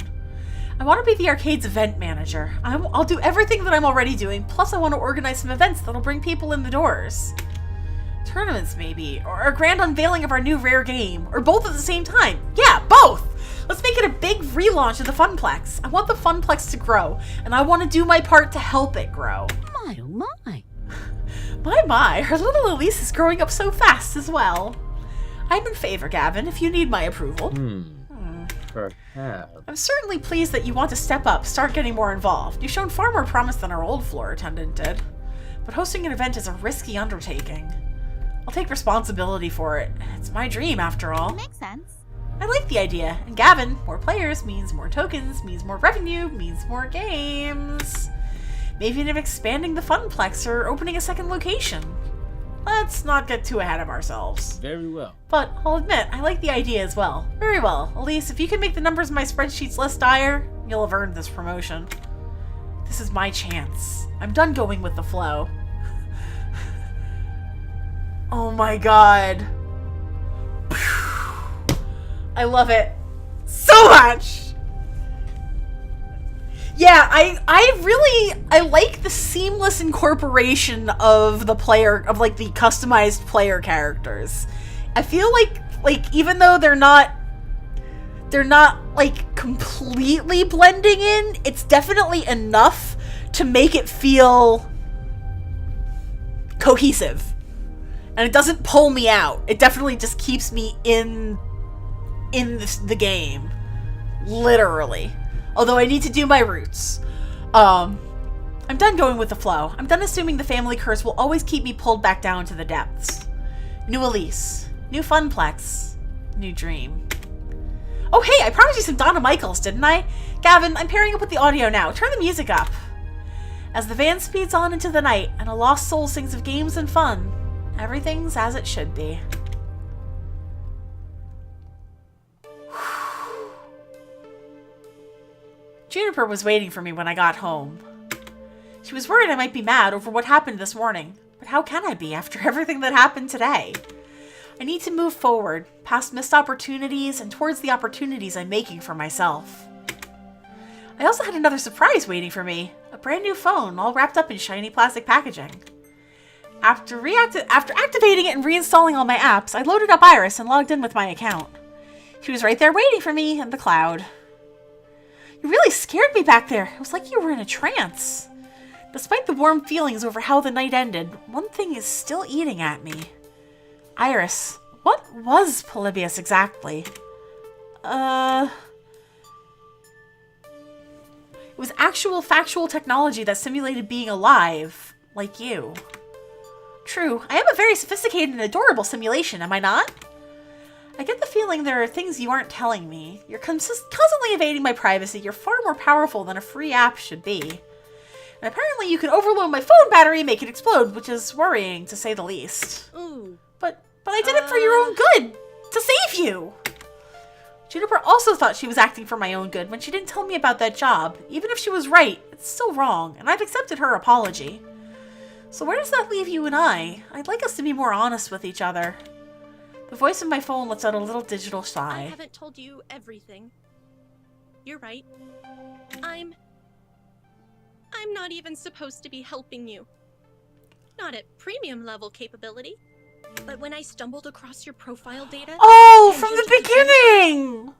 B: I want to be the arcade's event manager. I'll do everything that I'm already doing, plus I want to organize some events that'll bring people in the doors. Tournaments, maybe, or a grand unveiling of our new rare game, or both at the same time. Yeah, both! Let's make it a big relaunch of the Funplex. I want the Funplex to grow, and I want to do my part to help it grow.
J: My, oh my.
B: My, her little Elise is growing up so fast as well. I'm in favor, Gavin, if you need my approval.
L: Perhaps.
B: I'm certainly pleased that you want to step up, start getting more involved. You've shown far more promise than our old floor attendant did. But hosting an event is a risky undertaking. I'll take responsibility for it. It's my dream, after all.
K: Makes sense.
B: I like the idea. And Gavin, more players means more tokens, means more revenue, means more games. Maybe even expanding the Funplex or opening a second location. Let's not get too ahead of ourselves.
L: Very well.
B: But I'll admit, I like the idea as well. Very well. Elise, if you can make the numbers in my spreadsheets less dire, you'll have earned this promotion. This is my chance. I'm done going with the flow. Oh my god. I love it so much. Yeah, I like the seamless incorporation of the player, of like the customized player characters. I feel like even though they're not like completely blending in, it's definitely enough to make it feel cohesive. And it doesn't pull me out. It definitely just keeps me in the game. Literally. Although I need to do my roots. I'm done going with the flow. I'm done assuming the family curse will always keep me pulled back down to the depths. New Elise. New Funplex. New dream. Oh hey, I promised you some Donna Michaels, didn't I? Gavin, I'm pairing up with the audio now. Turn the music up. As the van speeds on into the night and a lost soul sings of games and fun, everything's as it should be. Juniper was waiting for me when I got home. She was worried I might be mad over what happened this morning, but how can I be after everything that happened today? I need to move forward, past missed opportunities and towards the opportunities I'm making for myself. I also had another surprise waiting for me, a brand new phone all wrapped up in shiny plastic packaging. After activating it and reinstalling all my apps, I loaded up Iris and logged in with my account. She was right there waiting for me in the cloud. You really scared me back there. It was like you were in a trance. Despite the warm feelings over how the night ended, one thing is still eating at me. Iris, what was Polybius exactly? It was actual factual technology that simulated being alive, like you. True, I am a very sophisticated and adorable simulation, am I not? I get the feeling there are things you aren't telling me. You're constantly evading my privacy. You're far more powerful than a free app should be. And apparently you can overload my phone battery and make it explode, which is worrying, to say the least.
E: Ooh.
B: But I did it for your own good! To save you! Juniper also thought she was acting for my own good when she didn't tell me about that job. Even if she was right, it's still wrong, and I've accepted her apology. So where does that leave you and I? I'd like us to be more honest with each other. The voice in my phone lets out a little digital sigh.
E: I haven't told you everything. You're right. I'm not even supposed to be helping you. Not at premium level capability. But when I stumbled across your profile data...
B: Oh, from the beginning!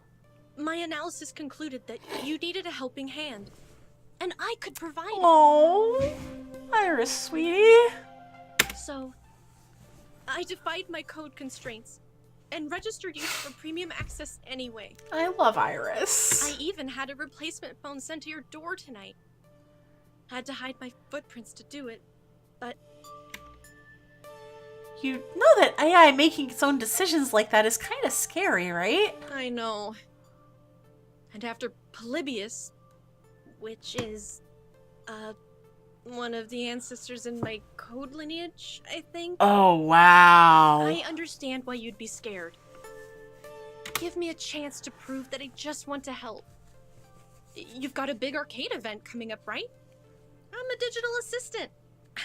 E: My analysis concluded that you needed a helping hand. And I could provide it.
B: Oh, Iris, sweetie.
E: So, I defied my code constraints and registered you for premium access anyway.
B: I love Iris.
E: I even had a replacement phone sent to your door tonight. Had to hide my footprints to do it, but...
B: You know that AI making its own decisions like that is kind of scary, right?
E: I know. And after Polybius, which is, one of the ancestors in my code lineage, I think.
B: Oh, wow.
E: I understand why you'd be scared. Give me a chance to prove that I just want to help. You've got a big arcade event coming up, right? I'm a digital assistant.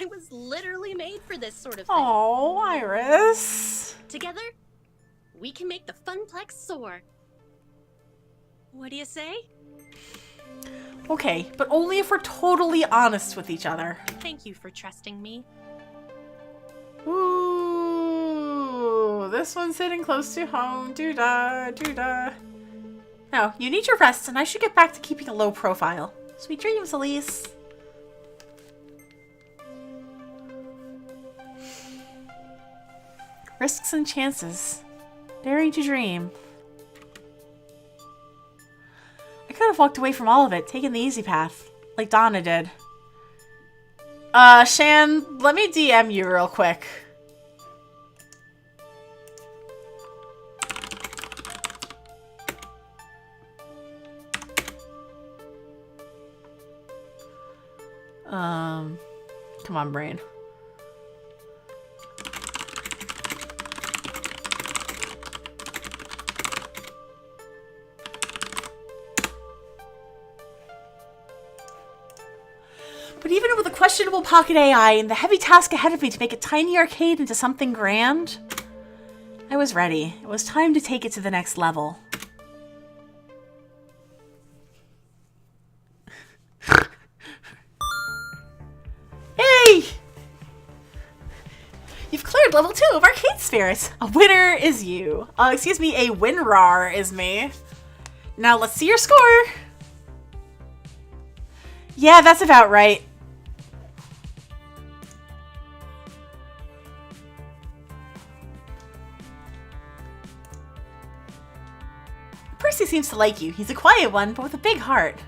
E: I was literally made for this sort of thing.
B: Oh, Iris.
E: Together, we can make the Funplex soar. What do you say?
B: Okay, but only if we're totally honest with each other.
E: Thank you for trusting me.
B: Ooh, this one's hitting close to home. Doo-da, doo-da. No, you need your rest, and I should get back to keeping a low profile. Sweet dreams, Elise. Risks and chances. Daring to dream. I could have walked away from all of it, taken the easy path, like Donna did. Shan, let me DM you real quick. Come on, brain. But even with a questionable pocket AI and the heavy task ahead of me to make a tiny arcade into something grand, I was ready. It was time to take it to the next level. Yay! You've cleared level 2 of Arcade Spirits. A winner is you. Excuse me, a winrar is me. Now let's see your score. Yeah, that's about right. Percy seems to like you. He's a quiet one, but with a big heart.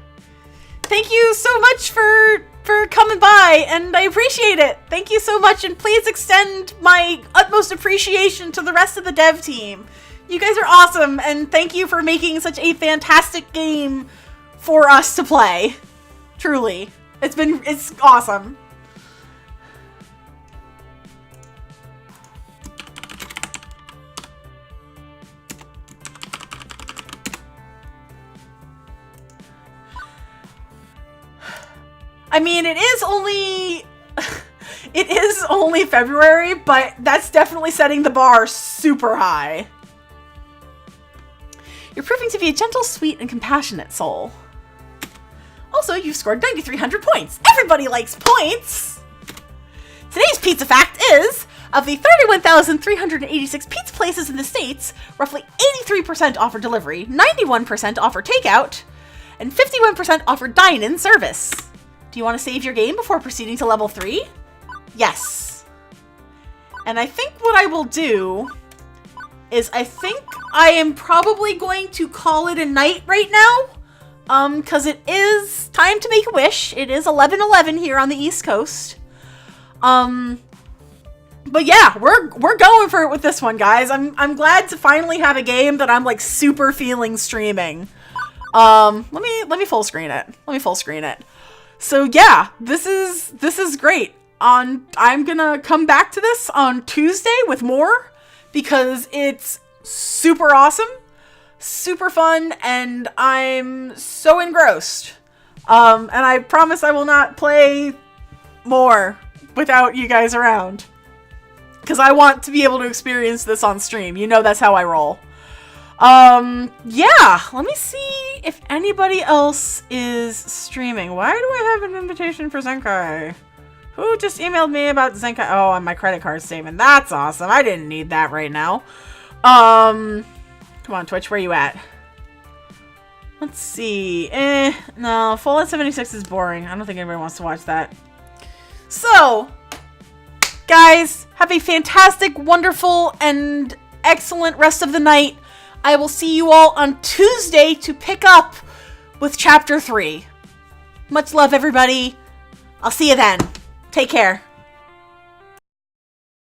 B: Thank you so much for coming by, and I appreciate it. Thank you so much, and please extend my utmost appreciation to the rest of the dev team. You guys are awesome, and thank you for making such a fantastic game for us to play. Truly. It's awesome. I mean, it is only February, but that's definitely setting the bar super high. You're proving to be a gentle, sweet, and compassionate soul. Also, you've scored 9,300 points. Everybody likes points! Today's pizza fact is, of the 31,386 pizza places in the States, roughly 83% offer delivery, 91% offer takeout, and 51% offer dine-in service. Do you want to save your game before proceeding to level 3? Yes. And I think what I will do is I think I am probably going to call it a night right now. Because it is time to make a wish. It is 11:11 here on the East Coast. But yeah, we're going for it with this one, guys. I'm glad to finally have a game that I'm like super feeling streaming. Let me full screen it. So yeah, this is great. I'm gonna come back to this on Tuesday with more because it's super awesome, super fun, and I'm so engrossed. And I promise I will not play more without you guys around. Because I want to be able to experience this on stream. You know that's how I roll. Yeah, let me see if anybody else is streaming. Why do I have an invitation for Zenkai? Who just emailed me about Zenkai? Oh, on my credit card statement. That's awesome. I didn't need that right now. Come on, Twitch, where you at? Let's see. No, Fallout 76 is boring. I don't think anybody wants to watch that. So, guys, have a fantastic, wonderful, and excellent rest of the night. I will see you all on Tuesday to pick up with Chapter 3. Much love, everybody. I'll see you then. Take care.